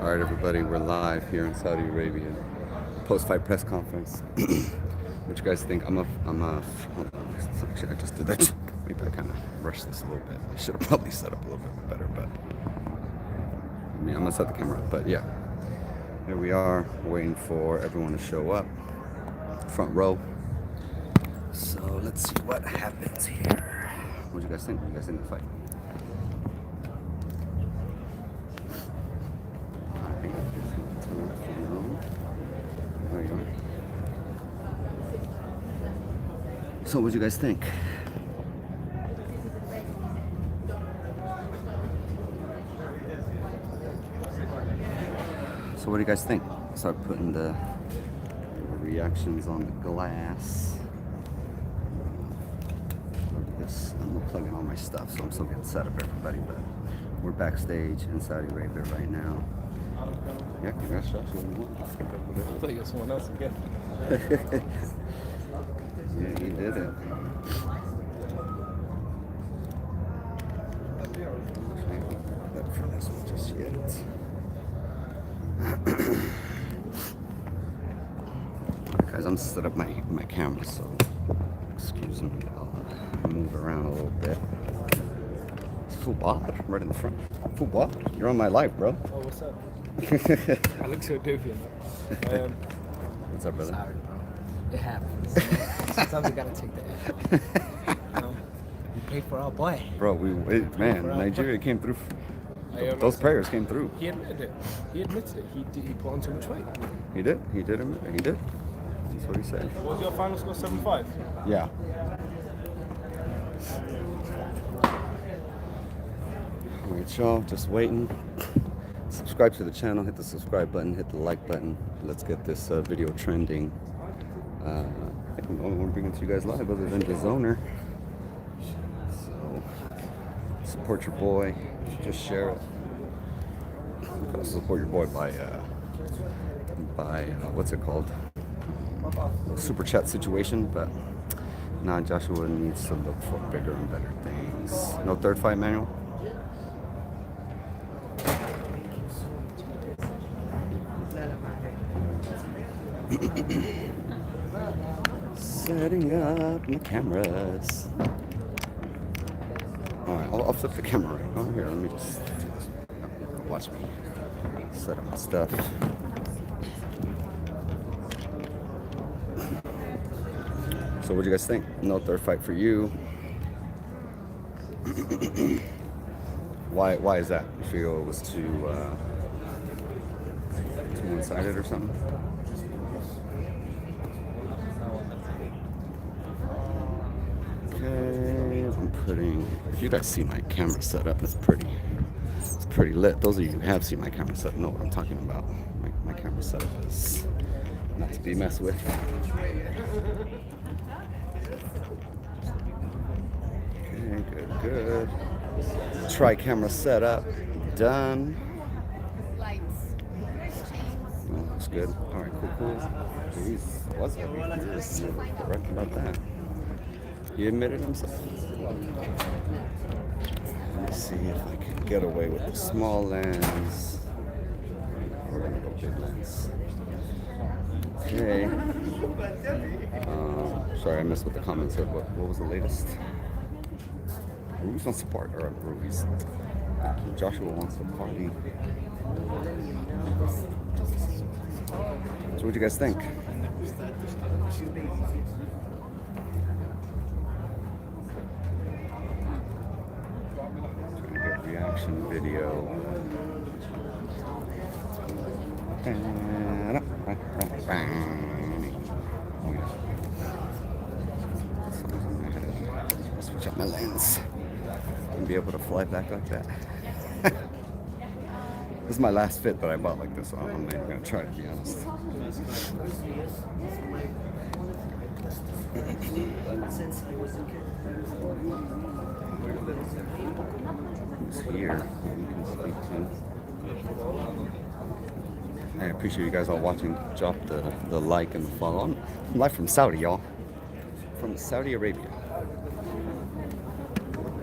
All right, everybody, we're live here in Saudi Arabia, post-fight press conference. What you guys think? Hold on. Actually, I just did that. Maybe I kind of rushed this a little bit. I should have probably set up a little bit better, but I mean, I'm gonna set the camera up. But yeah, here we are, waiting for everyone to show up. Front row. So let's see what happens here. What do you guys think? What do you guys think of the fight? There you go. So what do you guys think? So what do you guys think? Start putting the reactions on the glass. I'm gonna plug in all my stuff, so I'm still getting set up, everybody. But we're backstage in Saudi Arabia right now. Yeah, congrats, Josh. I thought you got someone else again. Yeah, he did it. Not for this one just yet. Guys, I'm set up my camera, so excuse me. I'll move around a little bit. Football, right in the front. Football, you're on my live, bro. Oh, what's up? I look so doofy. What's up, brother? Sorry, bro. It happens. Sometimes you gotta take the L. You know? We paid for our boy. Bro, man, Nigeria came through. Those prayers came through. He admitted it. He admits it. He put on too much weight. He did. He did admit it. He did. That's what he said. What was your final score? 7-5? Yeah. All right, y'all, just waiting. Subscribe to the channel, hit the subscribe button, hit the like button. Let's get this video trending. I think I'm the only one bringing it to you guys live other than the zoner. So, support your boy. Just share it. Support your boy by what's it called? Super chat situation, but nah, Joshua needs to look for bigger and better things. No third fight manual? Setting up my cameras. Alright, I'll flip the camera right. Oh, here, let me just watch me set up my stuff. So what do you guys think? No third fight for you. Why is that? You feel it was too one-sided or something? Okay, I'm putting. If you guys see my camera set up, it's pretty lit. Those of you who have seen my camera set up know what I'm talking about. My camera setup is not to be messed with. Okay, good. Tri-camera setup done. Oh, looks good. All right, cool. Jeez, what's correct about that? He admitted himself. Let me see if I can get away with the small lens. We're gonna go big lens. Okay. Sorry, I missed what the comment said. What was the latest? Ruiz wants to party. Or Ruiz. Joshua wants to party. So what do you guys think? Reaction video. Switch up my lens and be able to fly back like that. This is my last fit that I bought like this, so I'm not even gonna try, to be honest. Who's here? You can speak to. I appreciate you guys all watching. Drop the like and the follow. I'm live from Saudi, y'all. From Saudi Arabia.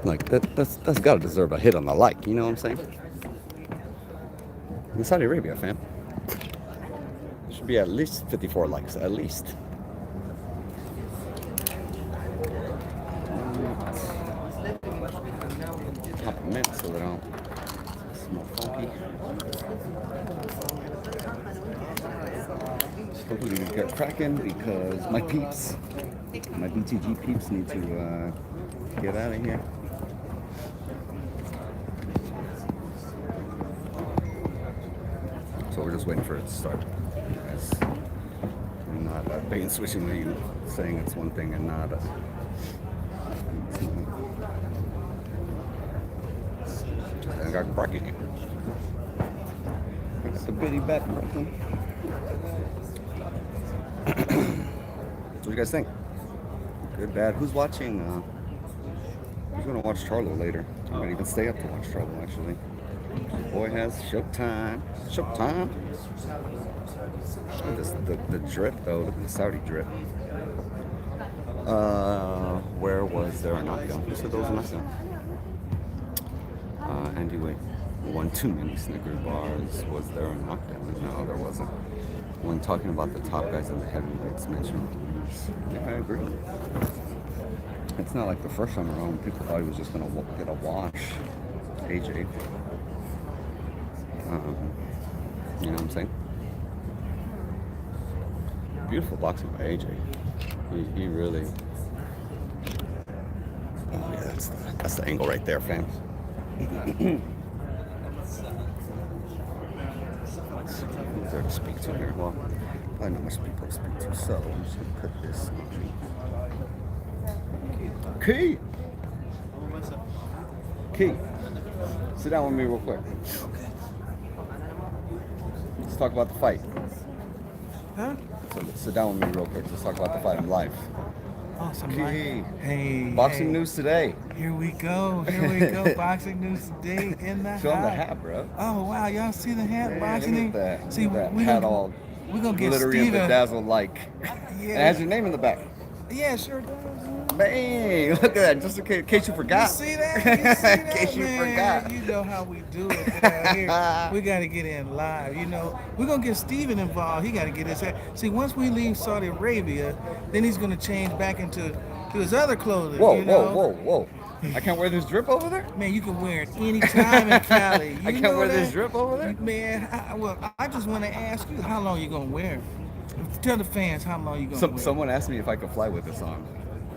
Like that's gotta deserve a hit on the like, you know what I'm saying? in Saudi Arabia, fam. Should be at least 54 likes, at least. Pop them in so they don't smell funky. Hopefully we get cracking because my peeps, my BTG peeps need to get out of here. So we're just waiting for it to start. Guys, I'm not bait and switching with you, saying it's one thing and not. I got cracking. Got the bitty back cracking. What do you guys think? Good, bad. Who's watching? Who's gonna watch Charlo later? I might even stay up to watch Charlo actually. The boy has Showtime. Showtime. The drip though, the Saudi drip. Where was there a knockdown? Who said there was a knockdown? Andy Wade won too many Snickers bars. Was there a knockdown? No, there wasn't. When talking about the top guys in the heavyweights, mentioned Ruiz. Yeah, I agree. It's not like the first time around people thought he was just going to get a wash. AJ. You know what I'm saying? Beautiful boxing by AJ. He really... Oh yeah, that's the angle right there, fam. Who's there to speak to here? Well, probably not much people to speak to, so I'm just going to put this on. Key! Key! Sit down with me real quick. Let's talk about the fight. Huh? So sit down with me real quick. Let's talk about the fight. I'm live. Awesome. Key. Hey. Boxing news today. Here we go. Here we go. Boxing news today in the Show them the hat. hat, bro. Oh wow, y'all see the hat? Man, Boxing. look at that. See, Look at that we hat gonna, all we're gonna get glittery and Steven. bedazzled like. Yeah. It has your name in the back. Yeah, sure does. Bang! Look at that. Just in case you forgot. You see that? You see that, In case you man? forgot. You know how we do it down here. We got to get in live. You know, we're going to get Steven involved. He got to get his hat. See, once we leave Saudi Arabia, then he's going to change back into his other clothing. Whoa, you know? whoa. I can't wear this drip over there? Man, you can wear it anytime in Cali. You I can't know wear that? this drip over there? Man, I just want to ask you, how long you going to wear it? Tell the fans how long you going to wear it. Someone asked me if I could fly with this on.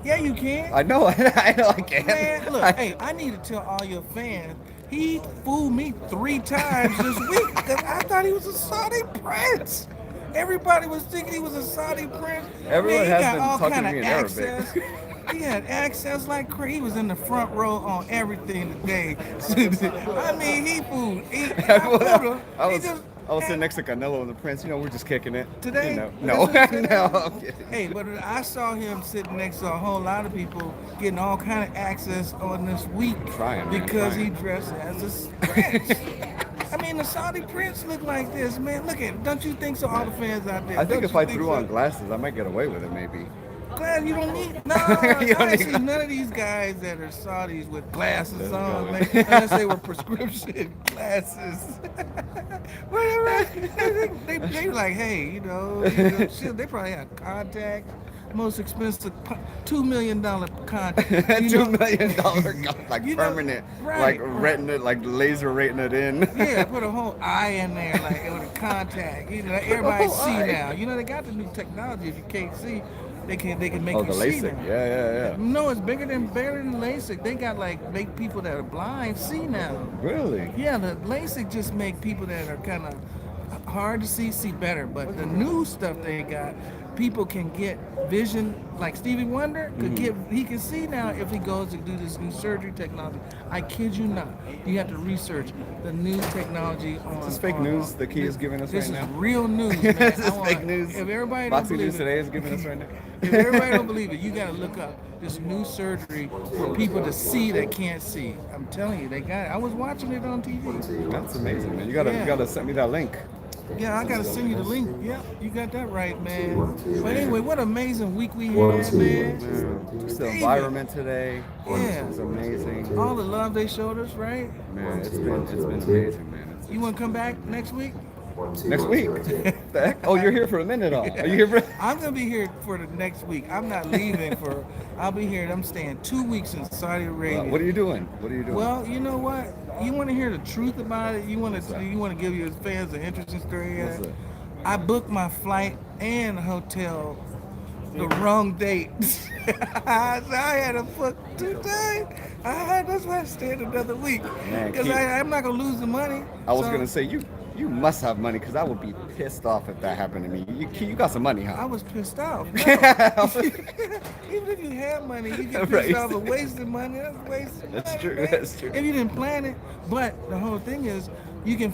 Yeah, you can. I know I can. Man, look, hey, I need to tell all your fans, he fooled me 3 times this week because I thought he was a Saudi prince. Everybody was thinking he was a Saudi prince. Everyone Man, has been talking to me in access. Arabic. He had access like crazy. He was in the front row on everything today. I mean, he fooled. I was sitting next to Canelo and the Prince. You know, we're just kicking it. Today? You know. No, no, I'm kidding. Hey, but I saw him sitting next to a whole lot of people getting all kind of access on this week Trying, man, because trying. he dressed as a prince. I mean, the Saudi prince look like this, man. Look at, don't you think so? All the fans out there. I think don't if you I threw so? on glasses, I might get away with it, maybe. Glad you don't need. No, You don't I need see glasses. none of these guys that are Saudis with glasses Let's on, go. man, unless they were prescription glasses. Whatever. They like, hey, you know, shit, they probably have contact. Most expensive, $2 million contact. $2 million, like You know, permanent, right, like retina, like laser rating it in. Yeah, put a whole eye in there, like with a contact. You know, everybody whole see eye. now. You know, they got the new technology. If you can't see, they can make Oh, you the see LASIK. now. Yeah. No, it's bigger than LASIK. They got like make people that are blind see now. Really? Yeah, the LASIK just make people that are kind of hard to see better. But the new stuff they got, people can get vision. Like Stevie Wonder he can see now if he goes to do this new surgery technology. I kid you not. You have to research the new technology on. This is fake news the key is giving us This right is now. real news, man. This is I want- fake news. If everybody don't Boxing believe News it, Today is giving us right now. if everybody don't believe it, you gotta look up this new surgery for people to see that can't see. I'm telling you, they got it. I was watching it on TV. That's amazing, man. You gotta send me that link. Yeah, I gotta send you the link. Yeah, you got that right, man. But anyway, what an amazing week we had, man. Man, just the David. environment today. Yeah. It's amazing. All the love they showed us, right? Man, it's been amazing, man. You want to come back next week? Next week. The heck? Oh, you're here for a minute, all. Are you here for? I'm gonna be here for the next week. I'm not leaving for. I'll be here. I'm staying 2 weeks in Saudi Arabia. What are you doing? What are you doing? Well, you know what? You want to hear the truth about it. You want to give your fans an interesting story. What's that? I booked my flight and hotel the wrong date. So I had to book 2 times. That's why I stayed another week Man, because Keith, I'm not gonna lose the money. I was So gonna say you must have money because I would be pissed off if that happened to me. You got some money, I huh? was pissed off. No. Even if you have money, you get pissed Right. off of wasting money. That's wasting That's money, true, man. that's true. If you didn't plan it, but the whole thing is, you can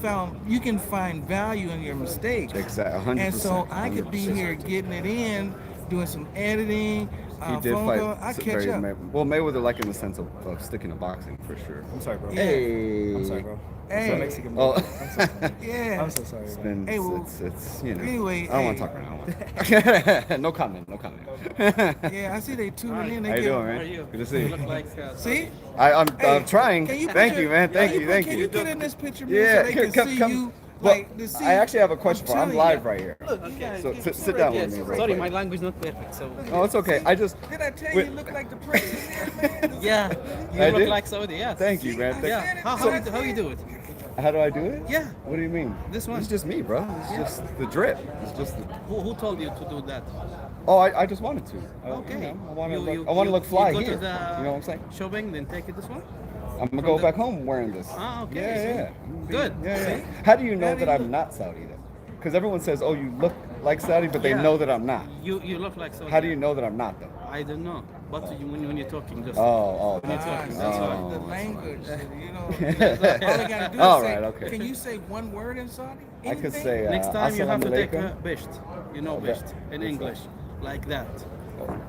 find value in your mistakes. Exactly, 100%. And so I could be 100%. here getting it in, doing some editing. He did phone fight. call. I catch up. Well, Mayweather, like in the sense of sticking to boxing for sure. I'm sorry, bro. Yeah. Hey. I'm sorry, bro. Hey. I'm Mexican. Oh. Bro. I'm so sorry. Yeah. I'm so sorry. It's Bro. been, Hey, well, it's you know. anyway, I don't want hey. to talk right now. No comment. No comment. Yeah, I see they tuning in. They How you get- doing, man? How are you? Good to see You you. look like. See? I'm Hey, trying. can Thank put you, your- man. Thank can you. Thank Can you. you get in this picture, man, Yeah, so they can see come. you? Well, Like, to see, I actually have a question for. I'm telling live you. right here. Look, you guys So get sit down with Yes. me. real Sorry, quick. my language not perfect. So. Oh, it's okay. I just. Did I tell Wait. you look like the president, man? Yeah. You I look did? like Saudi. Yeah. Thank you, man. Thank Yeah. How you do it? How do I do it? Yeah. What do you mean? This one. It's just me, bro. It's just the drip. It's just. Who told you to do that? Oh, I just wanted to. Okay. I want to look fly you go here. To the You know what I'm saying? Shopping, then take it this one. I'm gonna From go the- back home wearing this. Ah, okay. Yeah. Good. Yeah. How do you know How do that you I'm look? not Saudi then? Because everyone says, "Oh, you look like Saudi," but they Yeah. know that I'm not. You look like Saudi. How do you know that I'm not though? I don't know. But when you're talking, just. Oh, When you're talking, see, that's oh. why. the language, you know. Oh. All they gotta do is All say, right, okay. Can you say one word in Saudi? I could Anything? say Next time you have to Assalamu take alaikum. a bisht. You know Okay. bisht in English, like that.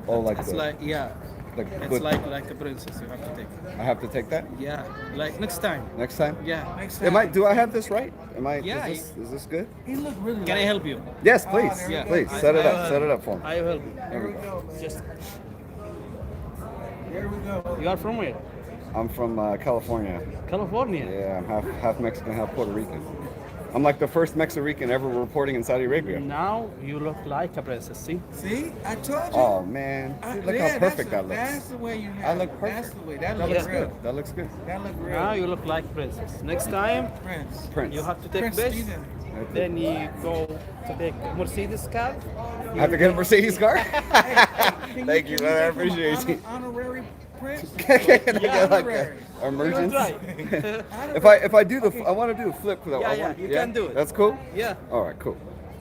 Oh, like It's the, like yeah. like It's good. like a princess. You have to take. I have to take that Yeah. Like next time. next time. Yeah. Next Am I? time. Do I have this right? Am I? Yeah, Is this good? He look really Can I like- help you? Yes, Oh, please. there we Yeah. go. Please I- set it I up. will Set it help up for me. I will help you. There we go, man. Just. There we go. You are from where? I'm from California. California. Yeah, I'm half Mexican, half Puerto Rican. I'm like the first Mexican ever reporting in Saudi Arabia. Now you look like a princess. See? See, I told you. Oh man, I- look yeah, how perfect that That's looks. the way you I have look it. perfect. That's the way. That That looks looks real. good. That looks good. That look real. Now you look like princess. Next time Prince. Prince. you have to take Prince this. Steven. Then you go to take Mercedes car. I have to get a Mercedes car. Can Thank you, can man. I become an appreciate you. Honorary Prince. Can I get like Honorary. a emergence? Right. If I do I want to do the flip. Yeah, yeah, you can do it. That's cool. Yeah. All right, cool.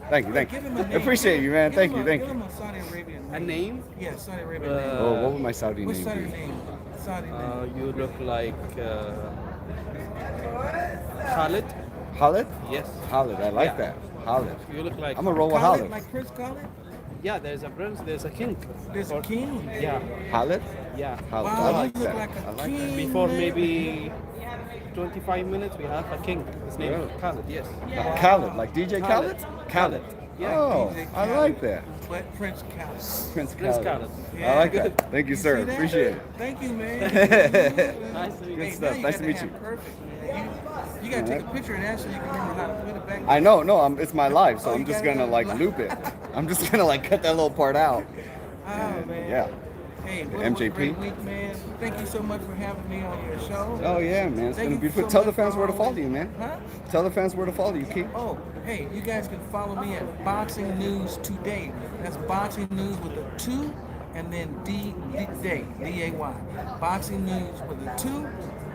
Thank you, thank Give you. him a name. Appreciate you, man. Give Thank him you, a- thank Give you. him a Saudi Arabian A name. name? Yeah, Saudi Arabian Uh, name. Oh, what would my Saudi What's name Saudi be? name? Saudi name. You look like Khalid. Khalid? Yes. Khalid, I like Yeah. that. Khalid. You look like. I'm gonna roll with Khalid, Khalid. like Prince Khalid? Yeah, there's a prince. There's a king. There's a king. Yeah. Khalid? Yeah. Khalid. Wow, I you like look that. like a I like king. that. Before man. maybe 25 minutes, we have a king. His name Really? is Khalid. Yes. Khalid, like DJ Khaled? Khalid. Yeah. Oh, DJ I Khaled. like that. But Prince Khalid. Prince Prince Khaled. Khalid. I like Yeah. that. Thank you, See sir. that? Appreciate it. Thank you, man. Nice to meet you. Hey, stuff. now Nice got to meet have you. Perfect, man. You gotta take a picture of that so you can remember how to put it back. I know, no, it's my life, so Oh, I'm you just got it gonna on like live. loop it. I'm just gonna like cut that little part out. Oh, man. Yeah. Hey, what MJP. a great week, man. Thank you so much for having me on your show. Oh yeah, man, it's Thank gonna you be beautiful. so Tell the much fans for where to follow always- you, man. Huh? Tell the fans where to follow you, Keith. Oh, hey, you guys can follow me at Boxing News Today. That's Boxing News with a 2 and then Day, D-A-Y. Boxing News with a 2,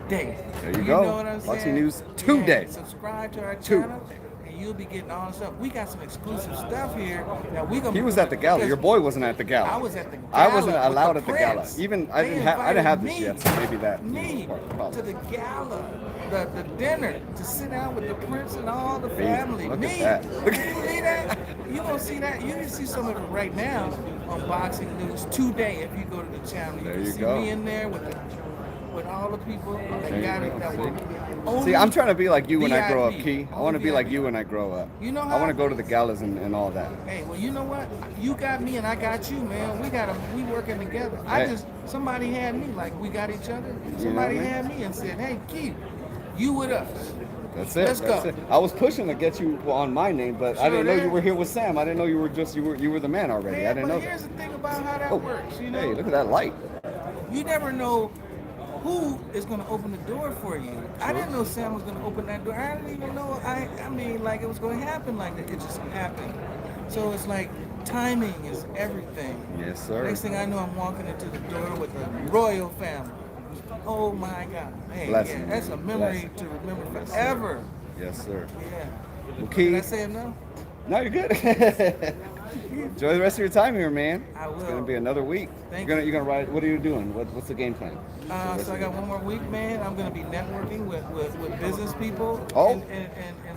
Day. There you go. know what I'm saying? Boxing News Today. Subscribe to our 2. channel. And you'll be getting all the stuff. We got some exclusive stuff here that we gonna. He was at the gala. because Your boy wasn't at the gala. I was at the I gala wasn't with allowed the at the gala. Prince. Even They I didn't have invited this me, yet, so maybe that. me probably. to the gala, the dinner, to sit down with the prince and all the Baby, family. look at Me, that. you see that? You gonna see that? You can see some of it right now on Boxing News Today if you go to the channel. You There can you see go. me in there with all the people that There you got go. it. That See? were only See, I'm trying to be like you when I grow up, VIP. Key. I want to be like you when I grow up. You know I how- want to go to the galas and all that. Hey, well, you know what? You got me and I got you, man. We working together. Hey. Somebody had me, like we got each other. Somebody man. had me and said, hey, Keith, you with us. That's it. Let's That's go. it. I was pushing to get you on my name, but I Sure didn't know did. you were here with Sam. I didn't know you were the man already. I Man, didn't but know here's that. the thing about how that Oh, works. You hey, know, look at that light. you never know who is going to open the door for you. I didn't know Sam was going to open that door. I didn't even know. I mean, like it was going to happen like that. It just happened. So it's like timing is everything. Yes, sir. Next thing I know, I'm walking into the door with the royal family. Oh my God! Hey, Blessing, yeah, that's a man. memory Blessing. to remember forever. Yes, sir. Yeah. Well, Did Key, I say enough? no, you're good. Enjoy the rest of your time here, man. I will. It's gonna be another week. Thank you're you. gonna ride. What are you doing? What's the game plan? So I got one more week, man. I'm gonna be networking with business people. Oh, in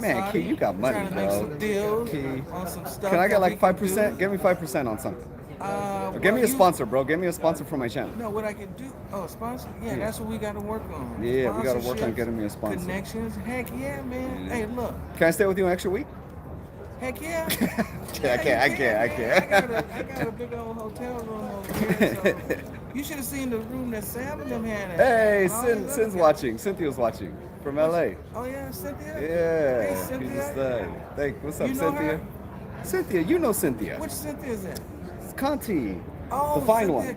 man, Saudi, Key, you got money, trying to make bro. some deals Key. on some stuff. Can I get that like we can 5%? do. Give me 5% on something. Or give Well, me a sponsor, bro. Give me a sponsor for my channel. No, what I can do? Oh, sponsor? Yeah, Yeah. that's what we got to work on. Yeah, we gotta work on Sponsorships, getting me a sponsor. Connections. Heck yeah, man. Yeah. Hey, look. Can I stay with you an extra week? Heck yeah. I can't. Man. I got a big old hotel room over here. So you should have seen the room that Sam and them had. Hey, All these other Sin's guys. watching. Cynthia's watching from LA. Oh yeah, Cynthia. Yeah. Hey, He's Cynthia. just what's up, You know Cynthia? her? Cynthia, you know Cynthia. Which Cynthia is that? It's Conti. Oh, The fine Cynthia one.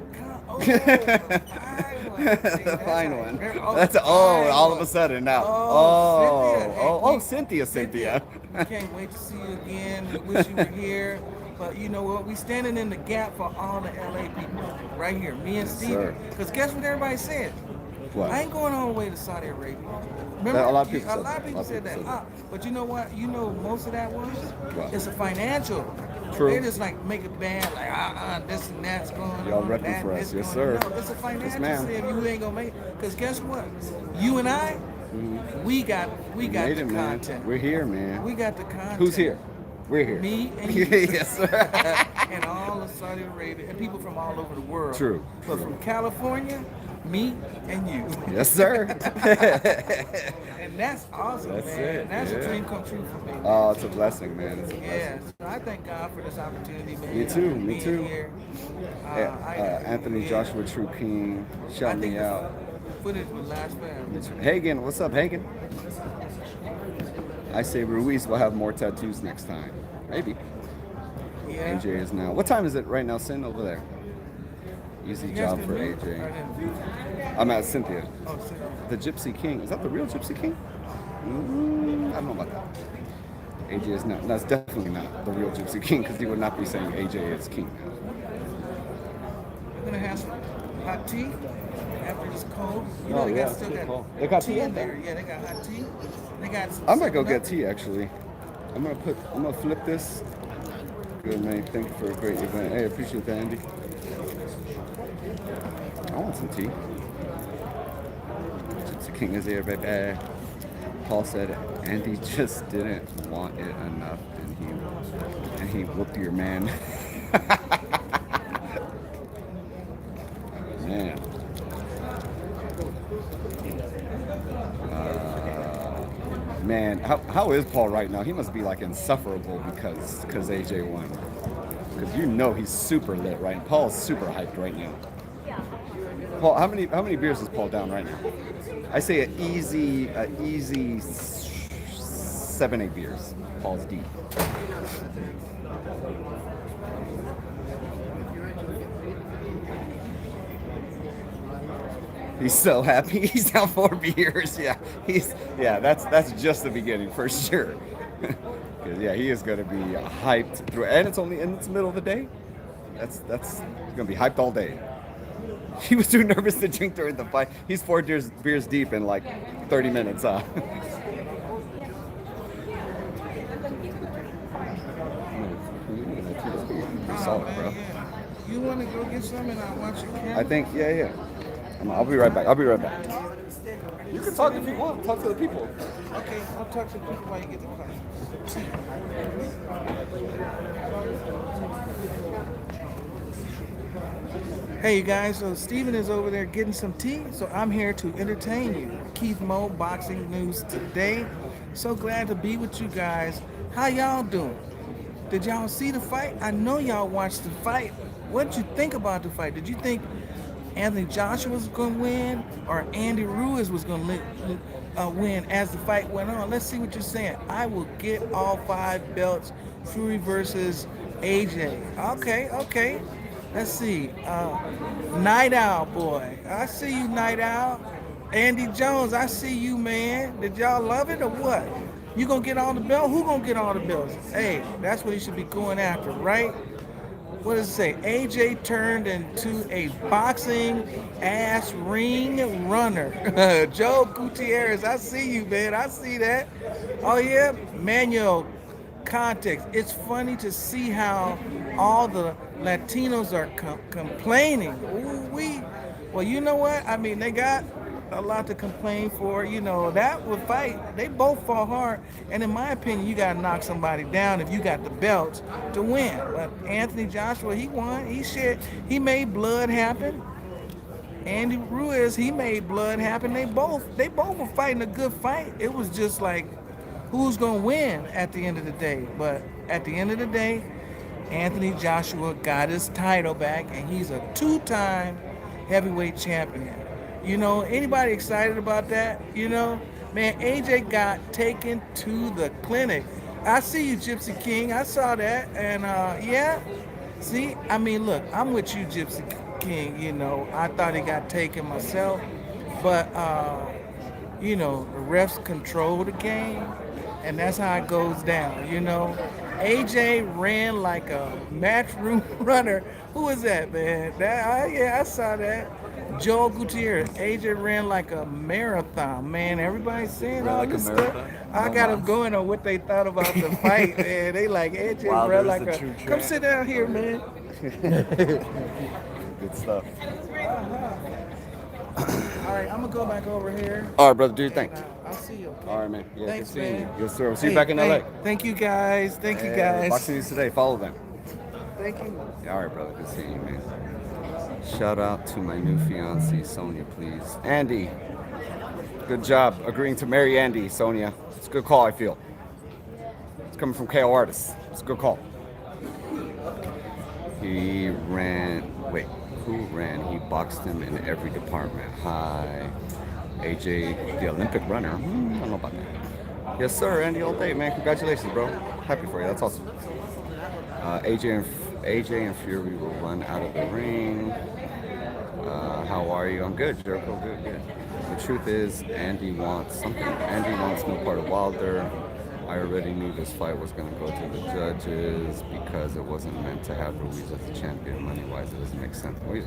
Oh, the fine one. See, The that's fine how- one. Oh, That's the fine all of one. a sudden now. Oh, Cynthia. Hey, Cynthia. We can't wait to see you again. We wish you were here. But you know what? We standing in the gap for all the LA people right here, me and Yes, Steven. sir. Because guess what everybody said? What? I ain't going all the way to Saudi Arabia. Remember, A lot of people a said lot that. of people said that. said that. But you know what? You know most of that was? What? It's a financial. True. They just like make it bad, like this and that's going Y'all on. repping that, for us. this Yes, going on. sir. No, it's a financial Yes, ma'am. say if you ain't gonna make it. Because guess what? You and I, we got Made the it, man. content. We're here, man. We got the content. Who's here? We're here. Me and you. Yes, sir. And all of Saudi Arabia and people from all over the world. True, But true. from California, me and you. Yes, sir. And that's awesome, That's man. it, That's yeah. a dream come true for me. Oh, it's a blessing, man. It's a blessing. Yeah, so I thank God for this opportunity, man. Me too, me being too. Here. Anthony yeah. Joshua True King, shout I think me the out. footage was last forever. Hagen, what's up, Hagen? I say Ruiz will have more tattoos next time. Maybe. Yeah. AJ is now. What time is it right now, Sin, over there? Easy You guys job can for mute? AJ. I didn't. I'm at Cynthia. Oh, sorry. The Gypsy King. Is that the real Gypsy King? I don't know about that. AJ is not. That's definitely not the real Gypsy King because he would not be saying AJ is king. I'm gonna have some hot tea after this cold. You know Oh, they yeah, got still it's got, cold. They got tea in in there? there. Yeah, they got hot tea. They got. Some I might go 7-Up. get tea actually. I'm gonna flip this. Good man, thank you for a great event. Hey, appreciate that, Andy. I want some tea. Gypsy King is here, baby. Paul said Andy just didn't want it enough, and he whooped your man. Man. Man, how is Paul right now? He must be like insufferable because AJ won. Because you know he's super lit, right? Paul's super hyped right now. Paul, how many beers is Paul down right now? I say an easy 7-8 beers. Paul's deep. He's so happy. He's down 4 beers. Yeah, that's just the beginning for sure. 'Cause, yeah, he is gonna be hyped through, and it's the middle of the day. That's gonna be hyped all day. He was too nervous to drink during the fight. He's 4 beers deep in like 30 minutes. Solid, bro. Yeah. You want to go get some and I'll watch your camera? I think, yeah. I'll be right back. You can talk if you want. Talk to the people. Okay, I'll talk to the people while you get the car. Hey you guys, so Steven is over there getting some tea, so I'm here to entertain you. Keith Moe, Boxing News Today. So glad to be with you guys. How y'all doing? Did y'all see the fight? I know y'all watched the fight. What did you think about the fight? Did you think Anthony Joshua was going to win or Andy Ruiz was going to win as the fight went on. Let's see what you're saying. I will get all 5 belts. Fury versus AJ. Okay, okay. Let's see. Night Owl boy. I see you, Night Owl. Andy Jones, I see you, man. Did y'all love it or what? You gonna get all the belts? Who gonna get all the belts? Hey, that's what you should be going after, right? What does it say? AJ turned into a boxing ass ring runner. Joe Gutierrez, I see you, man. I see that. Oh yeah, Manuel context. It's funny to see how all the Latinos are complaining. Ooh, well, you know what? I mean, they got a lot to complain for. You know, that would fight. They both fought hard. And in my opinion, you got to knock somebody down if you got the belts to win. But Anthony Joshua, he won. He made blood happen. Andy Ruiz, he made blood happen. They both were fighting a good fight. It was just like, who's going to win at the end of the day? But at the end of the day, Anthony Joshua got his title back, and he's a 2-time heavyweight champion. You know, anybody excited about that? You know, man, AJ got taken to the clinic. I see you, Gypsy King. I saw that, and yeah. See, I mean, look, I'm with you, Gypsy King. You know, I thought he got taken myself, but you know, the refs control the game, and that's how it goes down. You know, AJ ran like a matchroom runner. Who is that, man? Yeah, I saw that. Joel Gutierrez. AJ ran like a marathon, man. Everybody's saying Ran all like a this stuff. marathon? I got them going on what they thought about the fight, man. They like AJ Wilder's ran like the a. true Come champ. sit down here, man. Good stuff. All right, I'm gonna go back over here. All right, brother. Do your thing. I'll see you. Okay? All right, man. Yeah, Thanks, good seeing man. you. Yes, sir. We'll see you Hey, back in hey, LA. Thank you, guys. Thank you, Hey, guys. Boxing News Today. Follow them. Thank you. All right, brother. Good seeing you, man. Shout out to my new fiancée, Sonia, please. Andy, good job agreeing to marry Andy, Sonia. It's a good call, I feel. It's coming from KO Artists. It's a good call. He ran, who ran? He boxed him in every department. Hi. AJ, the Olympic runner. I don't know about that. Yes, sir, Andy, all day, man. Congratulations, bro. Happy for you. That's awesome. AJ and Fury will run out of the ring. How are you? I'm good, Jericho. Good. The truth is, Andy wants something. Andy wants no part of Wilder. I already knew this fight was going to go to the judges because it wasn't meant to have Ruiz as the champion. Money-wise, it doesn't make sense. I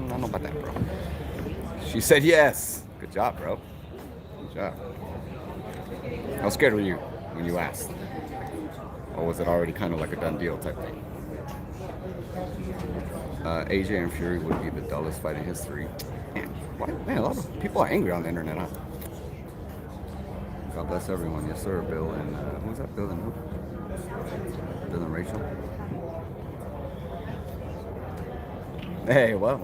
don't know about that, bro. She said yes. Good job, bro. Good job. How scared were you when you asked? Or was it already kind of like a done deal type thing? AJ and Fury would be the dullest fight in history. Man, a lot of people are angry on the internet, huh? God bless everyone. Yes, sir, Bill. And who's that? Bill and who? Bill and Rachel. Hey, what?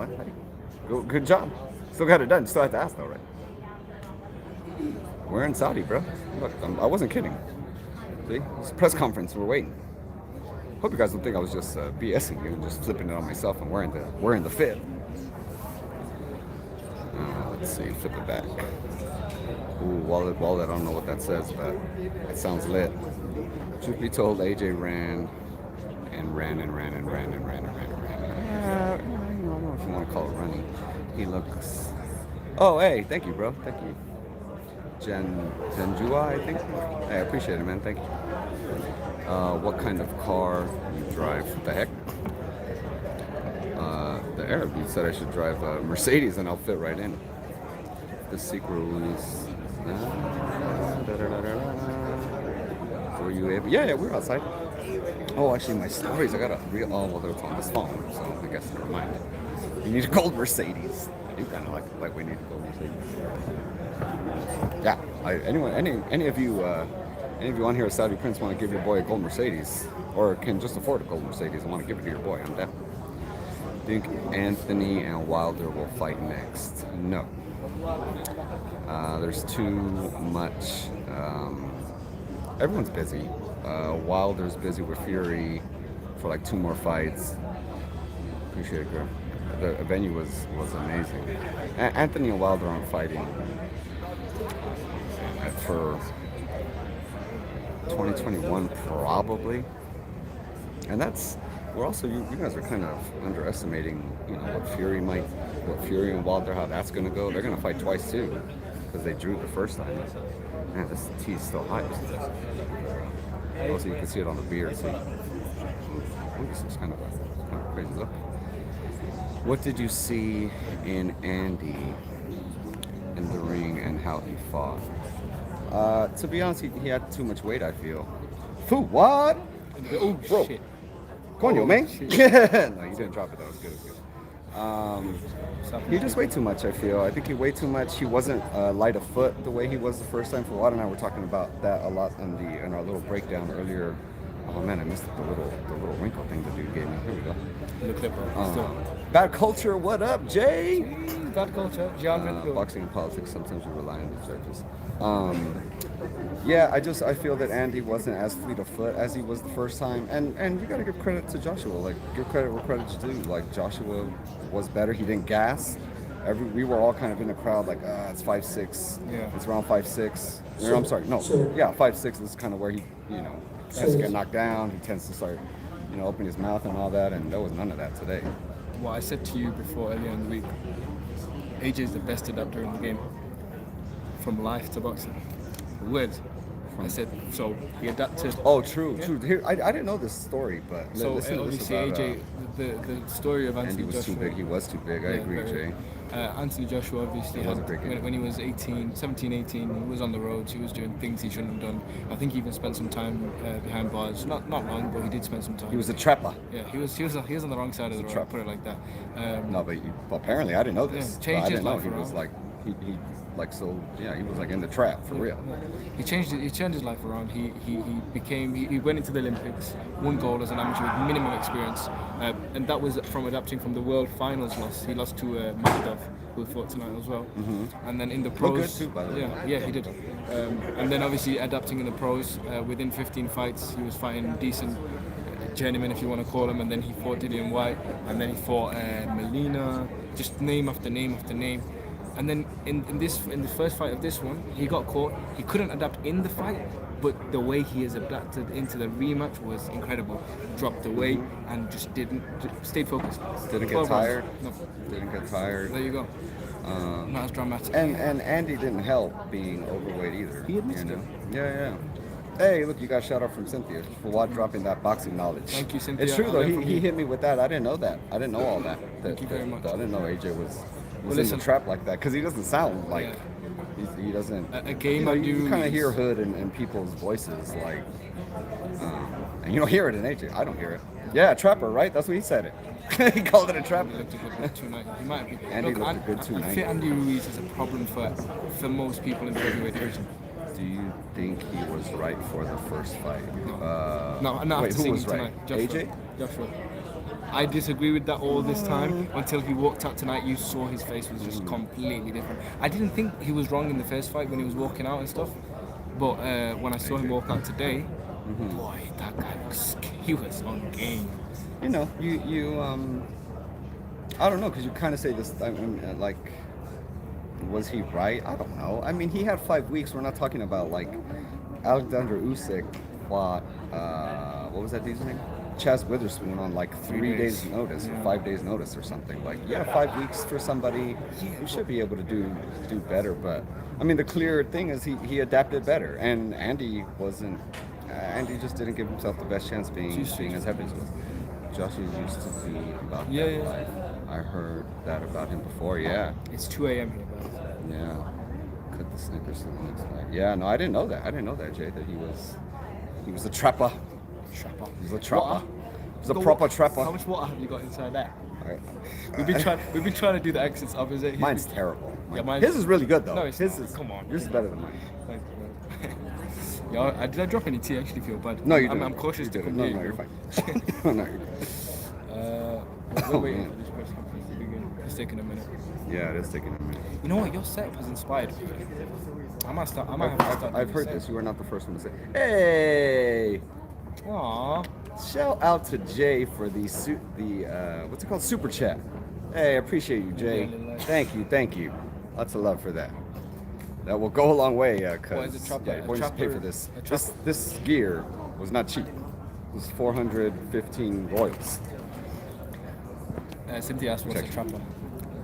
Good job. Still got it done. Still have to ask, though, right? We're in Saudi, bro. Look, I wasn't kidding. See? It's a press conference. We're waiting. Hope you guys don't think I was just BSing you and just flipping it on myself and wearing the fit. Let's see. Flip it back. Ooh, wallet. I don't know what that says, but it sounds lit. Truth be told, AJ ran. I don't know if you want to call it running. He looks. Oh, hey, thank you, bro. Thank you. Genjua, I think. Hey, I appreciate it, man. Thank you. What kind of car you drive? What the heck? The Arab dude said I should drive a Mercedes and I'll fit right in. The sequel is. Were you able? Yeah, we were outside. Oh, actually, my stories, I gotta real. Oh, well, it's on this phone, so I guess never mind. You need a gold Mercedes. You kind of like we need a gold Mercedes. Yeah. Any of you on here, Saudi Prince, want to give your boy a gold Mercedes, or can just afford a gold Mercedes and want to give it to your boy? I'm down. Think Anthony and Wilder will fight next? No. There's too much. Everyone's busy. Wilder's busy with Fury for like 2 more fights. Appreciate it, girl. The venue was amazing. Anthony and Wilder aren't fighting for 2021 probably. And we're also, you guys are kind of underestimating, what Fury and Wilder, how that's going to go. They're going to fight twice too, because they drew the first time. Man, this tea is still hot. Also, you can see it on the beard. See, this is kind of crazy look. What did you see in Andy in the ring and how he fought? To be honest, he had too much weight, I feel. Foo, what? Oh, bro. shit. Coño, man. No, you didn't drop it. That was good. He just weighed too much, I feel. I think he weighed too much. He wasn't light of foot the way he was the first time. Fuad and I were talking about that a lot in our little breakdown earlier. Oh man, I missed the little wrinkle thing the dude gave me. Here we go. The clipper. Bad culture, what up, Jay? Bad culture. John Boxing and politics, sometimes we rely on the judges. Yeah, I feel that Andy wasn't as fleet of foot as he was the first time, and you got to give credit to Joshua. Like, give credit where credit's due. Like, Joshua was better. He didn't gas. We were all kind of in the crowd like, it's 5'6". Yeah. It's around 5'6". I'm sorry, no, yeah, 5'6" is kind of where he, tends to get knocked down. He tends to start, opening his mouth and all that, and there was none of that today. Well, I said to you before earlier in the week, AJ is the best adapter in the game, from life to boxing. Word. I said, so he adapted. Oh, true. Here, I didn't know this story, but So listen to obviously this about, the story of Anthony Andy was Joshua. too big. He was too big. I agree, Jay. Anthony Joshua obviously He was a great kid. when he was 17, 18, he was on the roads. He was doing things he shouldn't have done. I think he even spent some time behind bars. Not long, but he did spend some time. He was a trapper. Yeah, he was on the wrong side of the road. Put it like that. No, but apparently I didn't know this. Yeah, changed I didn't his know life he was around. like he was like in the trap for real. He changed his life around. He went into the Olympics, won gold as an amateur with minimum experience, and that was from adapting from the world finals loss. He lost to Magdov, who fought tonight as well. And then in the pros, good too, by the way. yeah, he did. And then obviously adapting in the pros, within 15 fights, he was fighting decent journeymen, if you want to call him. And then he fought Dillian White, and then he fought Melina, just name after name after name. And then in the first fight of this one, he got caught. He couldn't adapt in the fight, but the way he has adapted into the rematch was incredible. Dropped away and just stayed focused. Didn't get 12 rounds. tired. No. Didn't get tired. There you go. Not as dramatic. And Andy didn't help being overweight either. He admits it. Yeah. Hey, look, you got a shout out from Cynthia for what dropping that boxing knowledge. Thank you, Cynthia. It's true I though. learned from He you. hit me with that. I didn't know that. I didn't know all that. Thank you very much. I didn't know AJ was in listen. the trap like that because he doesn't sound like he doesn't. A game I do You kind of is- hear hood in people's voices, like, and you don't hear it in AJ. I don't hear it. Yeah, trapper, right? That's what he said it. He called it a trapper. He looked a good tonight. He might be. Andy looked a good I tonight. think Andy Ruiz is a problem for most people in the heavyweight division. Do you think he was right for the first fight? No, not wait, after who seeing was him right? tonight. AJ? Joshua. I disagree with that all this time until he walked out tonight. You saw his face was just completely different. I didn't think he was wrong in the first fight when he was walking out and stuff, but when I saw him walk out today, boy, that guy he was on game. You know, you I don't know, because you kind of say this, I mean, like, was he right? I don't know. I mean, he had 5 weeks. We're not talking about, like, Alexander Usyk fought, what was that dude's name? Chaz Witherspoon on, like, 3 days notice or 5 days notice or something. Like, 5 weeks for somebody, you should be able to do better. But, I mean, the clear thing is he adapted better. And Andy wasn't, Andy just didn't give himself the best chance being as heavy as he was. Joshua used to be about that life. I heard that about him before, It's 2 a.m. here, bro. Yeah. Cut the Snickers to the next night. Yeah, no, I didn't know that. I didn't know that, Jay, that he was a trapper. He was a trapper. He was a proper trapper. How much water have you got inside there? Alright. We've been trying to do the accents opposite. Mine's terrible. Yeah, mine's- His is really good though. No, it's His not. is Come on. Yours is better than mine. Thank you, man. Yeah, did I drop any tea? I actually feel bad. No, you I'm didn't. cautious You to didn't. come No, here. you're fine. No, you're good. We're waiting man. for this press conference to begin. It's taking a minute. Yeah, it is taking a minute. You know what? Your setup has inspired me. I might have to start. I've heard this. You are not the first one to say. Hey! Aww. Shout out to Jay for the what's it called? Super chat. Hey, I appreciate you, Jay. Thank you. Lots of love for that. That will go a long way, Well, because as a trapper- yeah, a boys pay for trapper- this. a This gear was not cheap. It was 415 royals. Cynthia asked what's a trapper.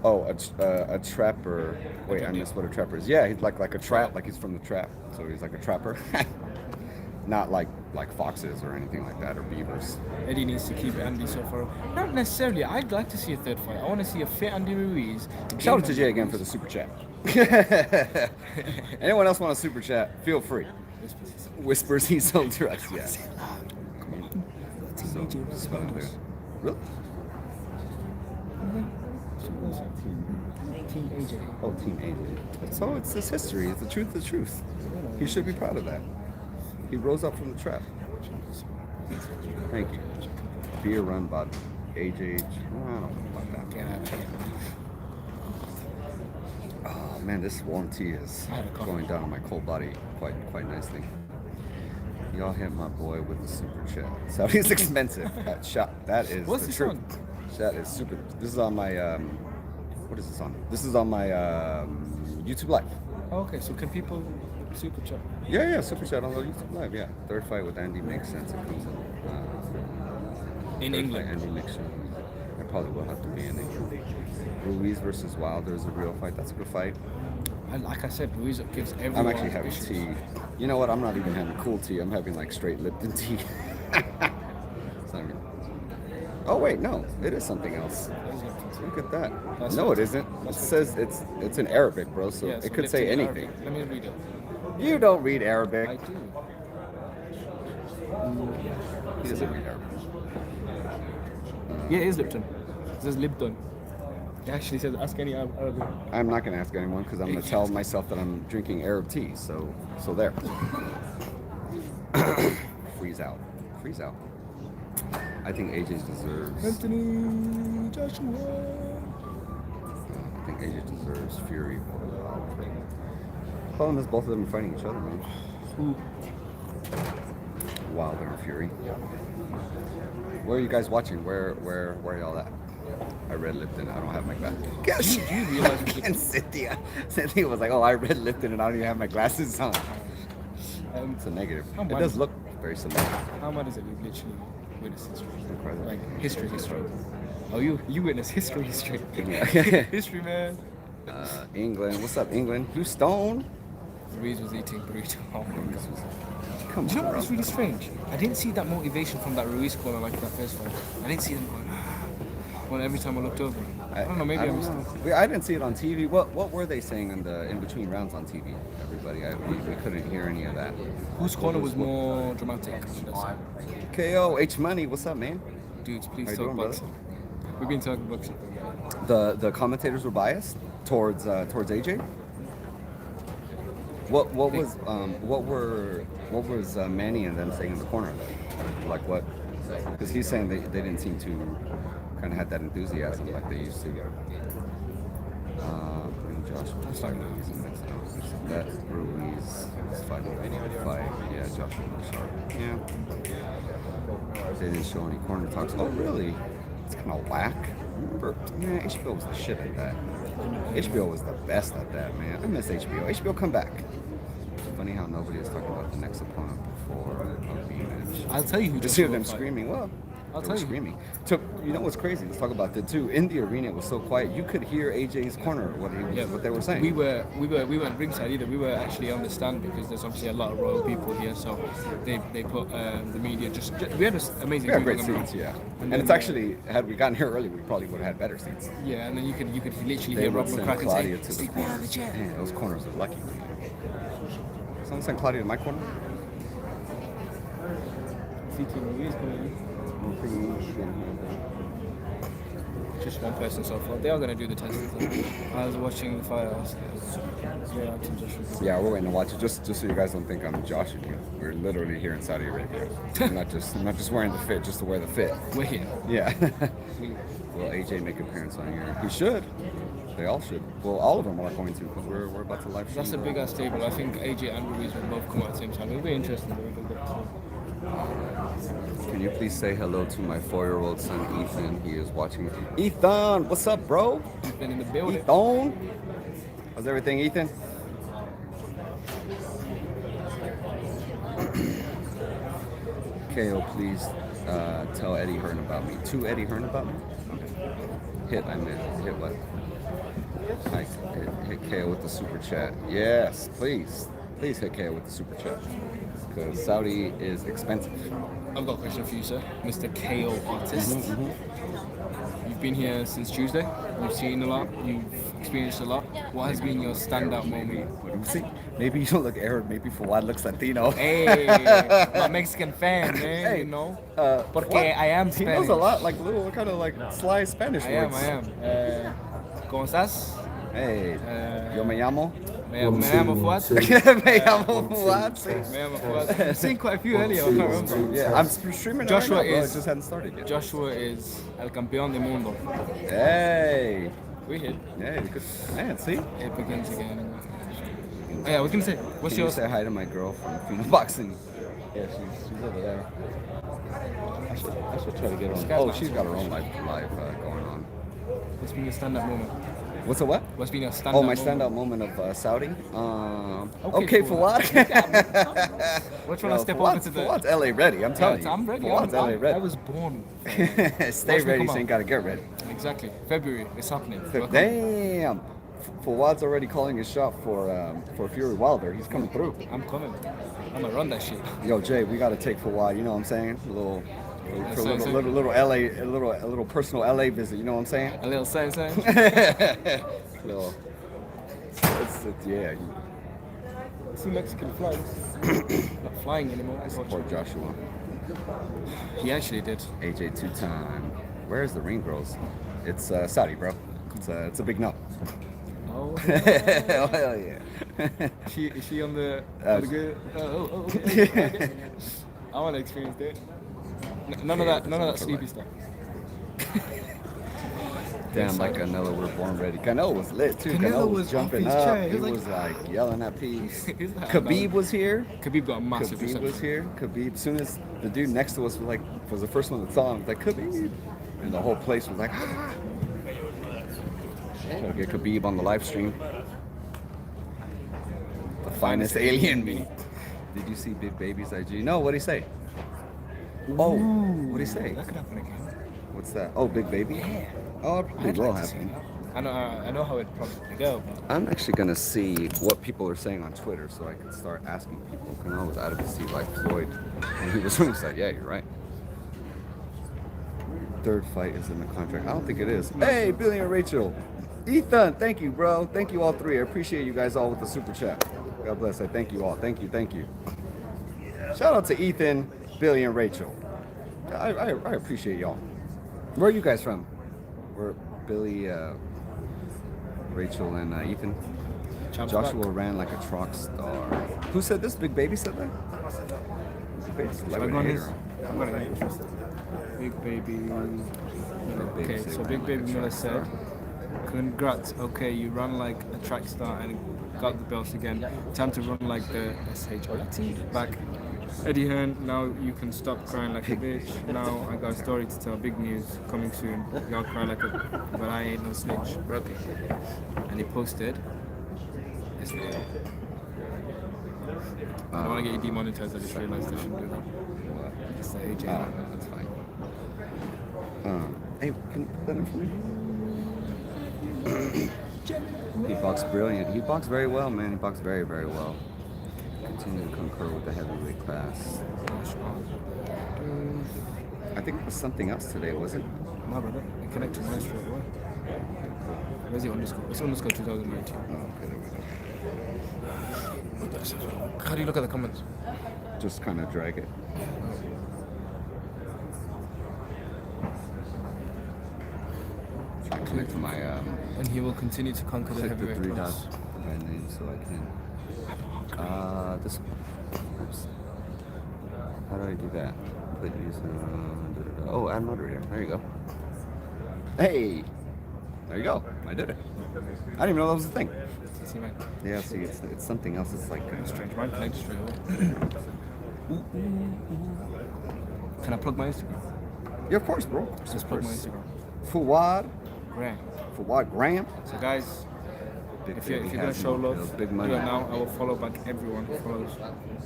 Oh, a trapper. Wait, I missed what a trapper is. Yeah, he's like a trap, like he's from the trap. So he's like a trapper. Not like foxes or anything like that, or beavers. Eddie needs to keep Andy so far. Not necessarily. I'd like to see a third fight. I want to see a fit Andy Ruiz. Shout out to Jay again for the super chat. Anyone else want a super chat? Feel free. Whispers he's so drugs. Yeah. So, really? Team AJ. Oh, Team AJ. So it's this history. It's the truth. The truth. He should be proud of that. He rose up from the trap. Thank you. Beer run by AJ. I don't know about that. Oh man, this warm tea is going down on my cold body quite nicely. Y'all hit my boy with the super chat. So he's expensive. That shot. That is What's the this truth. on? That is super. This is on my. What is this on? This is on my YouTube Live. Oh, okay, so can people super chat? Yeah, super chat on the YouTube Live. Yeah, third fight with Andy makes sense. It comes In third England. fight, Andy makes sense. It probably will have to be in England. Ruiz versus Wilder is a real fight. That's a good fight. And like I said, Ruiz gives everyone. I'm actually having issues. tea. You know what? I'm not even having cool tea. I'm having like straight Lipton tea. It's not even... Oh wait, no, it is something else. Look at that. That's No, what- it isn't. It says it's in Arabic, bro. So Yeah, it could say Lipton is anything. Arabic. Let me read it. You don't read Arabic. I do. He doesn't read Arabic. Yeah, it is Lipton. It says Lipton. It actually says ask any Arabic. I'm not gonna ask anyone because I'm gonna tell myself that I'm drinking Arab tea. So there. Freeze out. Freeze out. I think AJ deserves. Anthony Joshua. I think AJ deserves Fury. Problem is, both of them are fighting each other, man. Who? Wilder and Fury. Where are you guys watching? Where are y'all at? I read Lipton. I don't have my glasses. Do you realize And Cynthia was like, "Oh, I read Lipton and I don't even have my glasses on." It's a negative. How It much? does look very similar. How mad is it we literally witness history? Incredible. Like history. Oh, you witness history. Yeah. History, man. England. What's up, England? You stone? Ruiz was eating burrito. Oh my god. Come Do you know on, what's bro. really strange? I didn't see that motivation from that Ruiz corner like that first fight. I didn't see them going. Well, every time I looked over. I don't know. Maybe I don't missed know. it. I didn't see it on TV. What were they saying in between rounds on TV? Everybody, we couldn't hear any of that. Whose corner was more dramatic? Should I say? KO H Money. What's up, man? Dudes, please How you talk doing, brother? boxing. We've been talking boxing. The commentators were biased towards AJ. What was Manny and them saying in the corner? Like what? Because he's saying they didn't seem to kind of had that enthusiasm like they used to. And Josh was Sorry. that Ruiz is fighting a fight. Yeah, Josh was sharp. Yeah. They didn't show any corner talks. Oh really? It's kind of whack. Remember, man, HBO was the shit at that. HBO was the best at that, man. I miss HBO. HBO, come back. Funny how nobody is talking about the next opponent before a B-match. I'll tell you who Just Joshua hear them will fight. screaming. Well, I'll they tell were you. screaming. You know what's crazy? Let's talk about that too. In the arena, it was so quiet. You could hear AJ's corner. What they were saying. We weren't ringside either. We were actually on the stand because there's obviously a lot of royal people here. So they put the media just we had amazing. We had people great on the seats, road. yeah. And then, it's actually, had we gotten here early, we probably would have had better seats. Yeah, and then you could literally They hear would Rob send McCracken Claudia say, to the "Stick me on the corners. chair." Man, those corners are lucky. Someone send Claudia to my corner? Just one person so far. They are gonna do the test. I was watching the fight. Yeah, we're waiting to watch it. Just so you guys don't think I'm joshing you. We're literally here in Saudi Arabia. I'm not just wearing the fit just to wear the fit. We're here. Yeah. Will AJ make an appearance on here? He should. They all should. Well, all of them are going to because we're about to live stream. That's a big ass table. I think AJ and Ruiz will both come out at the same time. It'll be interesting. Can you please say hello to my 4-year-old son Ethan? He is watching. Ethan, what's up, bro? He's been in the building. Ethan, how's everything, Ethan? KO, please tell Eddie Hearn about me. To Eddie Hearn about me? Hit, I meant. Hit what? Hit KO with the super chat. Yes, please. Please hit KO with the super chat. Because Saudi is expensive. I've got a question for you, sir. Mr. KO Artist. You've been here since Tuesday. You've seen a lot. You've experienced a lot. What has been your standout moment? What do you see? Maybe you don't look Arab. Maybe Fawad looks Latino. Hey, my Mexican fan, man. Hey, you know. Porque What? I am He Spanish. knows a lot, like little kind of like sly Spanish I words. am. ¿Cómo estás? Hey, yo me llamo. Me llamo Fuad. Me llamo Fawad. Me llamo Fuad. I've seen quite a few earlier. I can't remember. Yeah, I'm streaming Joshua right now, bro. is- It just hadn't started yet. Joshua is el campeón del mundo. Hey. We hit. Hey, good man. See? It begins again. Oh, yeah, I was gonna say, what's Can you your say hi to my girl from Phoenix Boxing? Yeah, she's over there. I should try to get on. Oh, she's got her own live going on. what's been your stand-up moment? What's a what? What's been your stand-up? Oh, my moment? standout moment of Saudi. Okay, Okay, Fawad. We're trying to step over to the. Fawad's LA ready. I'm telling you. I'm ready. Fawad's LA I ready. was born. Stay Watch me ready, come so out. you gotta get ready. Exactly. February. It's happening. Welcome. Damn. Fawad's already calling his shot for Fury Wilder. He's coming through. I'm coming. I'm gonna run that shit. Yo, Jay, we gotta take Fawad. You know what I'm saying? A little. For a Yes, little LA, a little personal LA visit. You know what I'm saying? A little say. Little. Yeah. See Mexican flags. Not flying anymore. Support Joshua. He actually did. AJ 2-time. Where's the ring girls? It's Saudi, bro. It's a big no. Oh. Hell yeah. Is she on the good? Okay. I want to experience that. None of that sleepy stuff. Damn, like Canelo was born ready. Canelo was lit too. Canelo was jumping off his up. chair. He He was was like yelling at peace. He's like, Khabib was here. Khabib got a massive Khabib was reception. here. Khabib. As soon as the dude next to us was the first one that saw him, like Khabib, and the whole place was like, ah. Trying to get Khabib on the live stream. The finest alien meat. Did you see Big Baby's IG? No, what'd he say? Oh, what'd he say? That could happen again. What's that? Oh, Big Baby? Yeah. Oh, it probably I'd will like to see happen. that. I know how it probably go. But I'm actually gonna see what people are saying on Twitter so I can start asking people. Because I was out of to see like Floyd, and he was like, "Yeah, you're right." Third fight is in the contract. I don't think it is. Hey, Billy and Rachel, Ethan, thank you, bro. Thank you all three. I appreciate you guys all with the super chat. God bless. I thank you all. Thank you. Shout out to Ethan, Billy, and Rachel. I appreciate y'all. Where are you guys from? We're Billy, Rachel, and Ethan. Joshua ran like a truck star. Who said this? Big Baby said that? Big Baby's a I'm celebrity going hater. I'm gonna Big Baby. Baby Okay, said so ran Big like Baby a Miller track said, "Congrats. Okay, you run like a track star and got the belts again. Time to run like the SHIT back. Eddie Hearn, now you can stop crying like a bitch. Now I got a story to tell. Big news coming soon. Y'all cry like a, but I ain't no snitch. Rugby." And he posted this video. I don't want to get you demonetized. I just realized I shouldn't do that. Just say AJ. That's fine. Hey, can you put that in for me? He boxed brilliant. He boxed very well, man. He boxed very, very well. Continue to concur with the heavyweight class. I think it was something else today, was it? No, brother. I connected mine straight away. Where's the underscore? It's underscore 2019. Oh, okay, there we go. How do you look at the comments? Just kind of drag it. Trying to connect to my And he will continue to conquer the click the heavyweight three class. dots behind name so I can. This. Oops. How do I do that? Put use. Oh, add moderator. There you go. Hey, there you go. I did it. I didn't even know that was a thing. See, man. Yeah, see, it's something else. It's like Strange. Mine connected straight away. Can I plug my Instagram? yeah, of course, bro. Just plug my Instagram. Fuad, Graham. Fuad Graham. So guys, Big if you're Baby gonna has show no love, bills, big do money. it now. I will follow back everyone who follows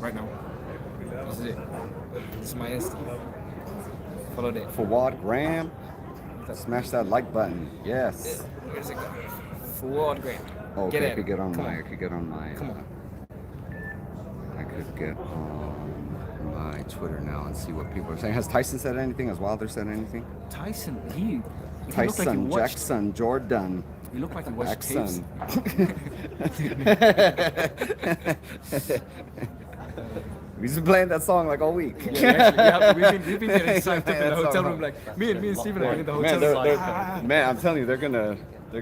right now. This is it. This is my Insta. Followed it. Fawad Graham. Smash that like button. Yes. Where's it go? Forward Grant. Oh, okay, Get I it. could get on Come my. on. I could get on my. Come on. I could get on my Twitter now and see what people are saying. Has Tyson said anything? Has Wilder said anything? Tyson, he looked like he Tyson, watched. Jackson, Jordan. He looked like he watched tapes. Jackson. We've been playing that song like all week. Yeah, we've been getting psyched up in the hotel room. Like me and Stephen are in the hotel room. Man, I'm telling you,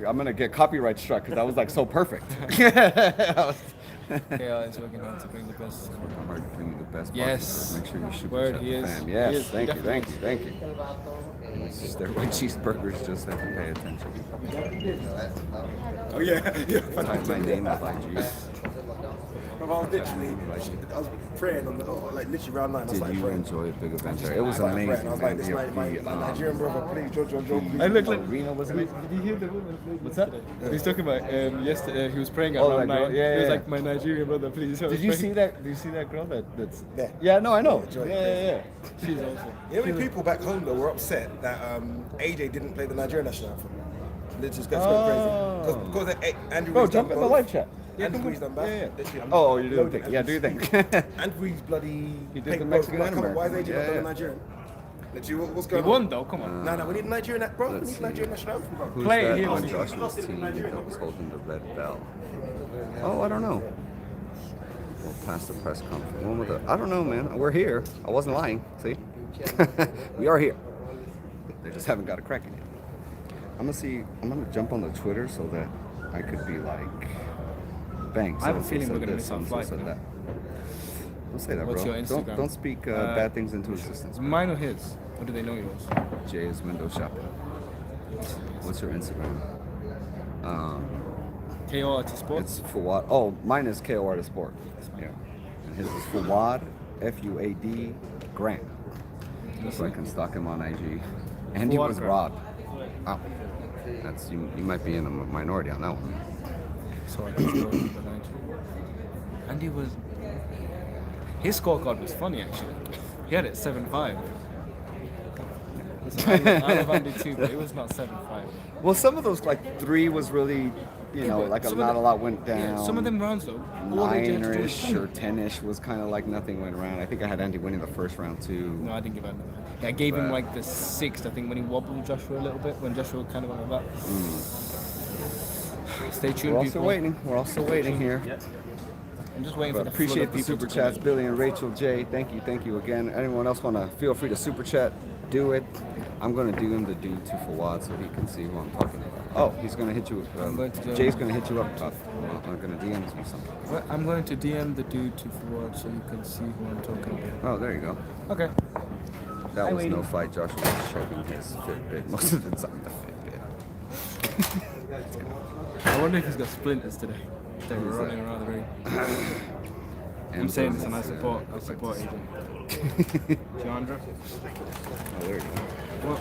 I'm gonna get copyright struck because that was like so perfect. Yeah, it's working hard to bring the best. Hard to bring you the best. Yes. Make sure you shoot Word, the he is. fam. He Yes, is, thank you. definitely. It's just steroid cheeseburgers. Just have to pay attention. Oh yeah. Type my name as IG. I was literally, I was praying on the, like literally round 9. I was Did like you praying. enjoy Big Adventure? It was I was like amazing. praying. I was man. like, this my Nigerian brother, please, Jojo, please. I look like. Reno was Did you hear the woman? What's that? He's talking about yesterday. He was praying at Oh, around that girl? 9. Yeah, He was yeah. like, my Nigerian brother, please. I was Did you praying. see that? Did you see that girl that's? Yeah. Yeah, no, I know. Yeah, Yeah. She's awesome. You know, many people back home though were upset that AJ didn't play the Nigerian national anthem. They just got crazy. Because Andrew Bro, Ruiz jump done in the both. live chat. Andrew Ruiz done back. Yeah. Literally, I'm Oh, you do the loading thing. Yeah, do your thing. Andrew Ruiz bloody. He did paint the both. Mexican Like, and come on, why is American. AJ not Yeah, done yeah. the Nigerian? Literally, what's He going won on? though. Come on. No, we need Nigerian, bro. We Let's need Nigerian national anthem, bro. Who's Play it that here on when you- Joshua's team that was holding the red bell? Oh, I don't know. We'll pass the press conference. When was it? I don't know, man. We're here. I wasn't lying. See? We are here. They just haven't got a crack in it. I'm gonna jump on the Twitter so that I could be like, bang. I have a so-and-so feeling we're said gonna this, miss our so-and-so flight, said you know? that. Don't say that, What's bro. your Instagram? Don't speak bad things into existence. Bro. Mine or his? Or do they know yours? Jay is window shopping. What's your Instagram? KO Artist Sports. It's Fawad. Oh, mine is KO Artist Sport. Yeah. And his is Fawad, Fuad, Grant. So I can stalk him on IG. And he Fawad was Grant. robbed. Oh. That's you might be in the minority on that one. Sorry, that's the and he was. His scorecard was funny actually. He had it 7-5. Listen, I love Andy too, but it was not 7-5. Well, some of those like 3 was really, you know, but like some of not the- a lot went down. Yeah, some of them rounds though. all they did to do was 9-ish funny. or 10-ish was kind of like nothing went around. I think I had Andy winning the first round too. No, I didn't give Andy that. I gave him But- like the 6th, I think, when he wobbled Joshua a little bit, when Joshua kind of went like that. Stay tuned, We're people. also waiting. We're also waiting here. I'm just waiting But for the appreciate full the of super to chats, come in. Billy and Rachel J. Thank you again. Anyone else want to feel free to super chat? Do it. I'm gonna do him the dude to Fawad so he can see who I'm talking about. Oh, he's gonna hit you. I'm going to do- Jay's gonna hit you up. I'm gonna DM you something. Well, I'm going to DM the dude to forward so you can see who I'm talking about. Oh, there you go. Okay. That Hi, was no lady. fight. Joshua was choking his Fitbit most of the time. The Fitbit. I wonder if he's got splinters today. They were running around the ring. I'm saying this and I support AJ. Chandra? Oh, there you go. What?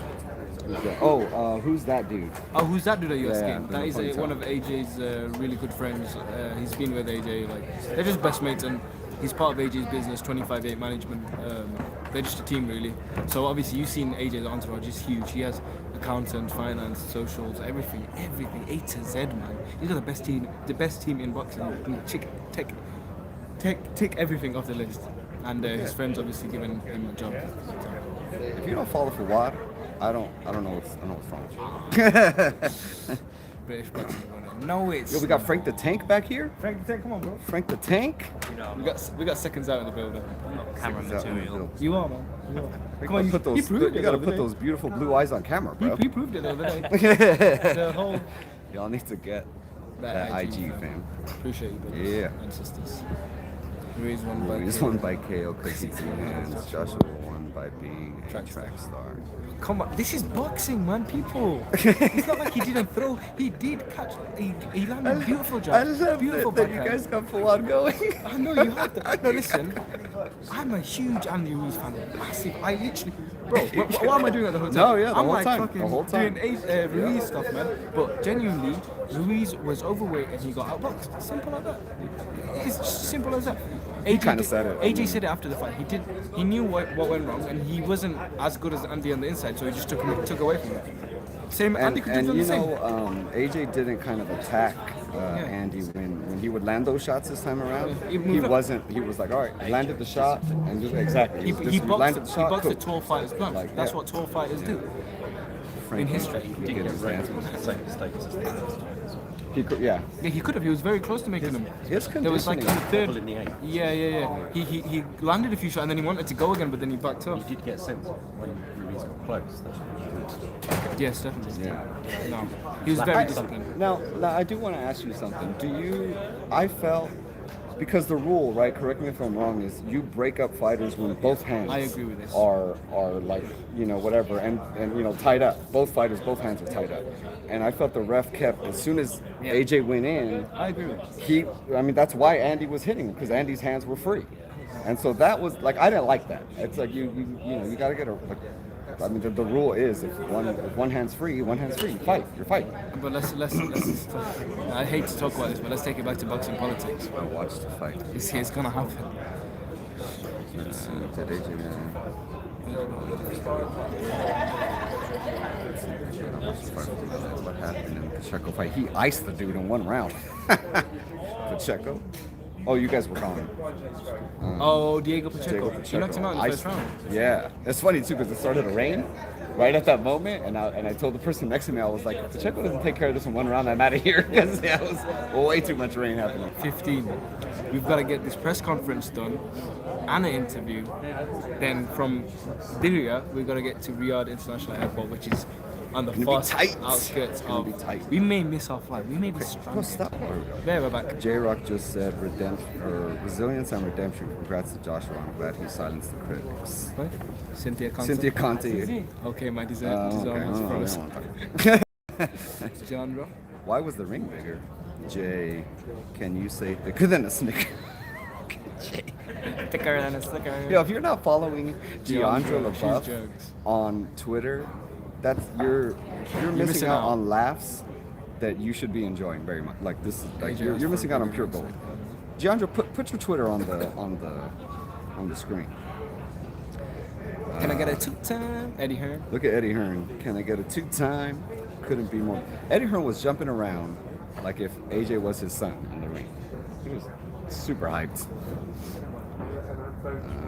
Who's that? Oh, who's that dude? Oh, who's that dude that you're Yeah, asking? the That is ponytail. one of AJ's really good friends. He's been with AJ, like, they're just best mates, and he's part of AJ's business, 25-8 management. They're just a team, really. So obviously, you've seen AJ's entourage is huge. He has accountant, finance, socials, everything, A to Z, man. He's got the best team in boxing. Tick everything off the list. And his friends obviously giving him a job. If you don't follow Fawad, I don't know what's wrong with you. British boxing. No, it's. Yo, we got Frank the Tank back here. Frank, come on, bro. Frank the Tank. We got seconds out in the building. Camera Is that on the material. bill? You are, man. You are. You Come on, gotta put you those. proved You it gotta the put other those beautiful blue eyes on camera, day. bro. He proved it the other day. The whole Y'all need to get that IG fam. Appreciate you, brothers Yeah. and sisters. Ruiz won by Ruiz KO. won by KO because he threw hands. Joshua won by being a Track track star. Come on, this is boxing, man, people. It's not like he didn't throw. He did catch. He landed a beautiful job. I love beautiful that you backhand. guys got Fawad going. I know you have to. No, listen. I'm a huge Andy Ruiz fan. Massive. I literally, bro. What am I doing at the hotel? No, yeah, the I'm whole like time, fucking the whole time. doing Ruiz stuff, man. But genuinely, Ruiz was overweight and he got outboxed. Simple like that. It's simple as that. He kind of said it. AJ said it after the fight. He knew what went wrong, and he wasn't as good as Andy on the inside, so he just took away from it. Same. Andy could have done the same. AJ didn't kind of attack Andy when he would land those shots this time around. He He moved up. wasn't. He was like, all right, I landed the shot, and just, exactly. He landed boxed, the shot. a cool. tall fighter's plan. Like, That's yeah. what tall fighters do. In history. He did his dance. Same mistake as He could, yeah. Yeah, he could have. He was very close to making them. His There was like in conditioning. the third. in the eighth. Yeah. He landed a few shots and then he wanted to go again, but then he backed up. He did get sent when Ruiz got close. That's what he did. Yes, definitely. Yeah. No, he was very disciplined. Now, I do want to ask you something. I felt, because the rule, right, correct me if I'm wrong, is you break up fighters when both hands I agree with this. are like, whatever, and tied up. Both fighters, both hands are tied up. And I felt the ref kept, as soon as Yeah. AJ went in, I agree with this. that's why Andy was hitting him, because Andy's hands were free. And so that was, like, I didn't like that. It's like, you got to get the rule is if one hand's free, you fight. You're fighting. But let's I hate to talk about this, but let's take it back to boxing politics. I watched the fight. It's gonna happen. Did AJ what happened in the Pacheco fight? He iced the dude in one round. Pacheco? Oh, you guys were gone. Diego Pacheco. He knocked him out in the first round. Yeah, it's funny too because it started to rain right at that moment, and I told the person next to me, I was like, if Pacheco doesn't take care of this in one round, I'm out of here because there was way too much rain happening. 15. We've got to get this press conference done and an interview. Then from Diriyah, we've got to get to Riyadh International Airport, which is on the Gonna far be tight. outskirts Gonna of. be tight. We may miss our flight. We may be Bro, stranded. stop. There, we're back. J-Rock just said resilience and redemption. Congrats to Joshua. I'm glad he silenced the critics. What? Cynthia Conte. Cynthia Conte. Okay, my Okay. design is Oh, froze. yeah. Genre. Why was the ring bigger? Jay, can you say thicker than a snicker? Thicker than a slicker. Yo, if you're not following Giandra She's LaBeouf jokes. on Twitter, you're missing out on laughs that you should be enjoying very much. Like this is like you're missing out on pure gold. Giandra, put your Twitter on the screen. Can I get a two-time Eddie Hearn? Look at Eddie Hearn. Can I get a two-time? Couldn't be more. Eddie Hearn was jumping around like if AJ was his son in the ring. He was super hyped.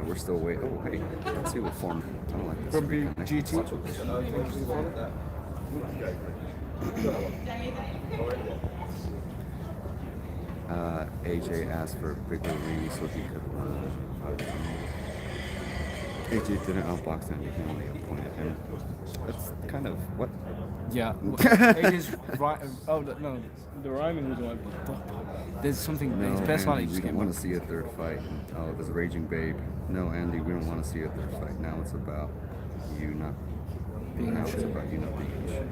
We're still waiting. Oh, hey, let's see what form. I don't like this. From GT. AJ asked for a bigger ring so he could run. AJ didn't outbox him. He only appointed him. That's kind of what. Yeah. AJ's right. Oh no, the rhyming was like. There's something. His personality Andy, just we came don't want out. to see a third fight. Oh, there's Raging Babe. No, Andy, we don't want to see a third fight. Now it's about you not being. Now it's about you not being sure.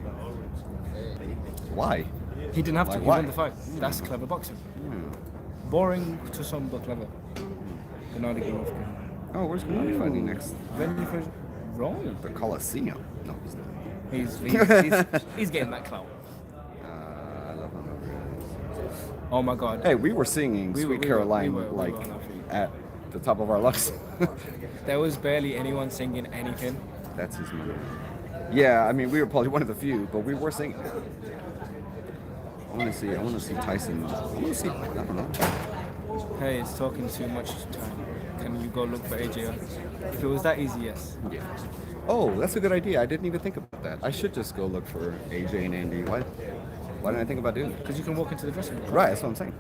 Why? He didn't have to. He Why? won the fight. That's clever boxing. Yeah. Boring to some, but clever. Gennady Golovkin. Oh, where's Gennady fighting next? Venue for Rome. The Coliseum. No, he's not. He's getting that clout. I love him. Oh my God. Hey, we were singing We were- Sweet we were- Caroline we were like on our feet. at the top of our lungs. There was barely anyone singing anything. That's his moment. Yeah, I mean, we were probably one of the few, but we were singing. I want to see Tyson. I want to see. I don't know. Hey, it's talking too much time. Can you go look for AJ? If it was that easy, yes. Yeah. Oh, that's a good idea. I didn't even think about that. I should just go look for AJ and Andy. Why didn't I think about doing that? Because you can walk into the dressing room. Right, that's what I'm saying.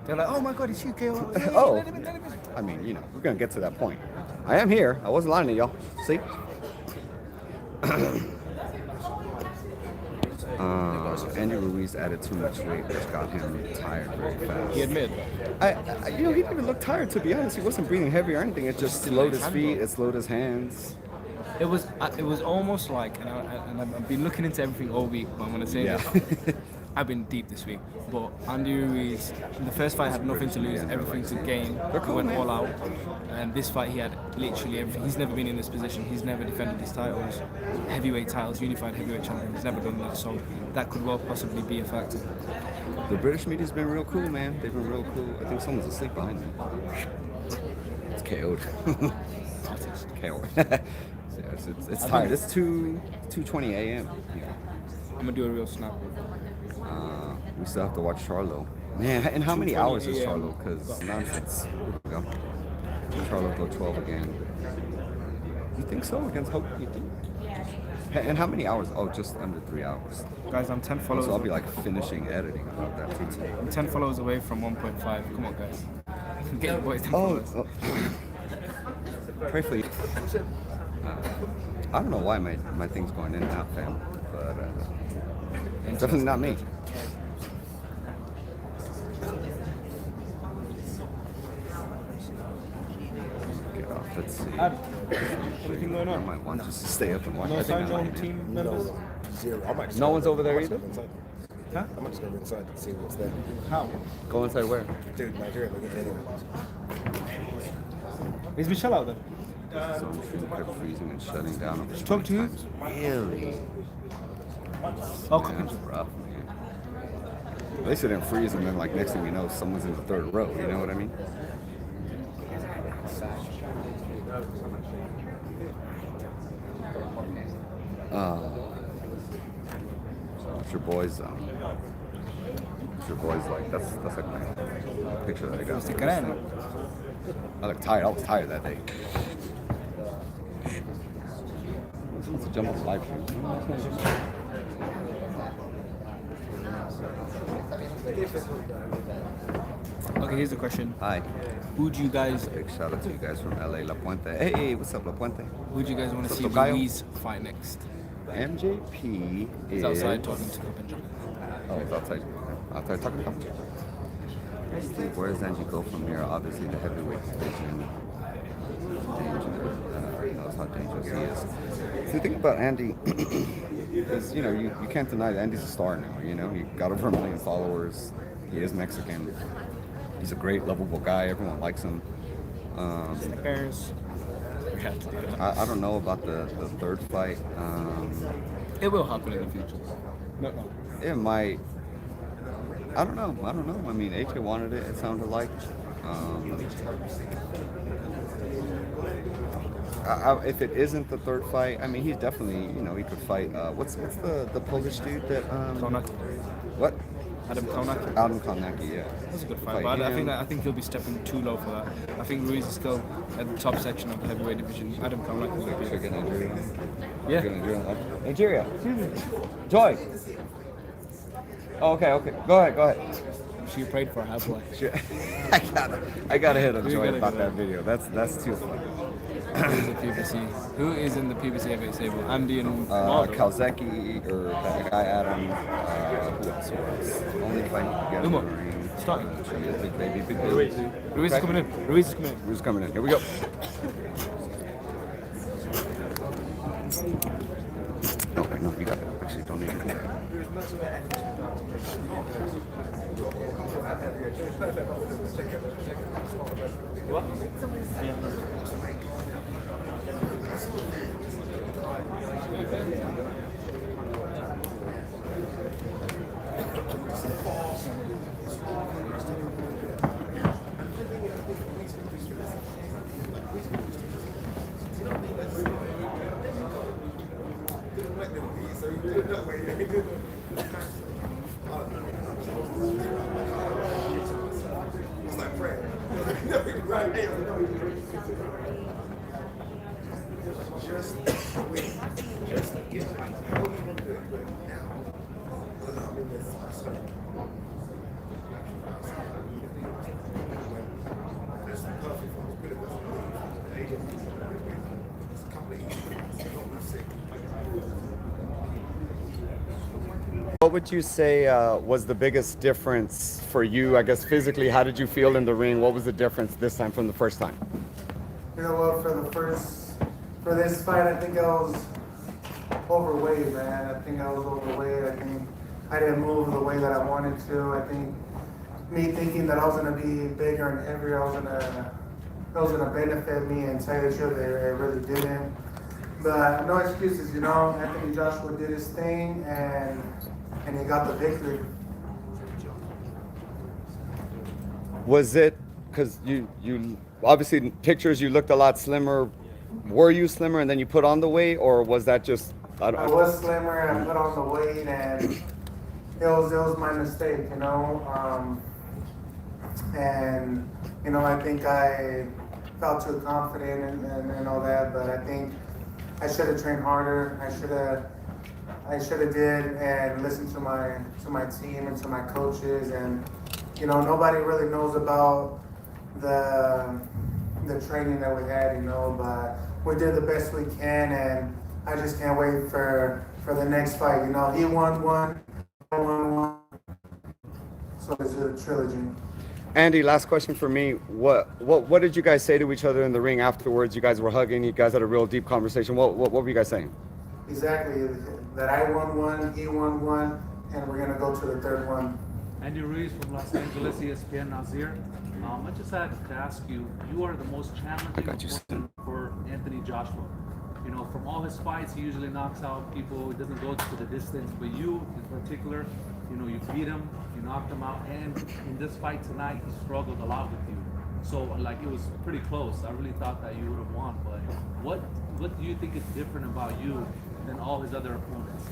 They're like, oh my God, it's you, KO. Hey, Oh. let him in. I mean, we're gonna get to that point. I am here. I wasn't lying to y'all. See? Andy Ruiz added too much weight, which got him tired very fast. He admitted. he didn't even look tired, to be honest. He wasn't breathing heavy or anything. It just slowed his feet. It slowed his hands. It was almost like, and I've been looking into everything all week, but I'm gonna say this. I've been deep this week, but Andy Ruiz, in the first fight had nothing to lose, everything to gain. He went all out. And this fight he had literally everything. He's never been in this position. He's never defended his titles, heavyweight titles, unified heavyweight champion. He's never done that, so that could well possibly be a factor. The British media's been real cool, man. They've been real cool. I think someone's asleep behind me. It's KO'd. It's KO'd. Yeah, it's tired. It's 2:20 a.m. Yeah. I'm gonna do a real snap. We still have to watch Charlo. Man, and how many hours is Charlo? Because nonsense. Here we go. Charlo go 12 again. You think so? Against Hope? You think? And how many hours? Oh, just under 3 hours. Guys, I'm 10 followers. So I'll be like finishing editing about that too. I'm 10 followers away from 1.5. Come on, guys. Get your boys 10 followers. Oh. Pray for you. I don't know why my thing's going in and out, fam. But it's definitely not me. Get off. Let's see. Anything going I on? might want just to stay up and watch. No I think I signs on might. team members? Zero. I might just No go one's over there I might either? just go inside. Huh? I might just go inside and see what's there. How? Go inside where? Dude, Nigeria, look at it anyway. Is Michelle out there? So I'm kept freezing and shutting down. Over Talk to you? times. Really? Oh, Man, come that's rough, man. At least it didn't freeze, and then like next thing you know, someone's in the third row. You know what I mean? It's your boys. It's your boys. Like that's like my picture that I got. I look tired. I was tired that day. Someone's jump on the live stream. Okay, here's the question. Hi. Who do you guys Big shout out to you guys from LA, La Puente. Hey, what's up, La Puente? Who do you guys want to What's see up, Tocayo? Ruiz fight next? MJP He's is outside talking to Benjamin. Oh, it's outside. Outside talking to him. Where does Angie go from here? Obviously, the heavyweight division. Knows how dangerous he is. So the thing about Andy is, you can't deny that Andy's a star now. He got over 1 million followers. He is Mexican. He's a great, lovable guy. Everyone likes him. Bears. We have to do that. I don't know about the third fight. It will happen in the future. No. It might. I don't know. I mean, AJ wanted it. It sounded like. If it isn't the third fight, I mean, he's definitely. He could fight. What's the Polish dude that? Konaki. What? Adam Konaki. Adam Konaki. Yeah. That's a good fight, but I think he'll be stepping too low for that. I think Ruiz is still at the top section of the heavyweight division. Adam Konaki will be. Should I get Nigeria? Yeah. Nigeria. Joy. Oh, okay. Go ahead. She prayed for her boy. I gotta hit him, You Joy, gotta about go. that video. That's too funny. Who is in the PBC heavyweight table? Andy and Kalzeki, or that guy Adam. Who else? Only if I can get Umo. in the ring. Starting. Big baby. Ruiz is coming in. Who's coming in? Here we go. Okay, no, you got it. Actually, don't need it. What would you say was the biggest difference for you, I guess, physically? How did you feel in the ring? What was the difference this time from the first time? You know what, for this fight, I think I was overweight, man. I think I was overweight. I think I didn't move the way that I wanted to. I think me thinking that I was gonna be bigger and heavier, it was gonna benefit me, and tell you the truth, it really didn't. But no excuses, you know. Anthony Joshua did his thing, and he got the victory. Was it because you obviously in pictures you looked a lot slimmer? Were you slimmer and then you put on the weight, or was that just? I was slimmer, I put on the weight, and it was my mistake, you know. And you know, I think I felt too confident and all that, but I think I should have trained harder. I should have did and listened to my team and to my coaches, and you know, nobody really knows about the training that we had, you know, but we did the best we can, and I just can't wait for the next fight. You know, he won one, I won one, so it's a trilogy. Andy, last question for me. What did you guys say to each other in the ring afterwards? You guys were hugging. You guys had a real deep conversation. What were you guys saying? Exactly, that I won one, he won one, and we're gonna go to the third one. Andy Ruiz from Los Angeles, ESPN Nazir. I just had to ask you, you are the most challenging opponent for Anthony Joshua. You know, from all his fights, he usually knocks out people, he doesn't go to the distance, but you in particular, you know, you beat him, you knocked him out, and in this fight tonight, he struggled a lot with you. So, like, it was pretty close. I really thought that you would have won, but what do you think is different about you than all his other opponents?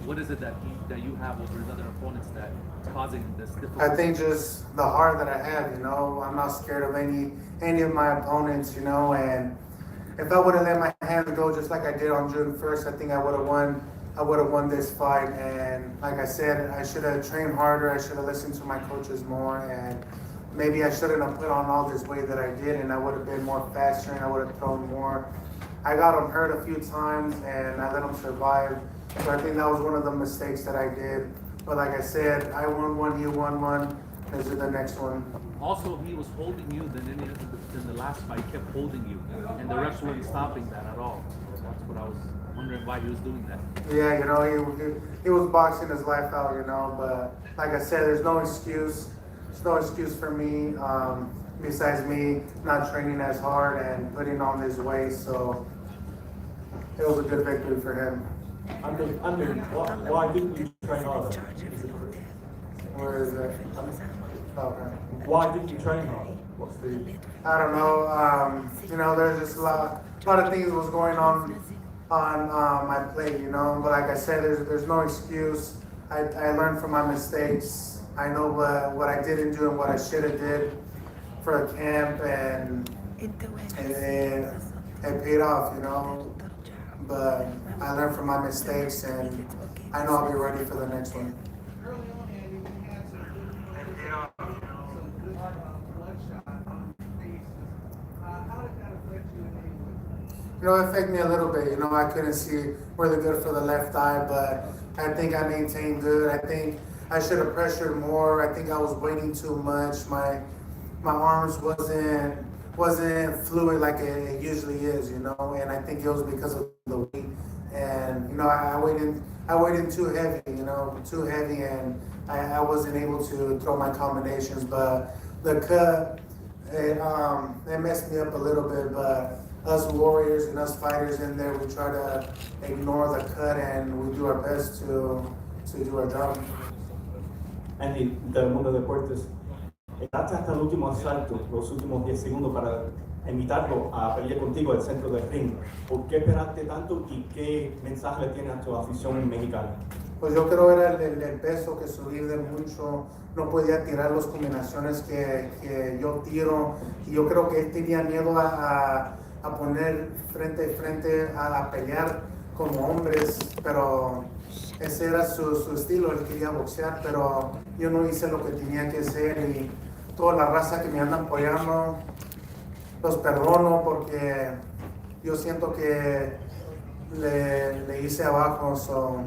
What is it that you have over his other opponents that's causing this difficulty? I think just the heart that I have, you know. I'm not scared of any of my opponents, you know, and if I would have let my hands go just like I did on June 1st, I think I would have won this fight. And like I said, I should have trained harder. I should have listened to my coaches more, and maybe I shouldn't have put on all this weight that I did, and I would have been more faster and I would have thrown more. I got him hurt a few times and I let him survive. So I think that was one of the mistakes that I did. But like I said, I won one, he won one. This is the next one. Also, he was holding you than the last fight. He kept holding you, and the refs weren't stopping that at all. So that's what I was wondering why he was doing that. Yeah, you know, he was boxing his life out, you know. But like I said, there's no excuse. There's no excuse for me. Besides me not training as hard and putting on this weight, so it was a good victory for him. Andy, why didn't you train harder? Where is it? Okay. Why didn't you train harder? What's the? I don't know. You know, there's just a lot of things was going on my plate, you know. But like I said, there's no excuse. I learned from my mistakes. I know what I didn't do and what I should have did for a camp, and it paid off, you know. But I learned from my mistakes, and I know I'll be ready for the next one. You know, it affected me a little bit. You know, I couldn't see really good for the left eye, but I think I maintained good. I think I should have pressured more. I think I was waiting too much. My arms wasn't fluid like it usually is, you know, and I think it was because of the weight. And you know, I waited too heavy, you know, and I wasn't able to throw my combinations. But the cut, it messed me up a little bit. But us warriors and us fighters in there, we try to ignore the cut and we do our best to do our job. Andy, del mundo de deportes, llegaste hasta el último asalto, los últimos 10 segundos para invitarlo a pelear contigo al centro del ring. ¿Por qué esperaste tanto y qué mensaje le tienes a tu afición mexicana? Pues yo creo era el peso, que subir de mucho, no podía tirar las combinaciones que yo tiro, y yo creo que él tenía miedo a poner frente a pelear como hombres, pero ese era su estilo, él quería boxear, pero yo no hice lo que tenía que hacer, y toda la raza que me anda apoyando, los perdono porque yo siento que le hice abajo. So,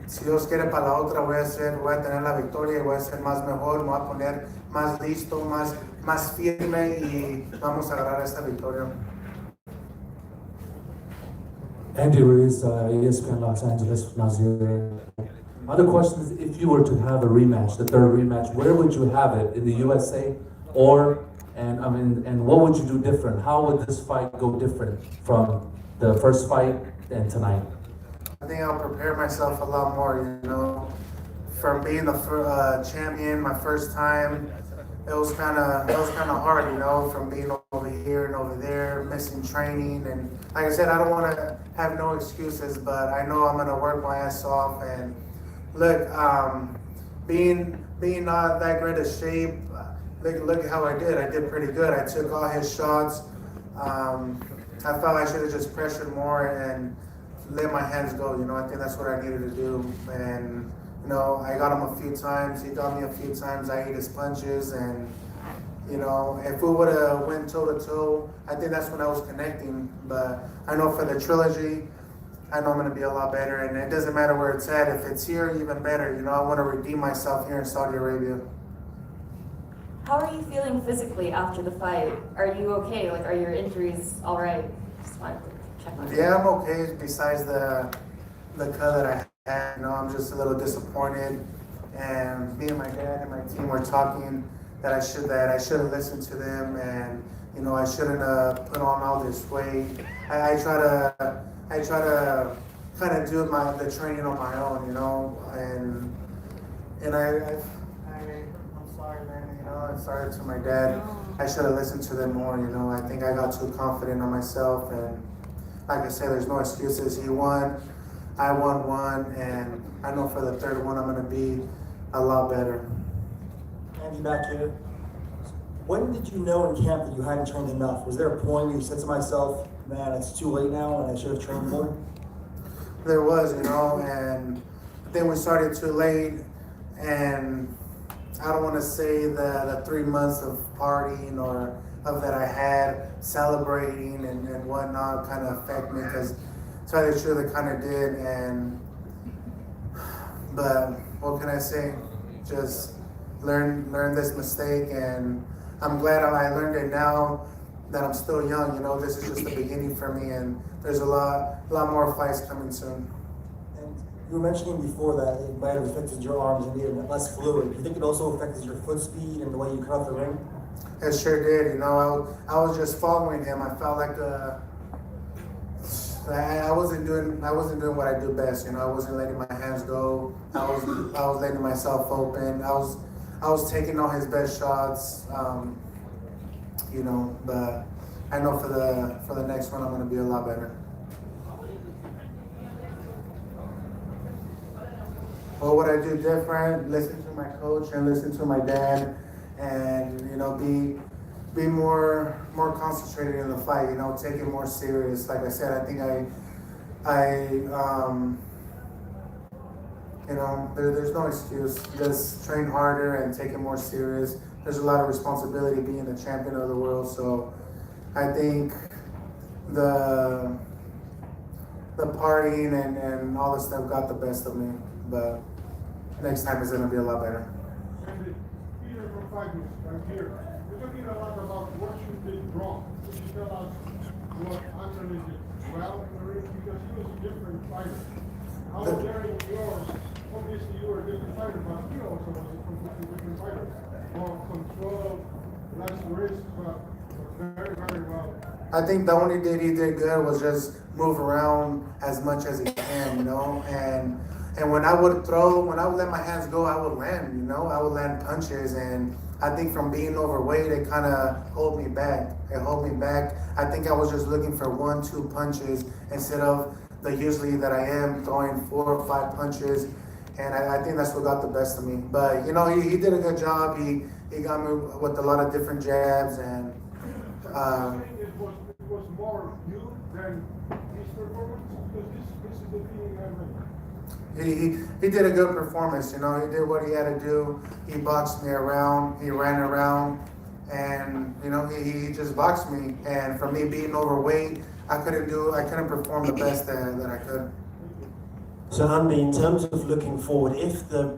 si Dios quiere, para la otra voy a tener la victoria y voy a ser más mejor, me voy a poner más listo, más firme, y vamos a agarrar esta victoria. Andy Ruiz, ESPN Los Angeles, Nazir. Other question is, if you were to have a rematch, the third rematch, where would you have it? In the USA, or and what would you do different? How would this fight go different from the first fight and tonight? I think I'll prepare myself a lot more, you know. From being the champion my first time, it was kind of hard, you know, from being over here and over there, missing training, and like I said, I don't want to have no excuses, but I know I'm gonna work my ass off. And look, being not that great a shape, look how I did. I did pretty good. I took all his shots. I felt I should have just pressured more and let my hands go. You know, I think that's what I needed to do. And you know, I got him a few times. He got me a few times. I ate his punches, and you know, if we would have went toe to toe, I think that's when I was connecting. But I know for the trilogy, I know I'm gonna be a lot better, and it doesn't matter where it's at. If it's here, even better. You know, I want to redeem myself here in Saudi Arabia. How are you feeling physically after the fight? Are you okay? Like, are your injuries all right? Just wanted to check on you. Yeah, I'm okay. Besides the cut that I had, you know, I'm just a little disappointed. And me and my dad and my team were talking that I should have listened to them, and you know, I shouldn't put on all this weight. I try to kind of do the training on my own, you know, and I'm sorry, man. You know, I'm sorry to my dad. I should have listened to them more. You know, I think I got too confident on myself, and like I said, there's no excuses. He won, I won one, and I know for the third one I'm gonna be a lot better. Andy, back here. When did you know in camp that you hadn't trained enough? Was there a point where you said to myself, man, it's too late now and I should have trained more? There was, you know, and then we started too late, and I don't want to say the 3 months of partying or of that I had celebrating and whatnot kind of affect me, because to tell you the truth, it kind of did. But what can I say? Just learn this mistake, and I'm glad I learned it now that I'm still young. You know, this is just the beginning for me, and there's a lot more fights coming soon. And you were mentioning before that it might have affected your arms and made it less fluid. Do you think it also affected your foot speed and the way you cut off the ring? It sure did. You know, I was just following him. I felt like I wasn't doing what I do best. You know, I wasn't letting my hands go. I was letting myself open. I was taking all his best shots. You know, but I know for the next one I'm going to be a lot better. What would I do different? Listen to my coach and listen to my dad, and you know, be more concentrated in the fight. You know, take it more serious. Like I said, I think you know, there's no excuse. Just train harder and take it more serious. There's a lot of responsibility being the champion of the world. So I think the partying and all this stuff got the best of me. But next time is gonna be a lot better. And Peter from 5 News, I'm here. You're talking a lot about what you did wrong. Could you tell us what Anthony did well in the ring? Because he was a different fighter. How daring yours, obviously you were a different fighter, but he also was a completely different fighter. More control, less risk, but very, very well. I think the only thing he did good was just move around as much as he can, you know, and when I would let my hands go, I would land, you know, I would land punches, and I think from being overweight, it kind of held me back. It held me back. I think I was just looking for 1-2 punches instead of the usually that I am throwing 4 or 5 punches, and I think that's what got the best of me. But you know, he did a good job. He got me with a lot of different jabs, and It was more you than his performance, because this is the feeling I'm in. he did a good performance. You know, he did what he had to do. He boxed me around. He ran around, and you know, he just boxed me. And for me being overweight, I couldn't perform the best that I could. So Andy, in terms of looking forward, if the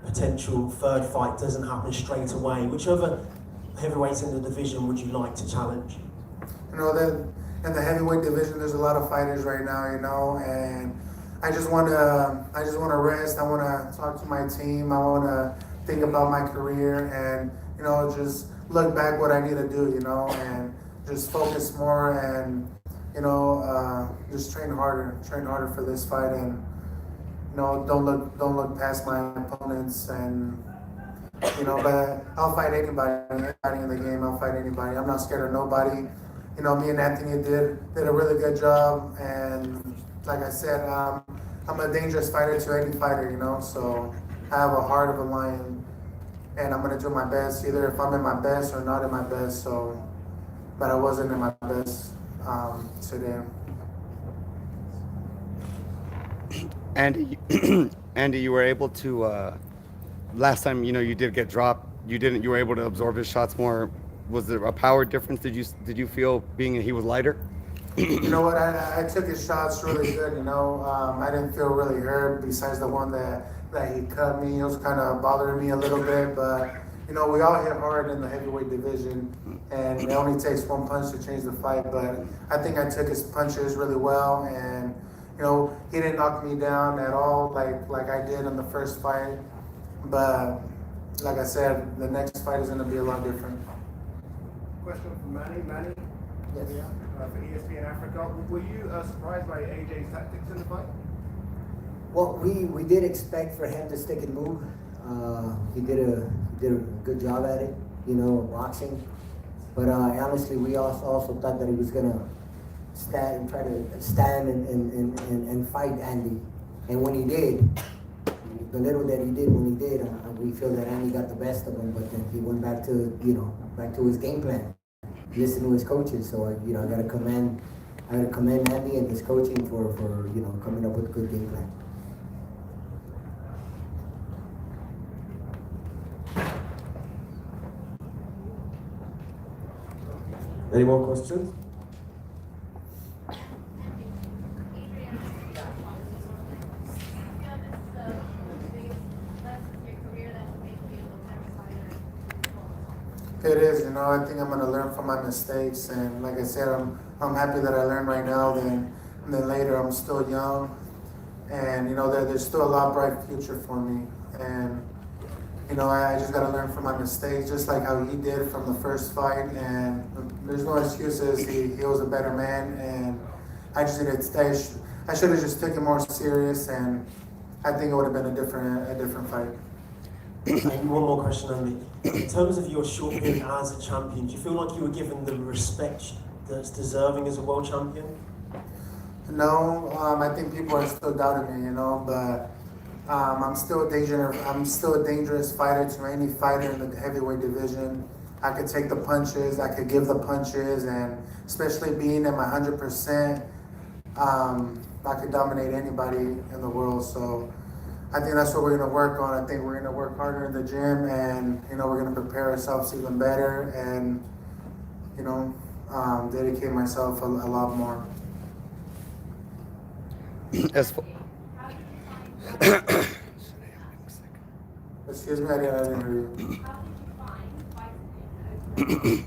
potential third fight doesn't happen straight away, which other heavyweights in the division would you like to challenge? You know, in the heavyweight division, there's a lot of fighters right now, you know, and I just want to rest. I want to talk to my team. I want to think about my career and, you know, just look back what I need to do, you know, and just focus more and, you know, just train harder for this fight and, you know, don't look past my opponents and, you know, but I'll fight anybody in the game. I'll fight anybody. I'm not scared of nobody. You know, me and Anthony did a really good job, and like I said, I'm a dangerous fighter to any fighter, you know. So I have a heart of a lion, and I'm gonna do my best, either if I'm in my best or not in my best. So, but I wasn't in my best today. Andy, Andy, you were able to. Last time, you know, you did get dropped. You were able to absorb his shots more. Was there a power difference? Did you feel being he was lighter? You know what? I took his shots really good. You know, I didn't feel really hurt. Besides the one that he cut me, it was kind of bothering me a little bit. But you know, we all hit hard in the heavyweight division, and it only takes one punch to change the fight. But I think I took his punches really well, and you know, he didn't knock me down at all like I did in the first fight. But like I said, the next fight is going to be a lot different. Question from Manny. Yes. For ESPN Africa. Were you surprised by AJ's tactics in the fight? Well, we did expect for him to stick and move. He did a good job at it, you know, boxing. But honestly, we also thought that he was gonna stand and fight Andy. And when he did, the little that he did when he did, we feel that Andy got the best of him. But then he went back to his game plan. Listen to his coaches. So you know, I gotta commend Andy and his coaching for you know, coming up with a good game plan. Any more questions? It is, you know. I think I'm gonna learn from my mistakes, and like I said, I'm happy that I learned right now. Then later, I'm still young, and you know there's still a lot bright future for me. And you know, I just gotta learn from my mistakes, just like how he did from the first fight. And there's no excuses. He was a better man, and I just needed to. I should have just took it more serious, and I think it would have been a different fight. And one more question, Andy. In terms of your short period as a champion, do you feel like you were given the respect that's deserving as a world champion? No, I think people are still doubting me, you know, but I'm still a dangerous fighter to any fighter in the heavyweight division. I could take the punches, I could give the punches, and especially being at my 100%, I could dominate anybody in the world. So I think that's what we're going to work on. I think we're going to work harder in the gym, and you know, we're going to prepare ourselves even better, and you know, dedicate myself a lot more. Excuse me, I didn't hear you.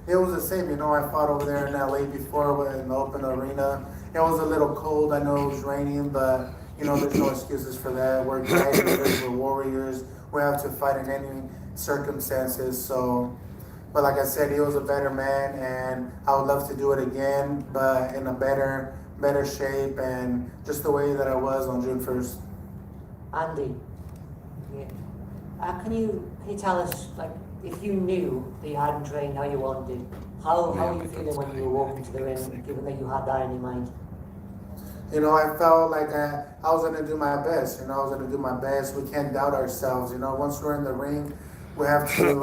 It was the same, you know. I fought over there in LA before in the open arena. It was a little cold. I know it was raining, but you know, there's no excuses for that. We're gladiators, we're warriors. We have to fight in any circumstances. So, but like I said, he was a better man, and I would love to do it again, but in a better shape and just the way that I was on June 1st. Andy, can you tell us, like, if you knew that you hadn't trained how you wanted, how are you feeling when you walked into the ring, given that you had that in your mind? You know, I felt like I was going to do my best. You know, I was going to do my best. We can't doubt ourselves. You know, once we're in the ring, we have to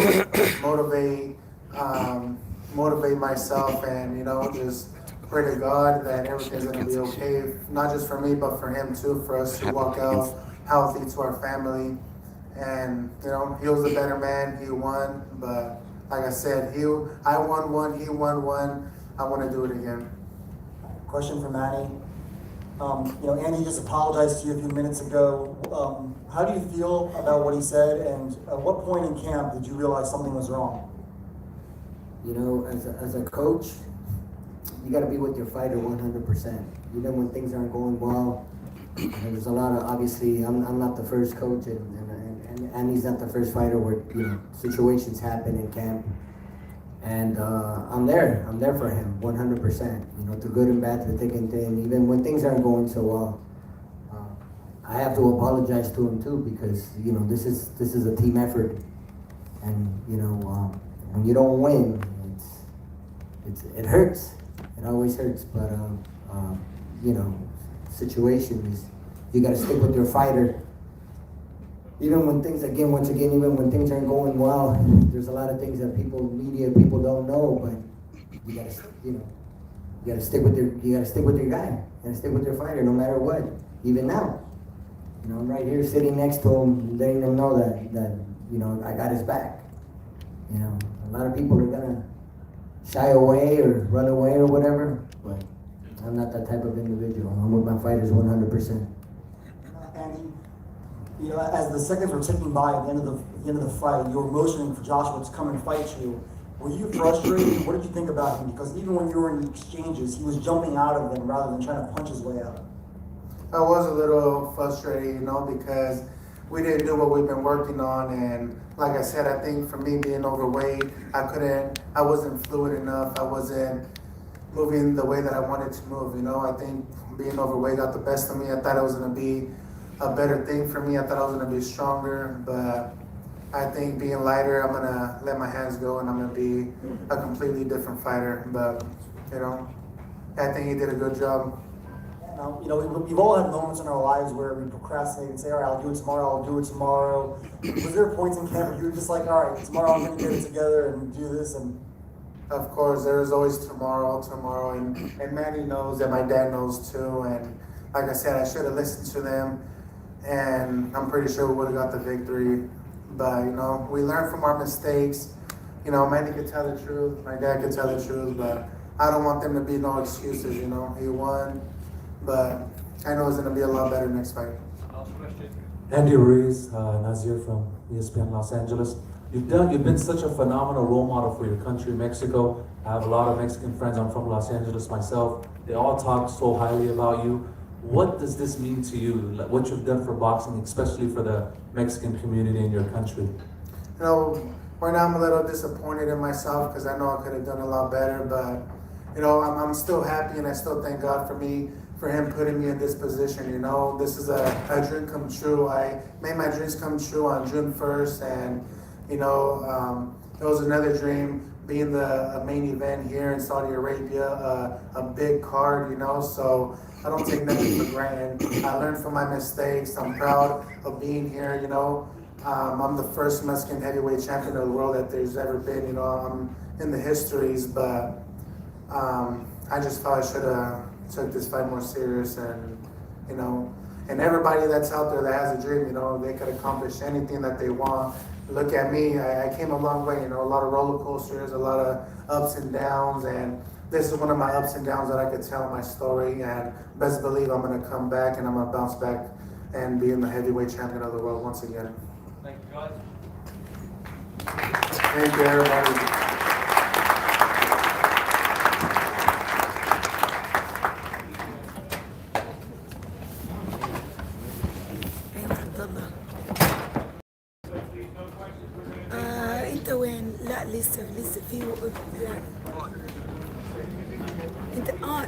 motivate myself, and you know, just pray to God that everything's going to be okay. Not just for me, but for him too. For us to walk out healthy to our family. And you know, he was a better man. He won, but like I said, I won one. He won one. I want to do it again. Question for Manny. You know, Andy just apologized to you a few minutes ago. How do you feel about what he said, and at what point in camp did you realize something was wrong? You know, as a coach, you got to be with your fighter 100%. Even when things aren't going well, there's a lot of, obviously, I'm not the first coach, and he's not the first fighter where, situations happen in camp. And I'm there for him 100%, through good and bad, through thick and thin, even when things aren't going so well. I have to apologize to him too, because, this is a team effort. And, when you don't win, it hurts. It always hurts, but situations, you got to stick with your fighter. Even when things, even when things aren't going well, there's a lot of things that media people don't know, but you gotta stick with your guy. You gotta stick with your fighter, no matter what. Even now, I'm right here sitting next to him, letting him know that I got his back. A lot of people are gonna shy away or run away or whatever, but I'm not that type of individual. I'm with my fighters 100%. Andy, as the seconds were ticking by at the end of the fight, you were motioning for Joshua to come and fight you. Were you frustrated? What did you think about him? Because even when you were in exchanges, he was jumping out of them rather than trying to punch his way out. I was a little frustrated, because we didn't do what we've been working on, and like I said, I think for me being overweight, I wasn't fluid enough. I wasn't moving the way that I wanted to move. I think being overweight got the best of me. I thought it was gonna be a better thing for me. I thought I was gonna be stronger, but I think being lighter, I'm gonna let my hands go and I'm gonna be a completely different fighter. But I think he did a good job. We've all had moments in our lives where we procrastinate and say, all right, I'll do it tomorrow. Was there points in camp where you were just like, all right, tomorrow I'm gonna get it together and do this? And of course, there's always tomorrow, and Manny knows that my dad knows too. And like I said, I should have listened to them, and I'm pretty sure we would have got the victory. But we learn from our mistakes. Manny could tell the truth, my dad could tell the truth, but I don't want them to be no excuses. He won, but I know it's gonna be a lot better next fight. Andy Ruiz, Nazir from ESPN Los Angeles. You've been such a phenomenal role model for your country, Mexico. I have a lot of Mexican friends. I'm from Los Angeles myself. They all talk so highly about you. What does this mean to you? What you've done for boxing, especially for the Mexican community in your country? Right now I'm a little disappointed in myself because I know I could have done a lot better, but I'm still happy, and I still thank God for him putting me in this position. This is a dream come true. I made my dreams come true on June 1st, and it was another dream being the main event here in Saudi Arabia, a big card, so I don't take nothing for granted. I learned from my mistakes. I'm proud of being here, I'm the first Mexican heavyweight champion of the world that there's ever been, I'm in the histories, but I just thought I should have took this fight more serious, and and everybody that's out there that has a dream, they could accomplish anything that they want. Look at me, I came a long way, a lot of roller coasters, a lot of ups and downs, and this is one of my ups and downs that I could tell my story, and best believe I'm gonna come back and I'm gonna bounce back and be in the heavyweight champion of the world once again. Thank you, guys. Thank you, everybody. انت وين؟ لا لسه في يعني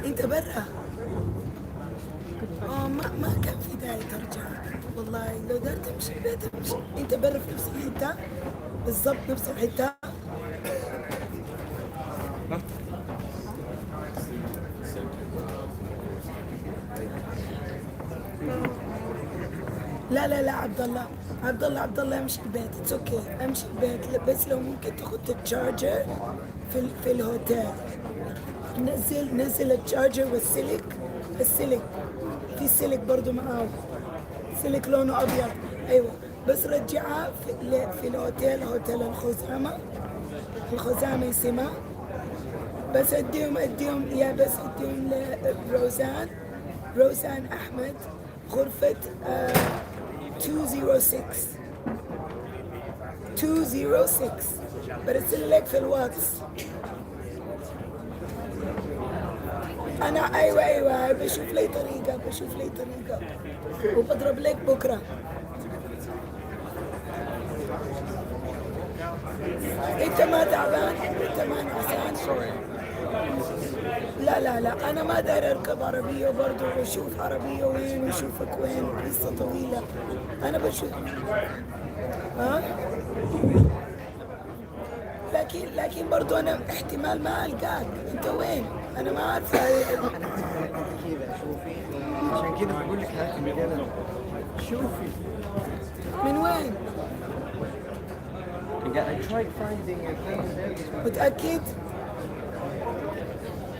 انت برا. ما كان في داعي ترجع، والله لو دار تمشي البيت امشي. انت برا في نفس الحته بالضبط، نفس الحته. لا عبد الله امشي البيت. اتس اوكي امشي البيت، بس لو ممكن تاخذ التشارجر في الهوتيل. نزل التشارجر والسلك. في سلك برضو معاه، سلك لونه ابيض. ايوه بس رجعها في الهوتيل، هوتيل الخزامه يسمى. بس اديهم لروزان احمد غرفة 206 برسل لك في الواتس. انا ايوه بشوف لي طريقه وبضرب لك بكره. انت ما تعبان؟ انت ما نعسان؟ لا انا ما داير اركب عربيه برضه واشوف عربيه وين واشوفك وين، قصه طويله. انا بشوف ها، لكن برضه انا احتمال ما القاك. انت وين؟ انا ما عارفه. كذا شوفي، عشان كذا بقول لك هاتي مجال شوفي. من وين؟ I tried finding a thing there. متأكد؟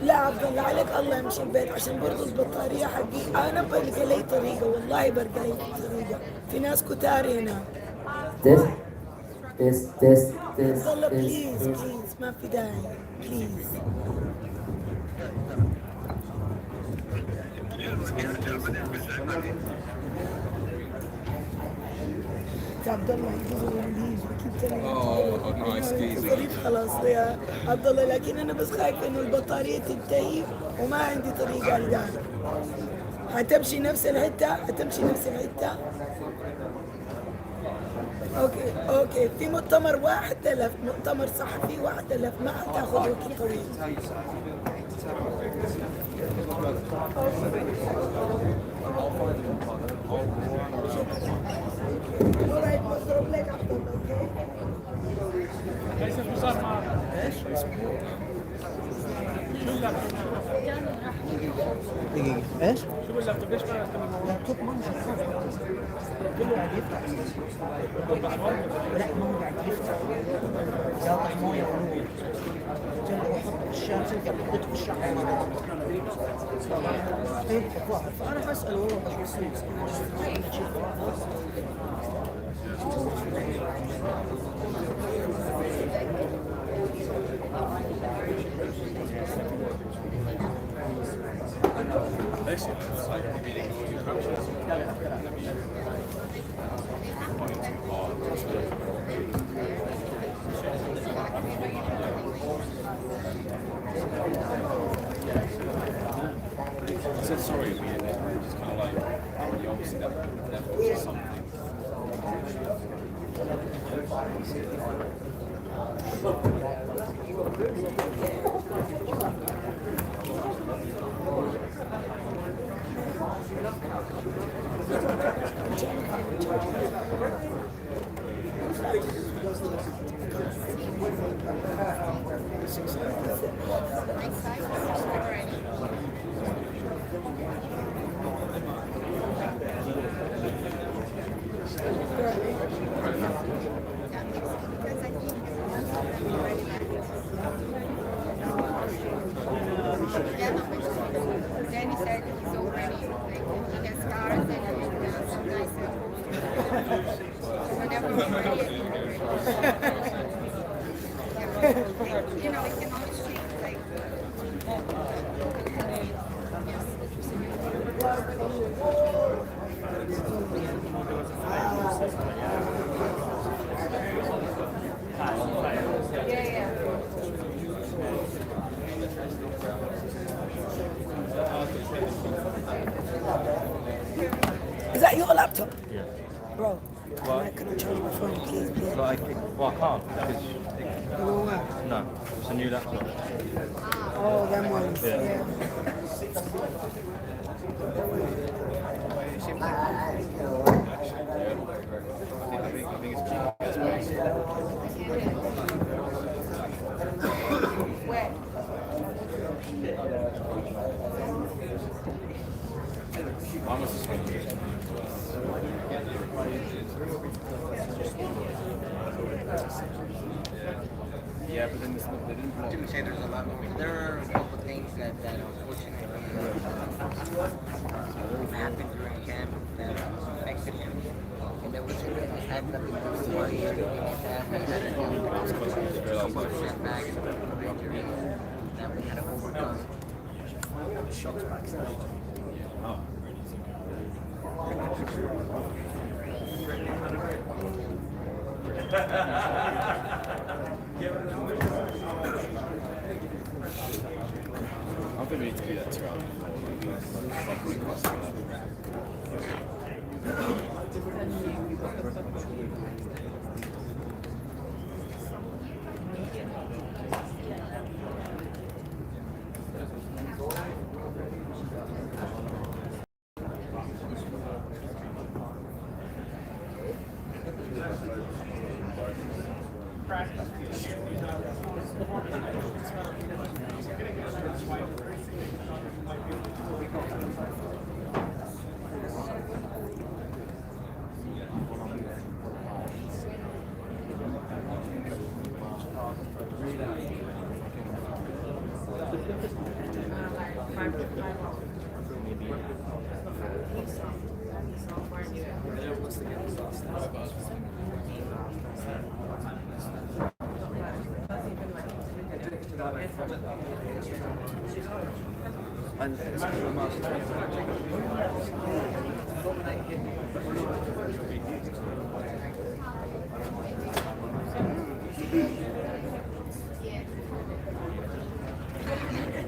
لا عبد الله عليك الله يمشي البيت، عشان برضه البطارية حقي. أنا بلقى لي طريقة، والله بلقى لي طريقة. في ناس كتار هنا. تست والله بليز ما في داعي بليز. عبد الله خلاص يا عبد الله، لكن انا بس خايف انه البطاريه تنتهي وما عندي طريقه القاها. هتمشي نفس الحته؟ اوكي في مؤتمر 1000 مؤتمر صحفي 1000 ما حتاخذ وقت طويل. دقيقة ايش؟ شوف اللابتوب ليش ما اللابتوب ما كله قاعد يفتح. لا ما هو قاعد يفتح، قاطع مويه ونور. جرب احط الشاشه حطيته في الشحن. فانا بسال والله بس sorry, we just kind of like, you obviously that was something. Danny said he's already he has cars and some nice whenever we're ready. You know, it can always change like Is that your laptop? Yeah. Bro, can I charge my phone, please? Well, I can't because It won't work. no, it's a new laptop. Oh, them ones. Yeah. Yeah. Yeah, but then they didn't block. Say there's a lot. There are a couple of things that unfortunately happened during camp that affected him, and that was had nothing to do with what he did. A couple of setbacks, injuries that we had to overcome. Shocks backstage. I think we need to be there 2 hours.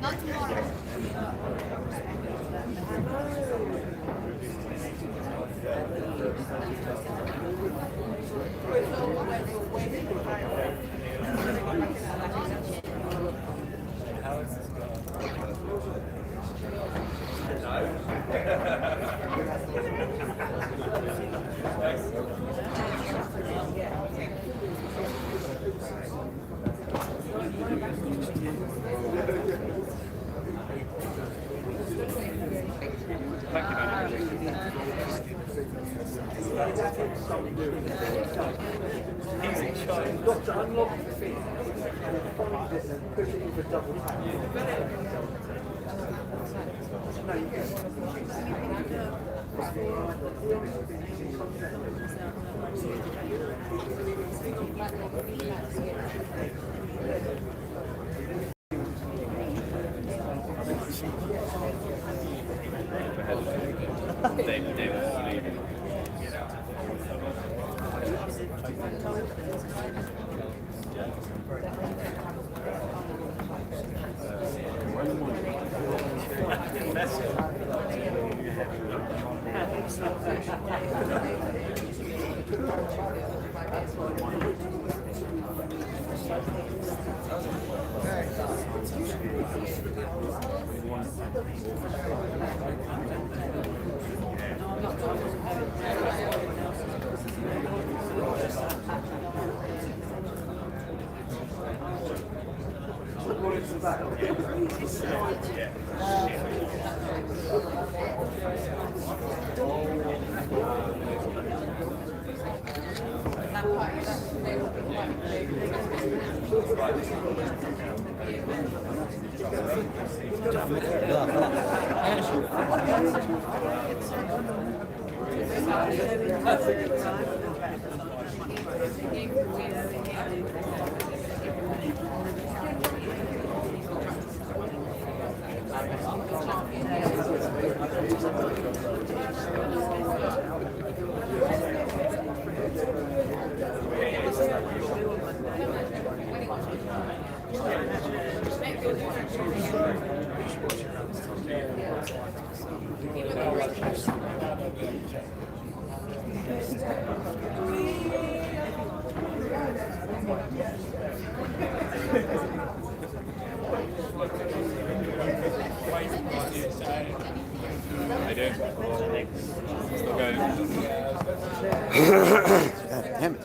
Not tomorrow. Damn it.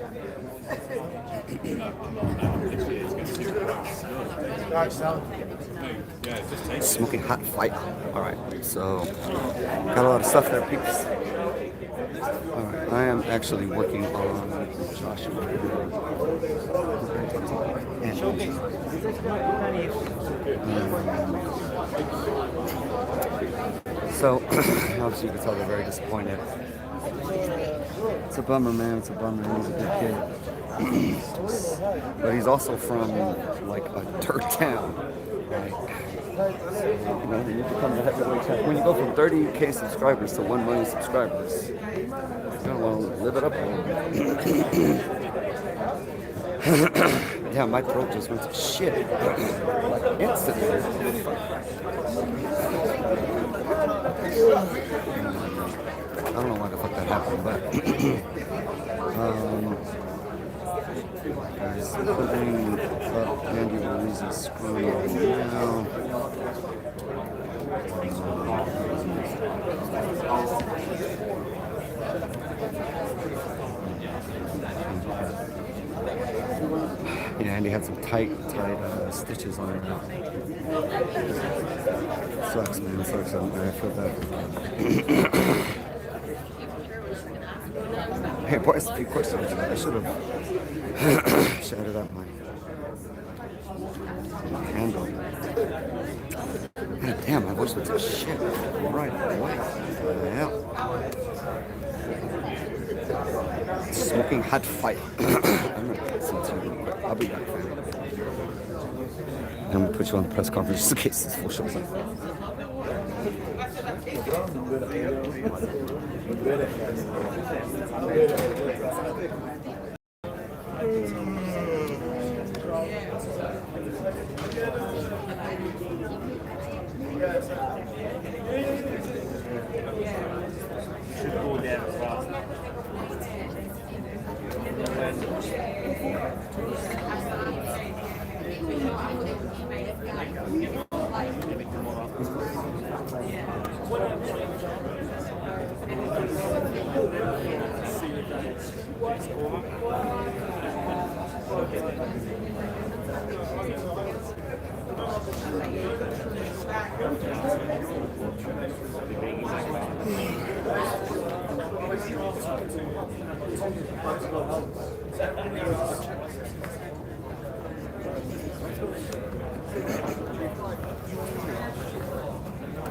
Smoking hot fight. Alright, so got a lot of stuff there, peeps. Alright, I am actually working on Joshua. So, obviously you can tell they're very disappointed. It's a bummer, man. It's a bummer. He's a good kid. But he's also from, like, a dirt town. Like, you know, you become the heavyweight champ. When you go from 30K subscribers to 1 million subscribers, you're gonna want to live it up a little bit. Yeah, my throat just went to shit. Like instantly. I don't know why the fuck that happened, but guys, putting up Andy Ruiz's scrum now. Yeah, Andy had some tight stitches on her. Sucks, man. Sucks. I feel bad. Hey, boys, a few questions. I should have shouted out my handle. God damn, my voice was a shit right away. What the hell? Smoking hot fight. I'm gonna listen to you real quick. I'll be back, fam. I'm gonna put you on the press conference just in case this full shows up.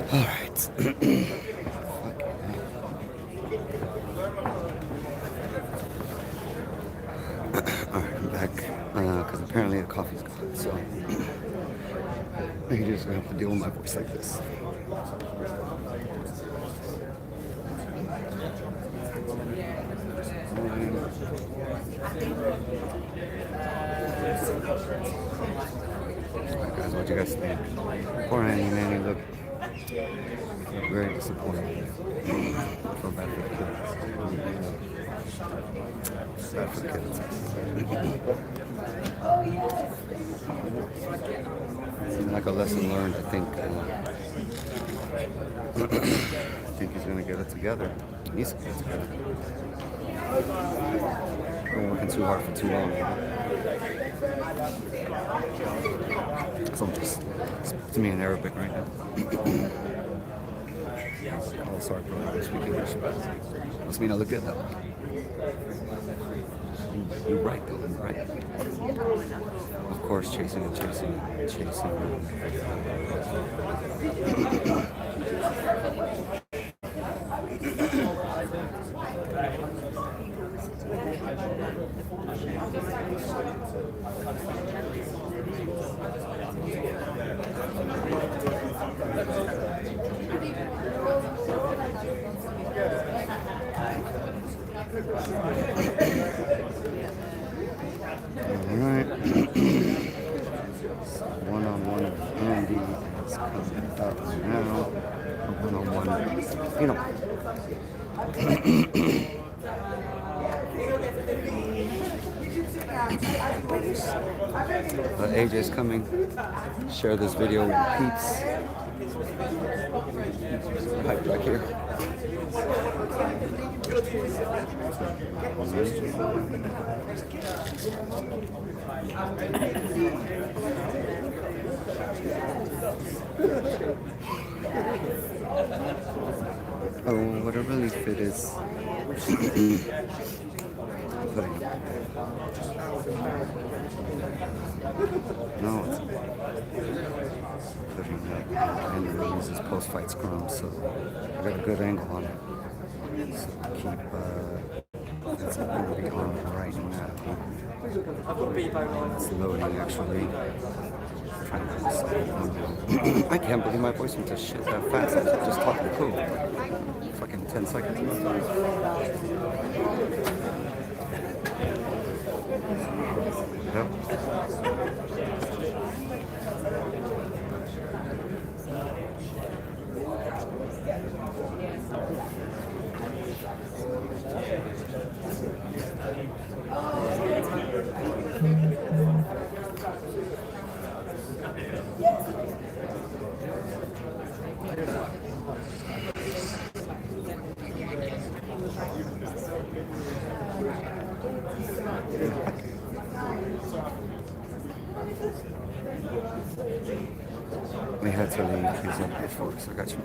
All right. Alright, I'm back. Because apparently the coffee's gone, so you're just gonna have to deal with my voice like this. Alright, guys, what do you guys think? Poor Andy, man, he looked very disappointed. I feel bad for the kids. Bad for the kids. Seems like a lesson learned. I think he's gonna get it together. He needs to get it together. Been working too hard for too long. Someone just speak to me in Arabic right now. Oh, sorry, bro. I don't speak English. Must mean I look good though. You're right, though. You're right. Of course, chasing and chasing and chasing. Alright. One-on-one with Andy is coming up now. One-on-one, you know. AJ's coming. Share this video with peeps. Pipe back here. Oh, what a relief it is. No, it's putting Andy Ruiz's post-fight scrum, so I got a good angle on it. So keep that's ability on right now. It's loading actually. Trying to I can't believe my voice went to shit that fast. I just talked to cool. Fucking 10 seconds. We had to leave. He's up before, so I got you.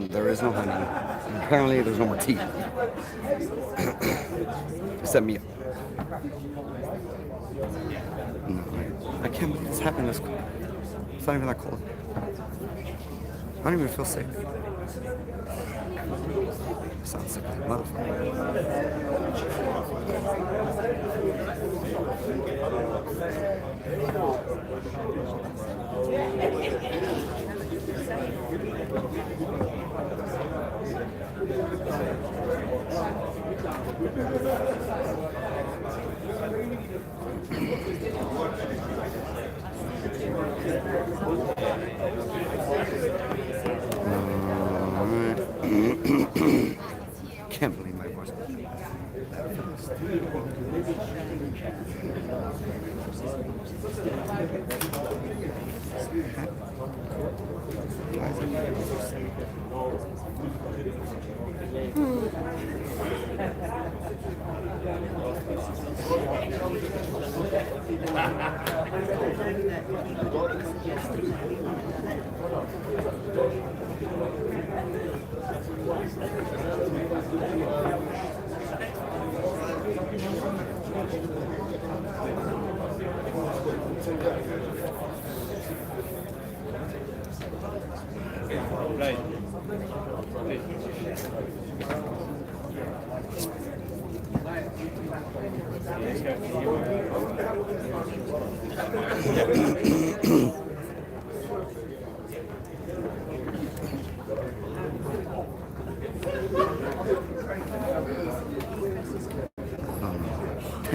There is no honey. And apparently, there's no more tea. Set me up. No, I can't believe this happened this quick. It's not even that cold. I don't even feel safe. Sounds like a motherfucker. Can't believe my voice. Right.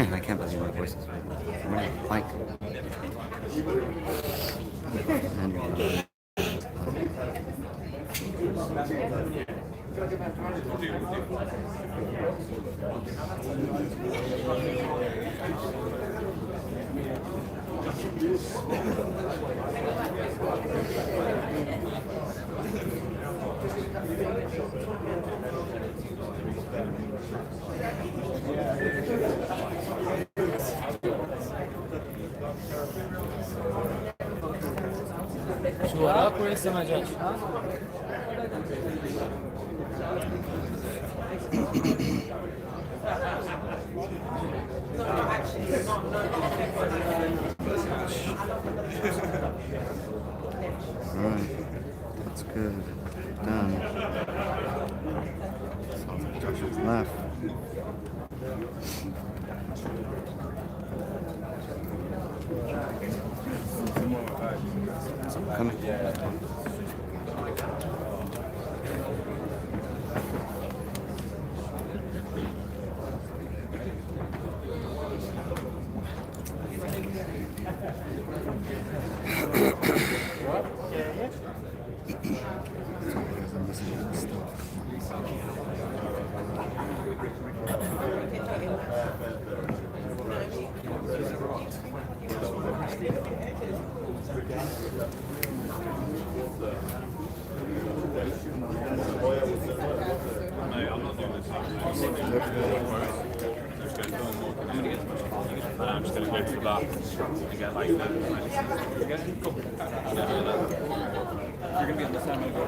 I can't believe my voice is like. شو وراك ولا لسه ما جاش؟ Alright, that's good. Done. Joshua's left. Coming. I'm just going to go to that and get like that. You're going to be on the same level.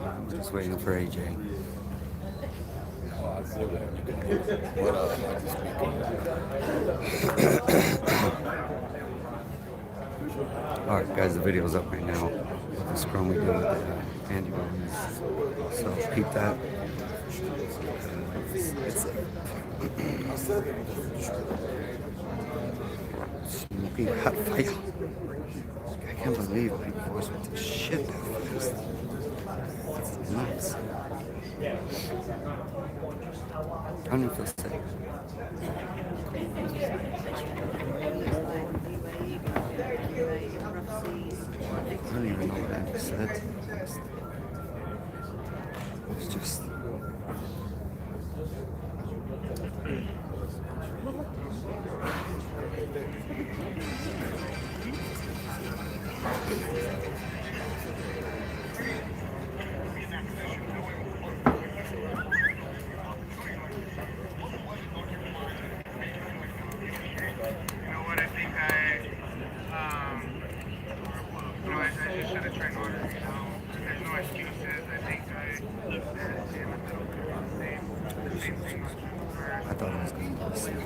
I'm just waiting for AJ. Alright guys, the video's up right now. The scrum we did with Andy Ruiz. So keep that. Smoking hot fire. I can't believe my voice went to shit that fast. It's nuts. I don't even feel sick. I don't even know what I said. It's just... I thought it was going to be the same.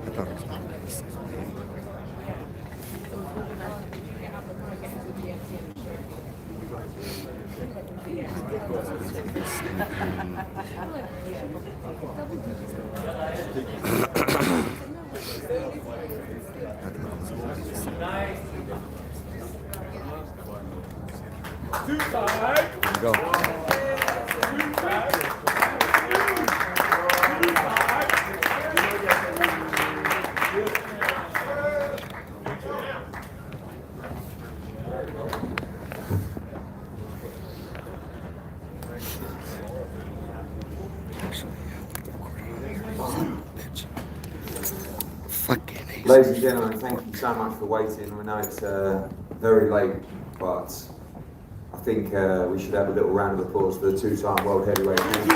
I thought it was going to be the same. Go. Ladies and gentlemen, thank you so much for waiting. We know it's very late, but I think we should have a little round of applause for the two-time world heavyweight champion.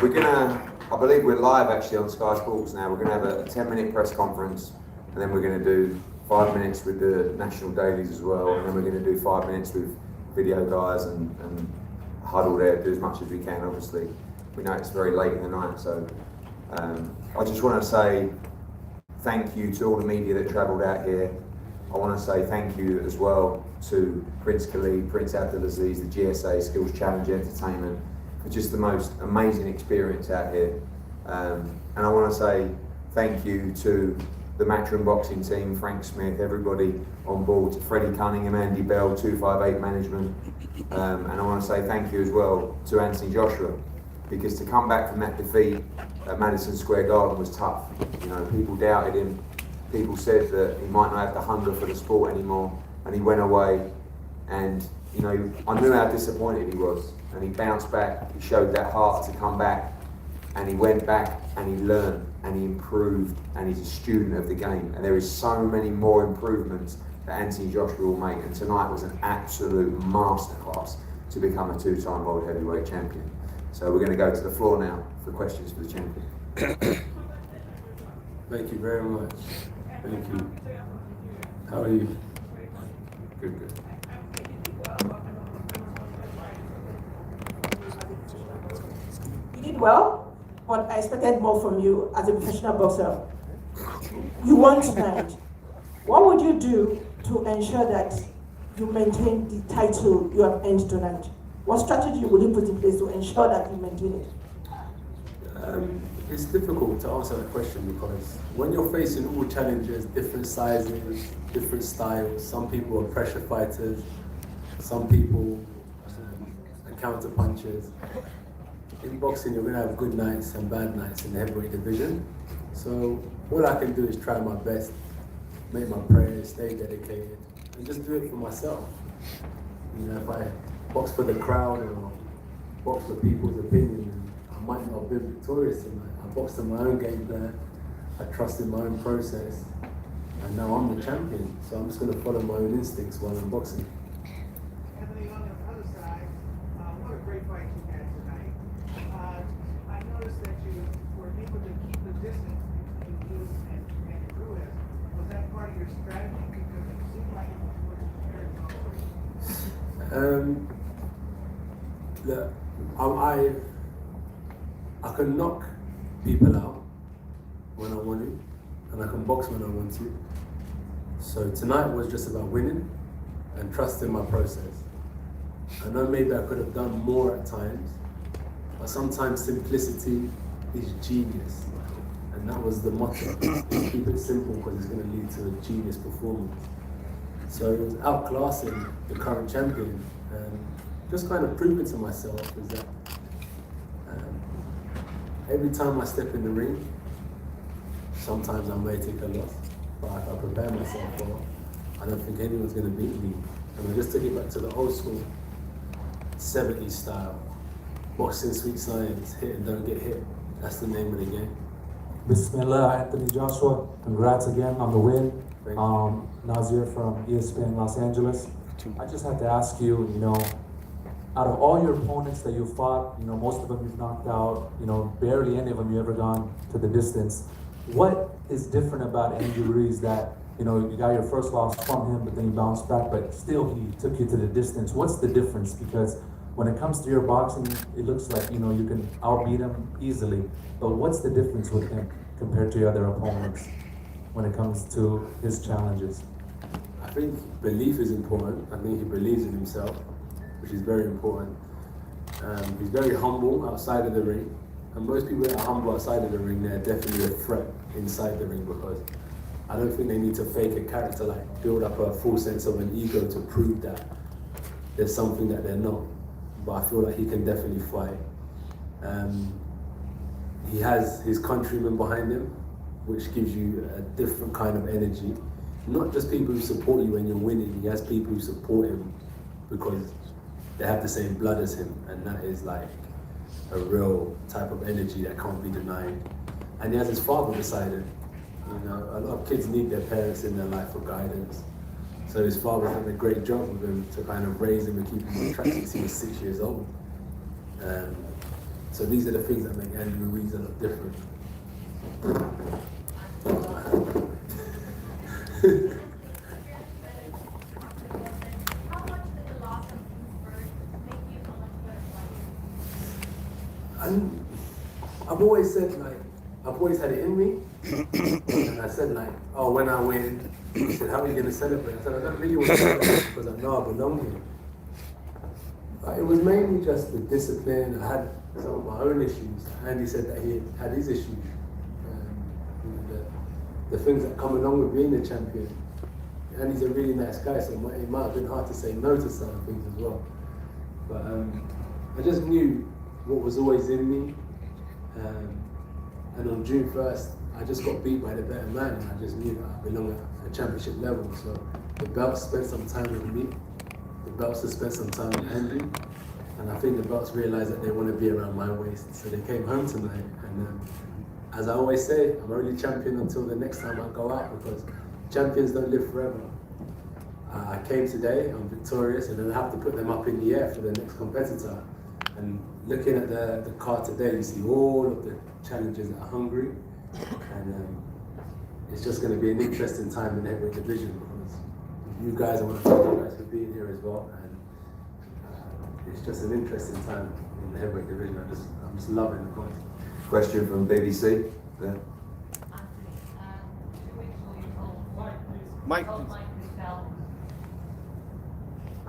We're gonna, I believe we're live actually on Sky Sports now. We're gonna have a 10-minute press conference, and then we're gonna do 5 minutes with the national dailies as well, and then we're gonna do 5 minutes with video guys and huddle there, do as much as we can, obviously. We know it's very late in the night, so I just want to say thank you to all the media that travelled out here. I want to say thank you as well to Prince Khalid, Prince Abdulaziz, the GSA Skills Challenge Entertainment for just the most amazing experience out here. And I want to say thank you to the Matchroom Boxing team, Frank Smith, everybody on board, to Freddie Cunningham, Andy Bell, 258 Management. And I want to say thank you as well to Anthony Joshua, because to come back from that defeat at Madison Square Garden was tough. You know, people doubted him. People said that he might not have the hunger for the sport anymore, and he went away. And you know, I knew how disappointed he was, and he bounced back. He showed that heart to come back, and he went back and he learned and he improved, and he's a student of the game. And there is so many more improvements that Anthony Joshua will make. And tonight was an absolute masterclass to become a two-time world heavyweight champion. So we're going to go to the floor now for questions for the champion. Thank you very much. Thank you. How are you? Good, good. You did well, but I expected more from you as a professional boxer. You won tonight. What would you do to ensure that you maintain the title you have earned tonight? What strategy will you put in place to ensure that you maintain it? It's difficult to answer that question because when you're facing all challenges, different sizes, different styles, some people are pressure fighters, some people are counter punchers. In boxing, you're going to have good nights and bad nights in the heavyweight division. So all I can do is try my best, make my prayers, stay dedicated, and just do it for myself. You know, if I box for the crowd or box for people's opinion, I might not have been victorious tonight. I boxed in my own game plan, I trusted my own process, and now I'm the champion. So I'm just going to follow my own instincts while I'm boxing. Anthony, on the other side, what a great fight you had tonight. I noticed that you were able to keep the distance between you and Ruiz. Was that part of your strategy? Because it seemed like it was very Look, I can knock people out when I want to, and I can box when I want to. So tonight was just about winning and trusting my process. I know maybe I could have done more at times, but sometimes simplicity is genius. And that was the motto. Keep it simple because it's going to lead to a genius performance. So it was outclassing the current champion and just kind of proving to myself is that every time I step in the ring, sometimes I may take a loss, but if I prepare myself for it, I don't think anyone's going to beat me. And I just took it back to the old school 70s style. Boxing, sweet science, hit and don't get hit. That's the name of the game. Bismillah, Anthony Joshua. Congrats again on the win. Nazir from ESPN Los Angeles. I just have to ask you, out of all your opponents that you fought, most of them you've knocked out, barely any of them you ever gone to the distance. What is different about Andy Ruiz that, you got your first loss from him, but then you bounced back, but still he took you to the distance? What's the difference? Because when it comes to your boxing, it looks like, you can outbeat him easily. But what's the difference with him compared to your other opponents when it comes to his challenges? I think belief is important. I think he believes in himself, which is very important. He's very humble outside of the ring. And most people that are humble outside of the ring, they're definitely a threat inside the ring because I don't think they need to fake a character, like build up a full sense of an ego to prove that there's something that they're not. But I feel like he can definitely fight. He has his countrymen behind him, which gives you a different kind of energy. Not just people who support you when you're winning, he has people who support him because they have the same blood as him, and that is like a real type of energy that can't be denied. And he has his father beside him. A lot of kids need their parents in their life for guidance. So his father's done a great job with him to kind of raise him and keep him on track since he was 6 years old. So these are the things that make Andy Ruiz a lot different. I've always said, I've always had it in me. And I said, when I win, he said, how are you going to celebrate? I said, I don't really want to celebrate because I know I belong here. It was mainly just the discipline. I had some of my own issues. Andy said that he had his issues. The things that come along with being the champion. And he's a really nice guy, so it might have been hard to say no to some things as well. But I just knew what was always in me. And on June 1st, I just got beat by the better man, and I just knew that I belong at a championship level. So the belts spent some time with me. The belts have spent some time with Andy. And I think the belts realized that they want to be around my waist. So they came home tonight. And as I always say, I'm only champion until the next time I go out because champions don't live forever. I came today, I'm victorious, and then I have to put them up in the air for the next competitor. And looking at the card today, you see all of the challenges that are hungry. And it's just going to be an interesting time in the heavyweight division because you guys, I want to thank you guys for being here as well. And it's just an interesting time in the heavyweight division. I'm just loving the fight. Question from BBC. There. Mike, please.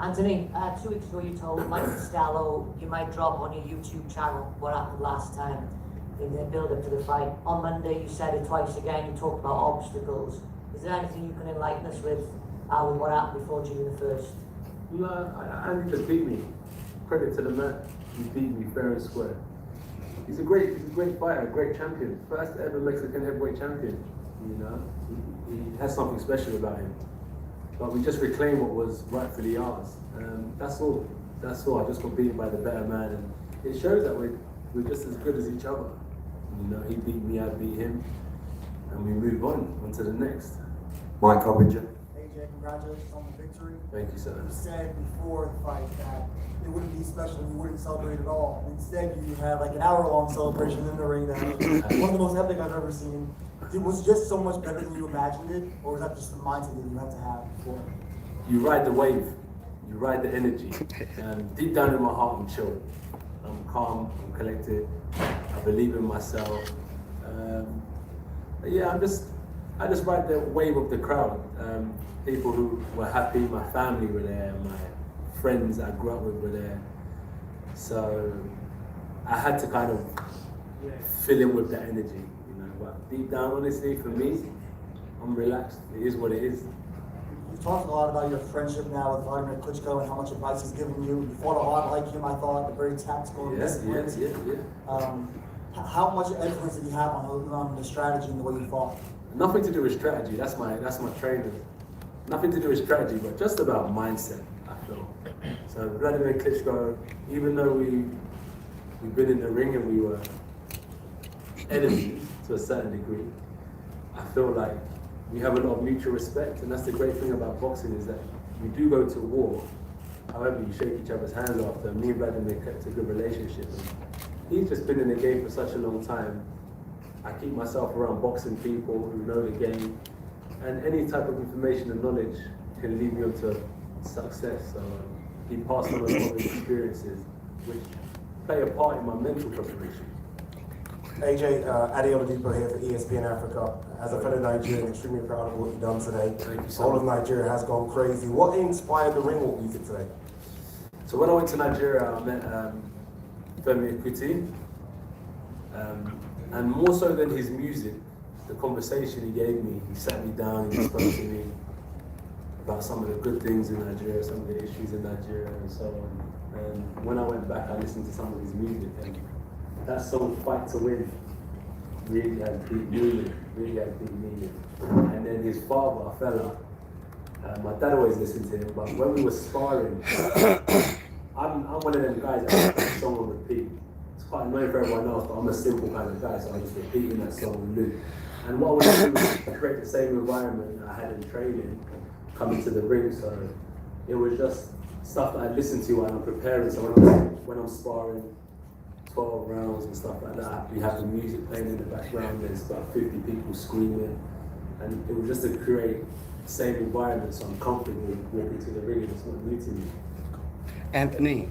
Anthony, 2 weeks ago you told Mike Costello you might drop on your YouTube channel what happened last time in the build-up to the fight. On Monday you said it twice again, you talked about obstacles. Is there anything you can enlighten us with what happened before June the 1st? Andy just beat me. Credit to the man. He beat me fair and square. He's a great fighter, a great champion. First ever Mexican heavyweight champion. You know, he has something special about him. But we just reclaimed what was rightfully ours. That's all. I just got beaten by the better man, and it shows that we're just as good as each other. You know, he beat me, I beat him, and we move on to the next. Mike Coppinger. AJ, congratulations on the victory. Thank you, sir. You said before the fight that it wouldn't be special, you wouldn't celebrate at all. Instead, you had like an hour-long celebration in the ring that was one of the most epic I've ever seen. It was just so much better than you imagined it, or was that just the mindset that you had to have before? You ride the wave, you ride the energy. Deep down in my heart, I'm chill. I'm calm, I'm collected, I believe in myself. I just ride the wave of the crowd. People who were happy, my family were there, my friends I grew up with were there. So I had to kind of fill in with that energy, you know. But deep down, honestly, for me, I'm relaxed. It is what it is. You've talked a lot about your friendship now with Vladimir Klitschko and how much advice he's given you. You fought a lot like him, I thought, but very tactical and disciplined. How much influence did he have on the strategy and the way you fought? Nothing to do with strategy. That's my trainer. Nothing to do with strategy, but just about mindset, I feel. So Vladimir Klitschko, even though we've been in the ring and we were enemies to a certain degree, I feel like we have a lot of mutual respect, and that's the great thing about boxing is that we do go to war. However, you shake each other's hands after. Me and Vladimir kept a good relationship. He's just been in the game for such a long time. I keep myself around boxing people who know the game, and any type of information and knowledge can lead me on to success. So he passed on a lot of his experiences, which play a part in my mental preparation. AJ, Adi Oladipo here for ESPN Africa. As a fellow Nigerian, extremely proud of what you've done today. Thank you so All much. of Nigeria has gone crazy. What inspired the ring walk music today? So when I went to Nigeria, I met Femi Kuti, and more so than his music, the conversation he gave me, he sat me down, he spoke to me about some of the good things in Nigeria, some of the issues in Nigeria, and so on. And when I went back, I listened to some of his music, and that song, Fight to Win, really had deep meaning, And then his father, a fella, my dad always listened to him, but when we were sparring, I'm one of them guys that put the song on repeat. It's quite annoying for everyone else, but I'm a simple kind of guy, so I'm just repeating that song on loop. And what I would do was create the same environment that I had in training, coming to the ring, so it was just stuff that I listened to when I'm preparing, so when I'm sparring, 12 rounds and stuff like that, we have the music playing in the background, there's about 50 people screaming, and it was just to create the same environment so I'm comfortable walking to the ring and it's not new to me. Anthony,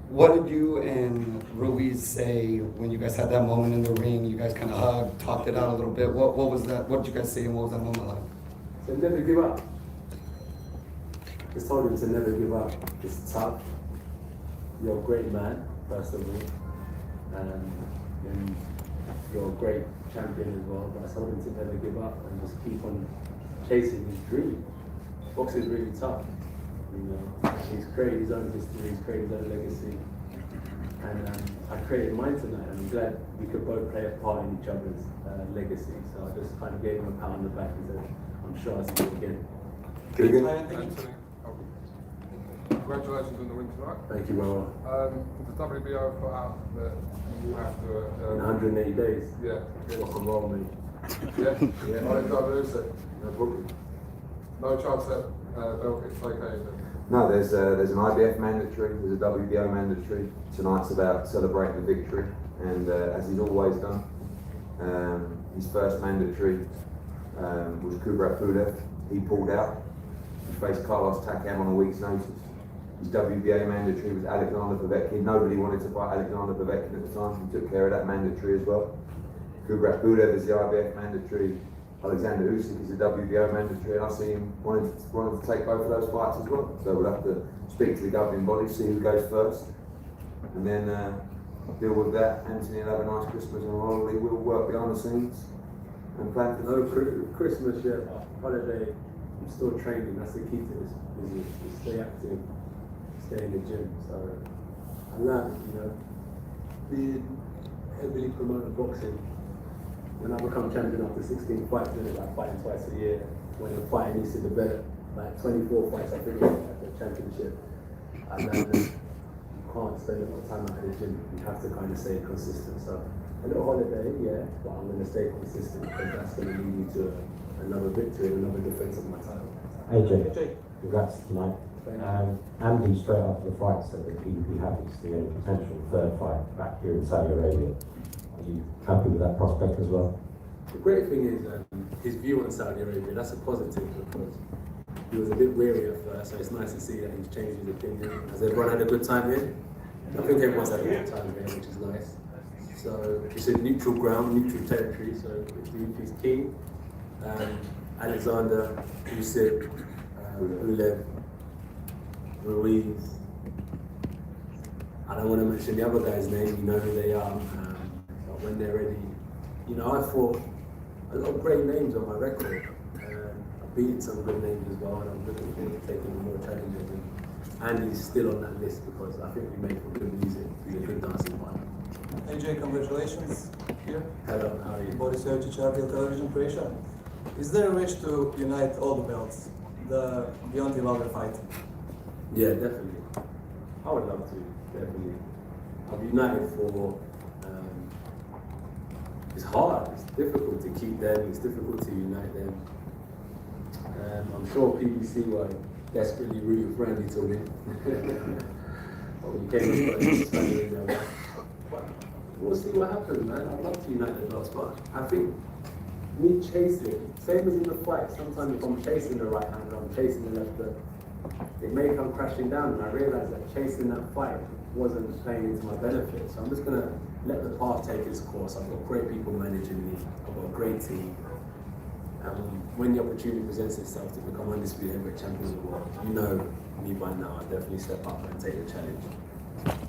what did you and Ruiz say when you guys had that moment in the ring? You guys kind of hugged, talked it out a little bit. What was that? What did you guys say and what was that moment like? So never give up. Just told him to never give up. It's tough. You're a great man, first of all. And you're a great champion as well. But I told him to never give up and just keep on chasing his dream. Boxing is really tough. You know, he's created his own history, he's created his own legacy. And I created mine tonight, and I'm glad we could both play a part in each other's legacy. So I just kind of gave him a pat on the back and said, I'm sure I'll see you again. Anthony, congratulations on the win tonight. Thank you, brother. The WBO put out that you have to... In 180 days? Yeah. Rock and roll, mate. Yeah? I didn't lose it. No problem. No chance that belt gets vacated. No, there's an IBF mandatory, there's a WBO mandatory. Tonight's about celebrating the victory, and as he's always done, his first mandatory was Kubrat Pulev. He pulled out. He faced Carlos Takam on a week's notice. His WBA mandatory was Alexander Povetkin. Nobody wanted to fight Alexander Povetkin at the time. He took care of that mandatory as well. Kubrat Pulev is the IBF mandatory. Alexander Usyk is a WBO mandatory, and I see him wanting to take both of those fights as well. So we'll have to speak to the governing body, see who goes first, and then deal with that. Anthony will have a nice Christmas and holiday. We'll work behind the scenes and plan for Christmas, yeah, holiday. I'm still training. That's the key to this business. To stay active, stay in the gym. So I learned, being heavily promoted boxing. When I become champion after 16 fights, then like fighting twice a year. When the fighting needs to develop, like 24 fights I think at the championship. I learned that you can't spend a lot of time out of the gym. You have to kind of stay consistent. So a little holiday, yeah, but I'm going to stay consistent because that's going to lead me to another victory, another defense of my title. AJ, congrats tonight. Andy, straight after the fight, said that he'd be happy to see a potential third fight back here in Saudi Arabia. Are you happy with that prospect as well? The great thing is his view on Saudi Arabia, that's a positive because he was a bit wary at first, so it's nice to see that he's changed his opinion. Has everyone had a good time here? I think everyone's had a good time here, which is nice. So it's a neutral ground, neutral territory, so if he's king, Alexander, Usyk, Ulev, Ruiz. I don't want to mention the other guy's name, you know who they are. But when they're ready, I fought a lot of great names on my record. I've beaten some good names as well, and I'm looking forward to taking more challenges. And Andy's still on that list because I think we made for good music. He's a good dancing partner. AJ, congratulations here. Hello, how are you? Boris Jovic, Television Croatia. Is there a wish to unite all the belts, the Deontay Wilder fight? Yeah, definitely. I would love to, definitely. I've united for, it's hard, it's difficult to keep them, it's difficult to unite them. I'm sure PBC were desperately rooting for Andy to win. But we came in but we'll see what happens, man. I'd love to unite the belts, but I think me chasing, same as in the fight, sometimes if I'm chasing the right hand or I'm chasing the left foot, it may come crashing down, and I realised that chasing that fight wasn't playing into my benefit. So I'm just going to let the path take its course. I've got great people managing me, I've got a great team. When the opportunity presents itself to become undisputed heavyweight champion of the world, you know me by now, I'll definitely step up and take the challenge.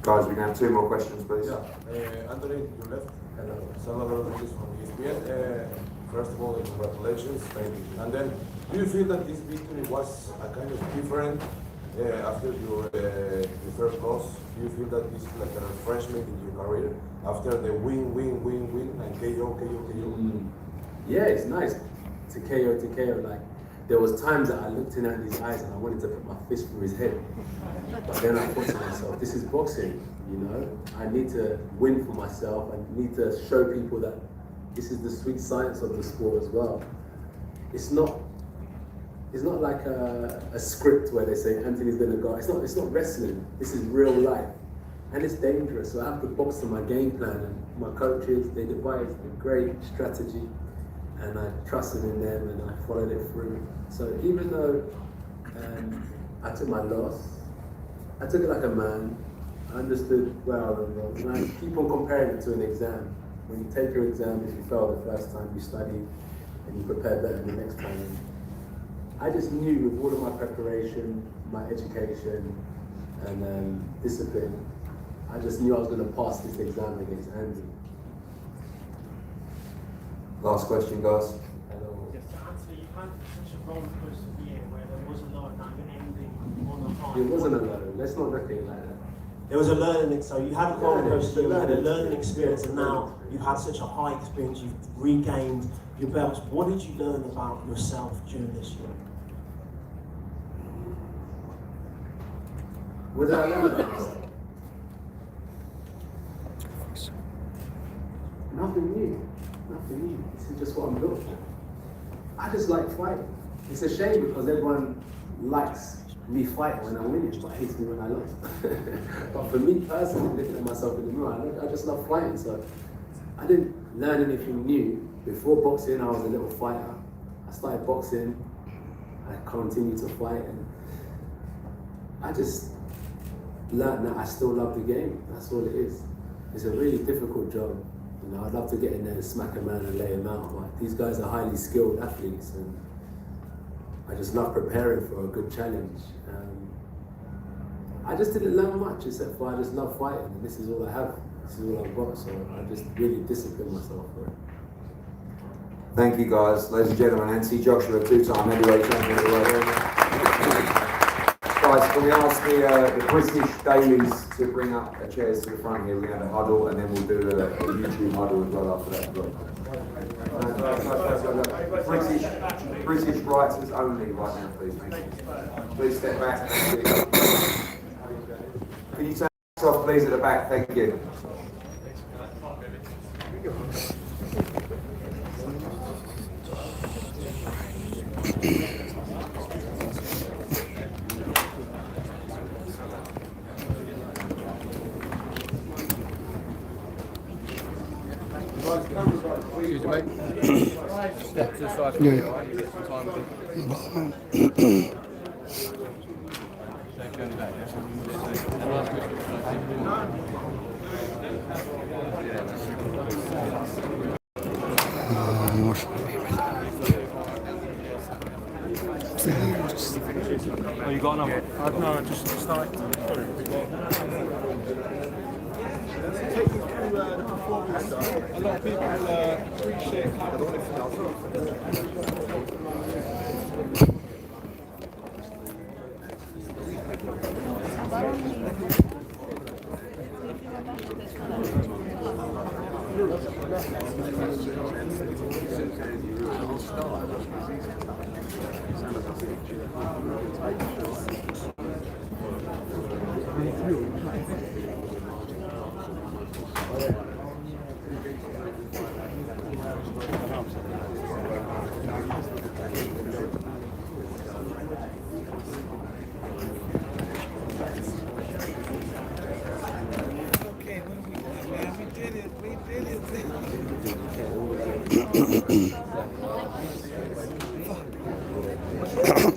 Guys, we can have 2 more questions, please. Yeah, Anthony, you left. Hello. Salvador Ruiz from ESPN. First of all, congratulations. Thank you. And then, do you feel that this victory was a kind of different after your third loss? Do you feel that this is like a refreshment in your career after the win, and KO? Yeah, it's nice to KO. Like, there was times that I looked in Andy's eyes and I wanted to put my fist through his head. But then I thought to myself, this is boxing, I need to win for myself. I need to show people that this is the sweet science of the sport as well. It's not like a script where they say Anthony's gonna go. It's not wrestling. This is real life. And it's dangerous. So I have to box to my game plan, and my coaches, they devised a great strategy, and I trusted in them and I followed it through. So even though I took my loss, I took it like a man. I understood where I was wrong. And I keep on comparing it to an exam. When you take your exam, if you fail the first time, you study and you prepare better the next time. I just knew with all of my preparation, my education, and discipline, I just knew I was going to pass this exam against Andy. Last question, guys. Hello. Yes, so Anthony, you had such a roller coaster year where there was a lot of ending on the high. It wasn't a low. Let's not look at it like that. There was a learning, so you had a roller coaster, you had a learning experience, and now you've had such a high experience, you've regained your belts. What did you learn about yourself during this year? What did I learn about myself? Nothing new. Nothing new. This is just what I'm built for. I just like fighting. It's a shame because everyone likes me fight when I win it, but hates me when I lose. But for me personally, looking at myself in the mirror, I just love fighting. So I didn't learn anything new. Before boxing, I was a little fighter. I started boxing, I continued to fight, and I just learned that I still love the game. That's all it is. It's a really difficult job. You know, I'd love to get in there and smack a man and lay him out, but these guys are highly skilled athletes, and I just love preparing for a good challenge. I just didn't learn much, except for I just love fighting, and this is all I have. This is all I've got, so I just really discipline myself for it. Thank you, guys. Ladies and gentlemen, Anthony Joshua, two-time heavyweight champion of the world. Guys, can we ask the British dailies to bring up the chairs to the front here? We're going to have a huddle, and then we'll do a YouTube huddle as well after that. British writers only right now, please. Thank you. Please step back. Thank you. Can you turn yourself, please, at the back? Thank you. Excuse me, mate. Step to the side. Oh, you got another? No, just start. Take me through the performance. A lot of people appreciate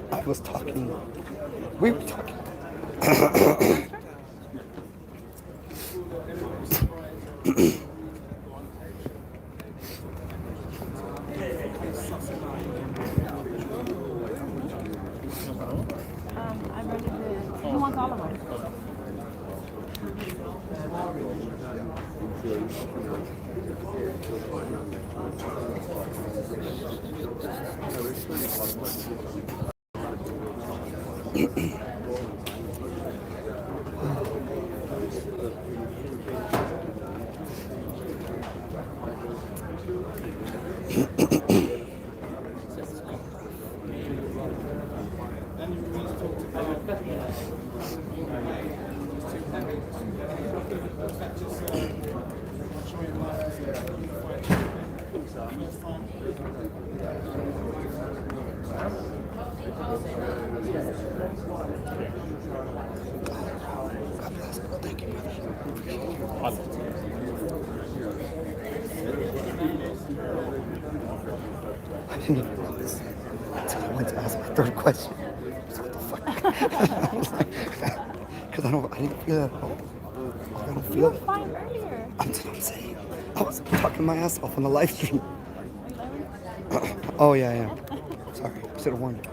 I was talking. We were talking. I'm ready to. Who wants all of them? I didn't even realize until I went to ask my third question. So what the fuck? I was like, because I didn't feel it at all. I don't feel You were it. fine earlier. That's what I'm saying. I was talking my ass off on the live stream. Oh yeah. Sorry, I should have warned you.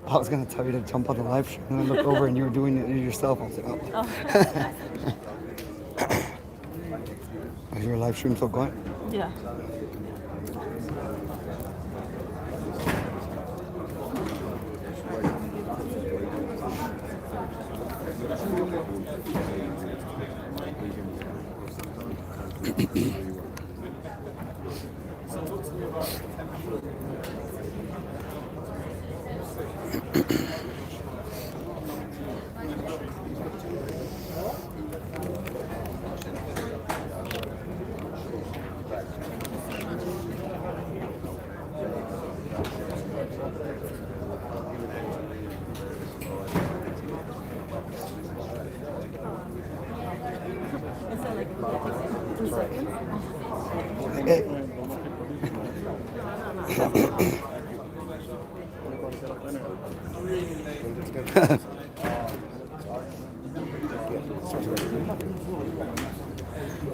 I was gonna tell you to jump on the live stream, and I looked over and you were doing it yourself. I was like, oh. Is your live stream still going? Yeah.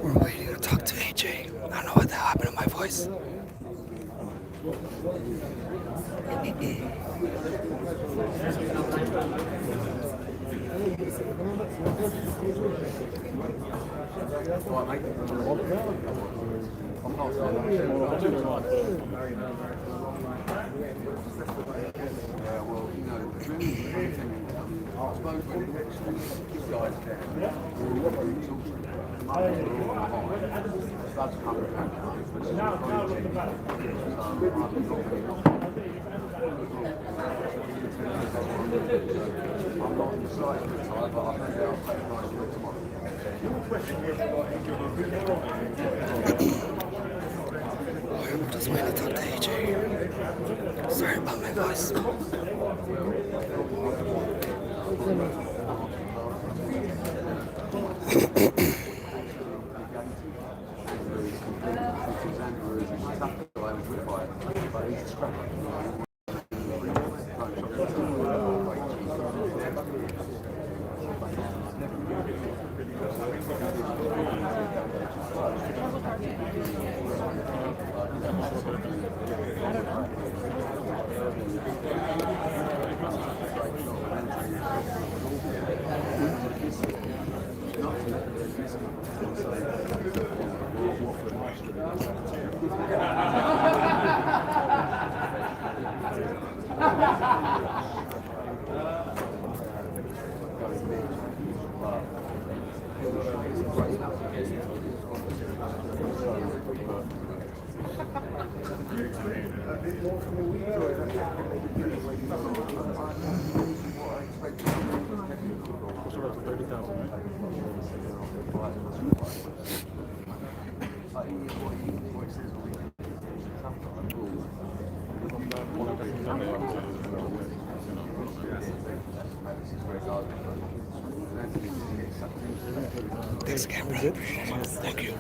We're happened to my voice? I'm just waiting to talk to AJ. Sorry about my voice. Thanks again, bro. Thank you.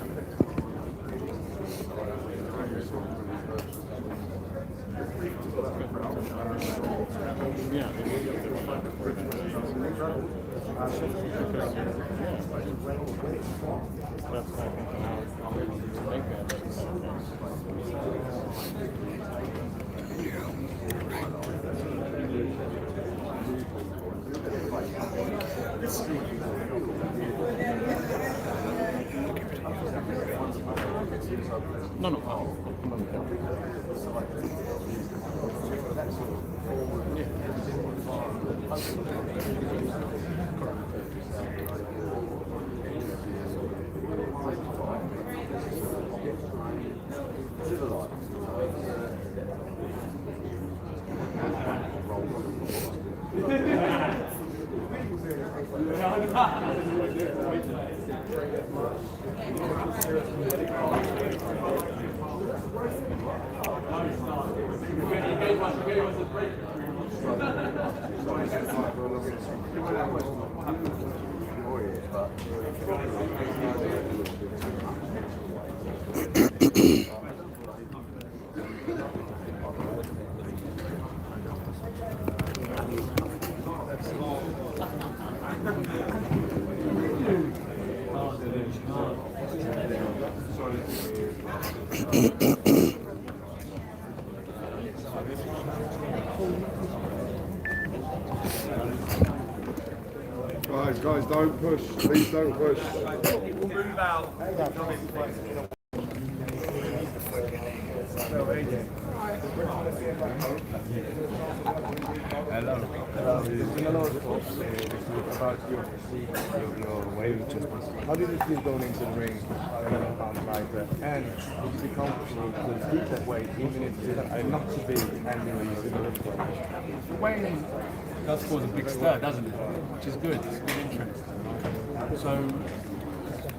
Guys, don't push. Please don't push. Move out. Hello. There's been a lot of talk about your physique, your weight. How did it feel going into the ring, 11 pounds lighter, and is it comfortable to keep that weight even if it's not too big and you're in the lift weight? The weighing does cause a big stir, doesn't it? Which is good. It's good interest. So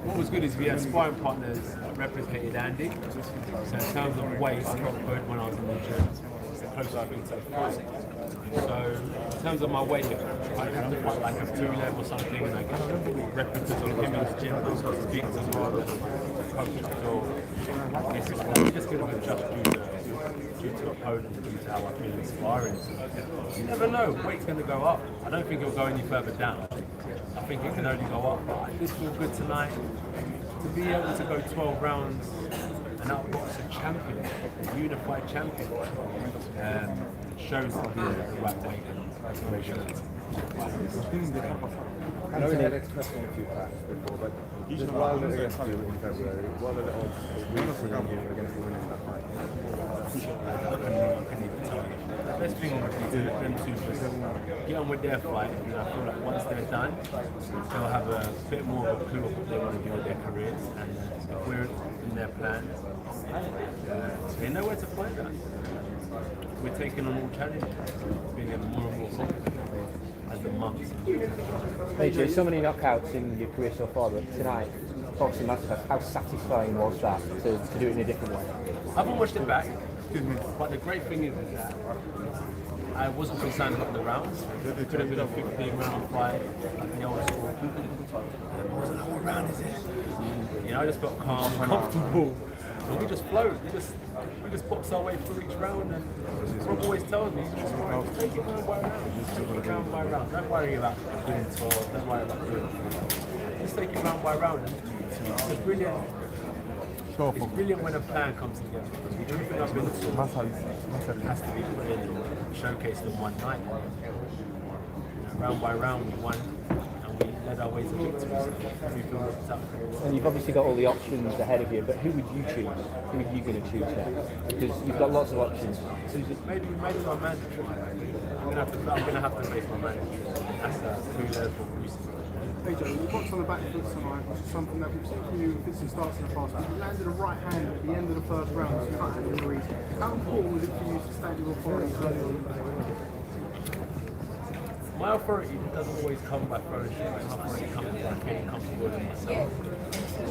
what was good is we had sparring partners that replicated Andy. So in terms of weight, I got good when I was in the gym. Close I think to 40. So in terms of my weight, I have to fight like a 211 or something, and I get replicas on him in his gym. Those sorts of beats as well. So it's just going to adjust due to opponent, due to how I feel inspiring. You never know. Weight's going to go up. I don't think it'll go any further down. I think it can only go up. I just feel good tonight. to be able to go 12 rounds and outbox a champion, a unified champion, shows to be the right way to make sure that's I know we had expressed on a few times before, but just Wilder against you in February, what are the odds of winning you against you winning that fight? I couldn't even tell you. The best thing would be to let them two just get on with their fight, and I feel like once they're done, they'll have a bit more of a clue of what they want to do with their careers, and if we're in their plans, they know where to find us. We're taking on all challenges, being more and more confident as the months. AJ, so many knockouts in your career so far, but tonight, boxing masterclass, how satisfying was that to do it in a different way? I haven't watched it back, but the great thing is that I wasn't concerned about the rounds. It could have been a 15-round fight, like the old school. I wasn't like, what round is it? You know, I just felt calm, comfortable. And we just flowed. We just boxed our way through each round. And Rob always tells me, just take it round by round. Just take it round by round. Don't worry about doing 12. Don't worry about doing 12. Just take it round by round. And it's brilliant. It's brilliant when a plan comes together. Everything I've been through has to be put in and showcased in one night. Round by round we won, and we led our way to victory. So we feel it's up. And you've obviously got all the options ahead of you, but who would you choose? Who are you going to choose next? Because you've got lots of options. Maybe my manager. I'm gonna have to face my manager. That's who led for Ruiz. AJ, you boxed on the back foot tonight, which is something that we've seen from you in fits and starts in the past. You landed a right hand at the end of the first round to cut Ruiz. How important was it for you to stand your authority early on? My authority doesn't always come by throwing shit. My authority comes by getting comfortable with myself.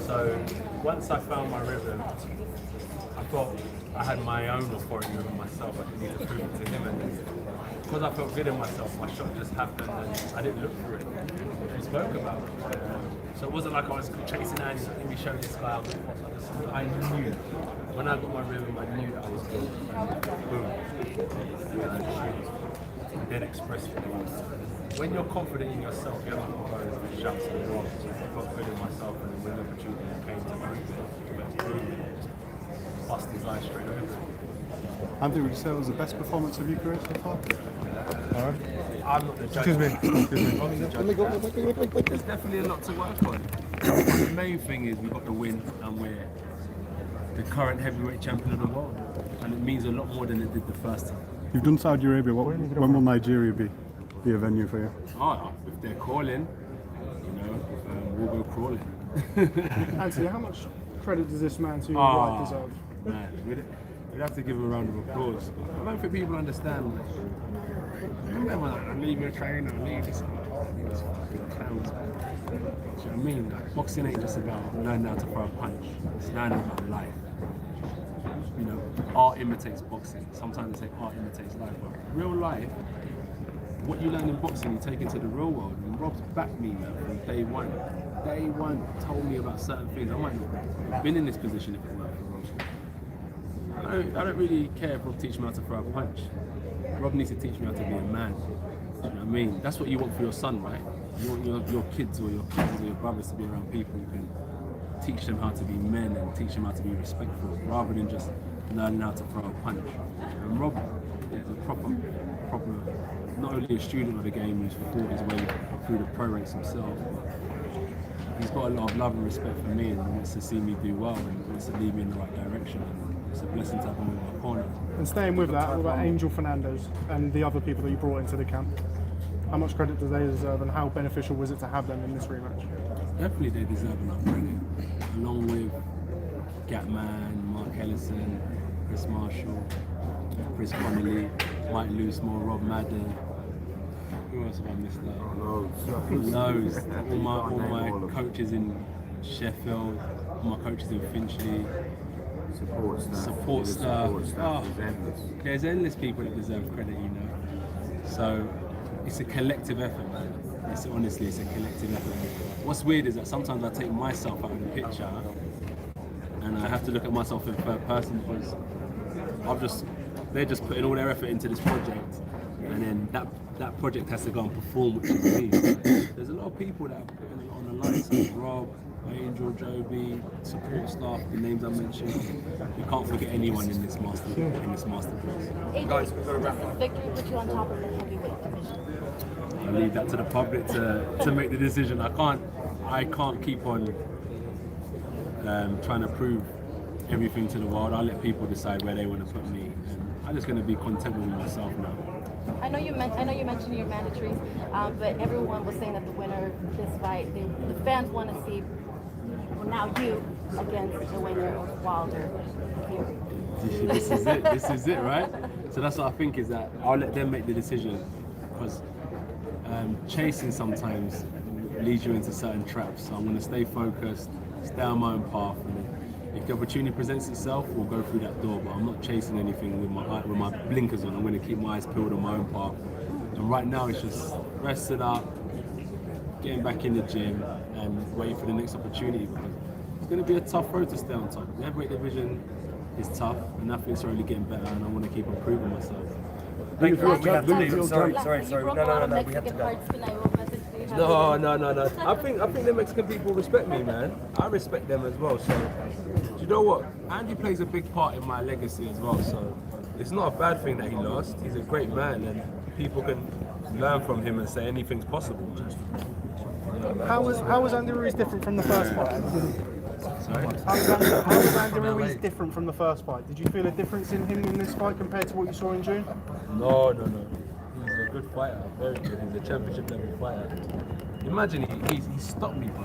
So once I found my rhythm, I thought I had my own authority over myself. I didn't need to prove it to him. And because I felt good in myself, my shot just happened and I didn't look for it. We spoke about it. So it wasn't like I was chasing Andy, let me show this guy. I knew. When I got my rhythm, I knew that I was good. Boom. And then express it. When you're confident in yourself, you're not going to go shouts and wrongs. I felt good in myself, and then when the opportunity came to me, bust his eyes straight over. Andy, would you say it was the best performance of your career so far? I'm not the judge. Excuse me. I'm the judge. There's definitely a lot to work on. The main thing is we got the win, and we're the current heavyweight champion of the world, and it means a lot more than it did the first time. You've done Saudi Arabia. When will Nigeria be a venue for you? Oh, if they're calling, we'll go crawling. Anthony, how much credit does this man to your right deserve? Man, we'd have to give him a round of applause. I don't think people understand. I leave your trainer, I leave this. It's fucking clowns. Do you know what I mean? Like, boxing ain't just about learning how to throw a punch. It's learning about life. You know, art imitates boxing. Sometimes they say art imitates life, but real life, what you learn in boxing, you take into the real world. And Rob's backed me from day one. Day one, told me about certain things. I might not have been in this position if it weren't for Rob. I don't really care if Rob teaches me how to throw a punch. Rob needs to teach me how to be a man. Do you know what I mean? That's what you want for your son, right? You want your kids or your cousins or your brothers to be around people who can teach them how to be men and teach them how to be respectful, rather than just learning how to throw a punch. And Rob is a proper, not only a student of the game who's fought his way through the pro ranks himself, but he's got a lot of love and respect for me and wants to see me do well and wants to lead me in the right direction. And it's a blessing to have him in my corner. And staying with that, what about Angel Fernandez and the other people that you brought into the camp? How much credit do they deserve, and how beneficial was it to have them in this rematch? Definitely they deserve enough credit, along with Gatman, Mark Ellison, Chris Marshall, Chris Connolly, Mike Loosemore, Rob Madden. Who else have I missed out? Loads. All my coaches in Sheffield, all my coaches in Finchley. Support staff. There's endless people that deserve credit, you know. So it's a collective effort, man. It's a collective effort. What's weird is that sometimes I take myself out of the picture and I have to look at myself in third person because they're just putting all their effort into this project, and then that project has to go and perform, which is me. There's a lot of people that are putting a lot on the line, such as Rob, Angel, Joby, support staff, the names I mentioned. We can't forget anyone in this masterclass. Guys, we've got to wrap up. Victory put you on top of the heavyweight division. I leave that to the public to make the decision. I can't keep on trying to prove everything to the world. I'll let people decide where they want to put me, and I'm just going to be content with myself now. I know you mentioned your mandatories, but everyone was saying that the winner of this fight, the fans want to see now you against the winner of Wilder. This is it. This is it, right? So that's what I think, is that I'll let them make the decision, because chasing sometimes leads you into certain traps. So I'm going to stay focused, stay on my own path, and if the opportunity presents itself, we'll go through that door. But I'm not chasing anything with my blinkers on. I'm going to keep my eyes peeled on my own path. And right now, it's just resting up, getting back in the gym, and waiting for the next opportunity. Because it's going to be a tough road to stay on top. The heavyweight division is tough, and nothing's really getting better. And I want to keep improving myself. Thank you. Sorry. No, we have to go. No. I think the Mexican people respect me, man. I respect them as well. So, do you know what? Andy plays a big part in my legacy as well. So, it's not a bad thing that he lost. He's a great man, and people can learn from him and say anything's possible. How was Andy Ruiz different from the first fight? Sorry? How was Andy Ruiz different from the first fight? Did you feel a difference in him in this fight compared to what you saw in June? No. He's a good fighter, very good. He's a championship level fighter. Imagine he stopped me, bro.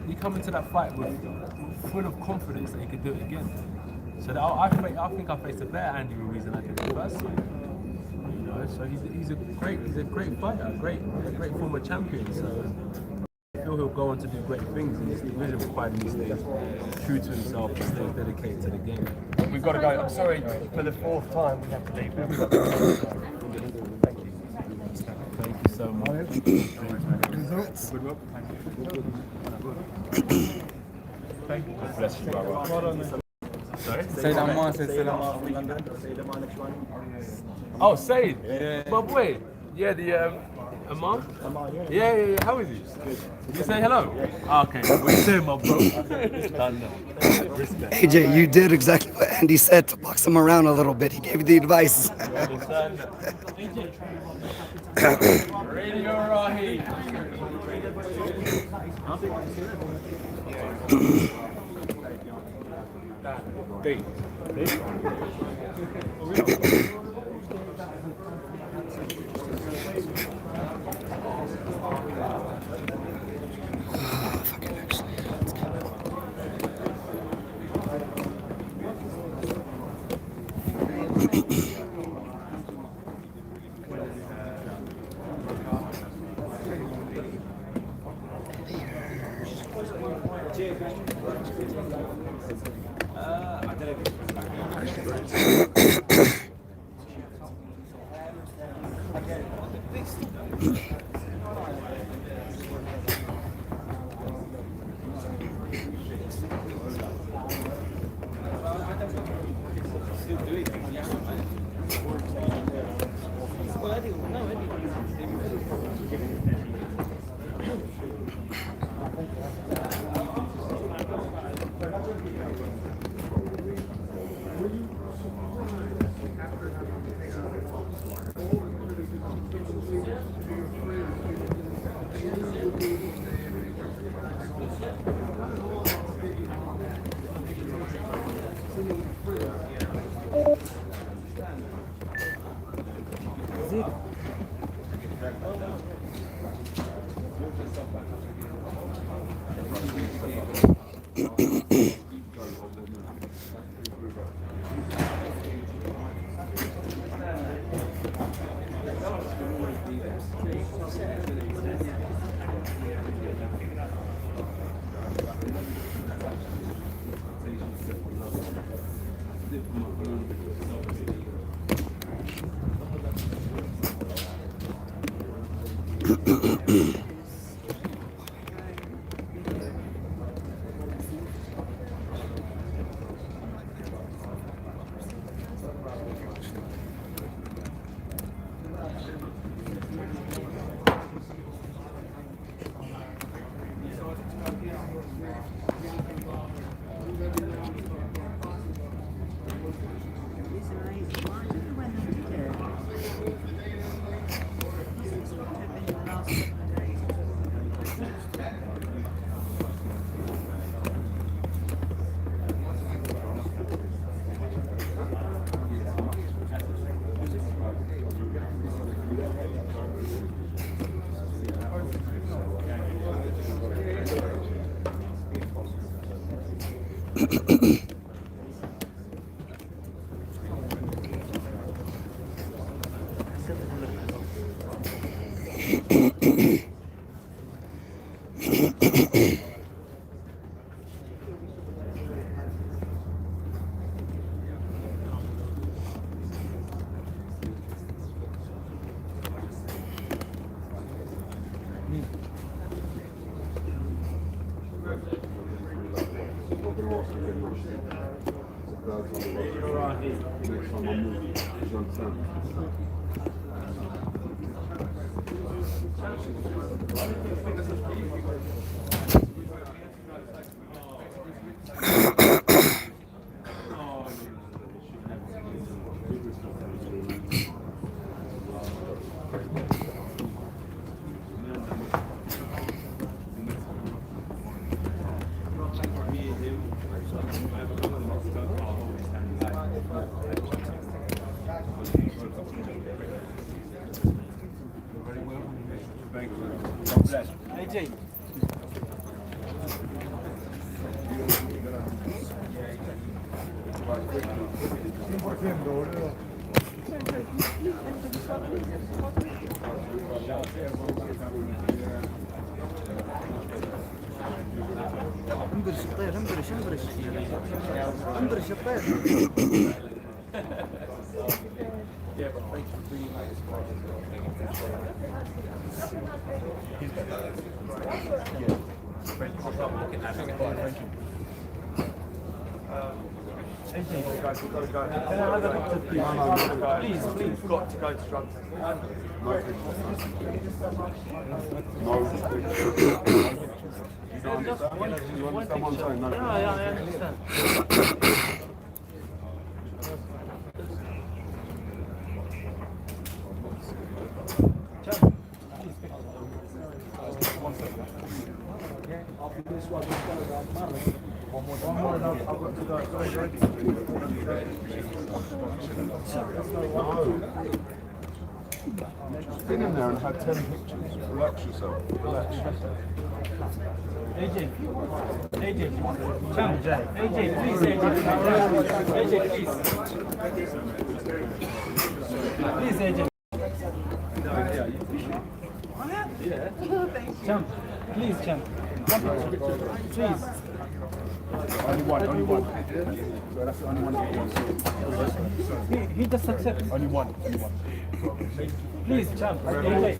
He come into that fight full of confidence that he could do it again. So that I think I faced a better Andy Ruiz than I did the first fight. You know, so he's a great fighter, a great former champion. So I feel he'll go on to do great things in this division, providing he stays true to himself and stays dedicated to the game. We've got to go. I'm sorry, for the fourth time we have to leave. Thank you so much. Thank you. Bless you, brother. Sorry? Say that more, say that more. Oh, Said? Yeah. My boy. Yeah, the Amar? Yeah. How is he? Good. Did you say hello? Yeah. Okay. What you saying, my bro? Done now. Respect. AJ, you did exactly what Andy said, to box him around a little bit. He gave you the advice. Radio Rahi. AJ. انبرش الطير انبرش انبرش انبرش الطير. Can I have a doctor, please? Please, got to go to drugs. Yeah, I understand. Been in there and had 10 pictures. Relax yourself. Relax. AJ, Champ, AJ, please, AJ, please. Please, AJ. Champ, please, Champ. Please. Only one. So that's the only one that he wants. He just accepts. Only one. Please, Champ. AJ,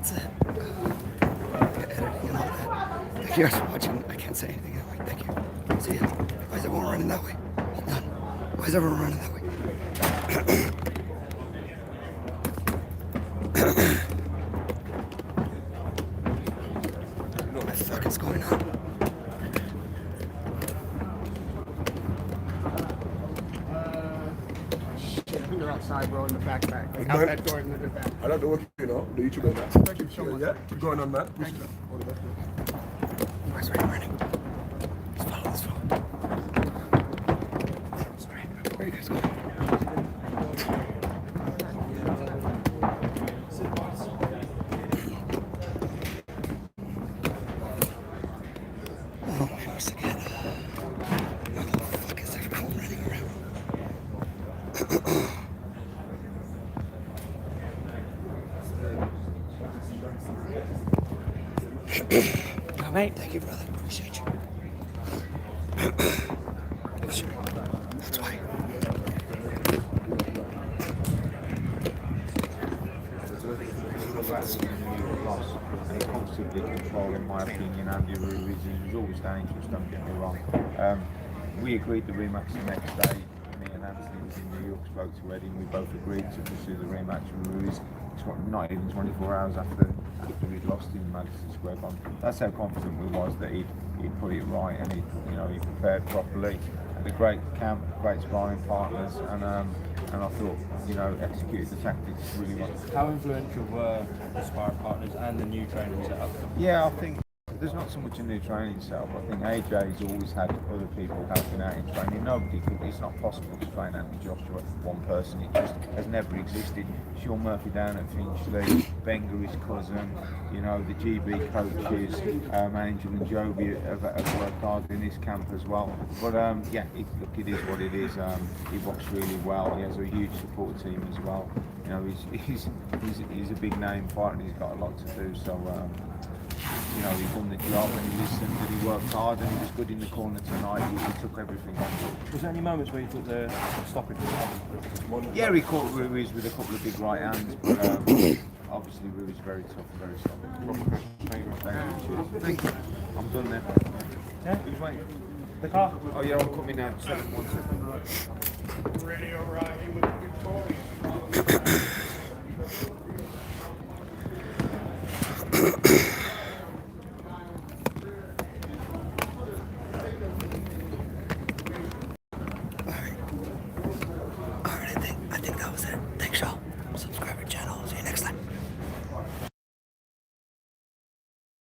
That's it. Thank you guys for watching. I can't say anything. Thank you. See ya. Why is everyone running that way? Hold on. Why is everyone running that way? What the fuck is going on? You're outside, bro, in the backpack. Like, out that door in the back. I don't know what you know. The YouTuber man. Thank you so much. Yeah, keep going on, man. Thank you. All the best. Where's Ray running? Let's follow this phone. Where are you guys going? Oh, once again. What the fuck is everyone running around? Oh, mate. Thank you, brother. Appreciate you. Sure. That's why. And he constantly controlled, in my opinion, Andy Ruiz. He was always dangerous, don't get me wrong. We agreed the rematch the next day. Me and Anthony was in New York, spoke to Eddie, and we both agreed to pursue the rematch with Ruiz. Not even 24 hours after he'd lost in Madison Square Garden. That's how confident we was that he'd put it right, and he prepared properly. Had a great camp, great sparring partners, and I thought, executed the tactics really well. How influential were the sparring partners and the new training setup? Yeah, I think there's not so much a new training setup. I think AJ's always had other people helping out in training. It's not possible to train Anthony Joshua one person. It just has never existed. Sean Murphy down at Finchley, Wenger his cousin, the GB coaches, Angel and Joby have worked hard in his camp as well. But it is what it is. He works really well. He has a huge support team as well. He's a big name fighter and he's got a lot to do. So. He done the job and he listened and he worked hard and he was good in the corner tonight. He took everything on. Was there any moments where you thought the stoppage was happening? Yeah, he caught Ruiz with a couple of big right hands, but obviously Ruiz is very tough, very solid. Thank you. I'm done there. Yeah? Who's waiting? The car? Oh yeah, I'm coming now. 1 second. Radio Rocky with Victoria.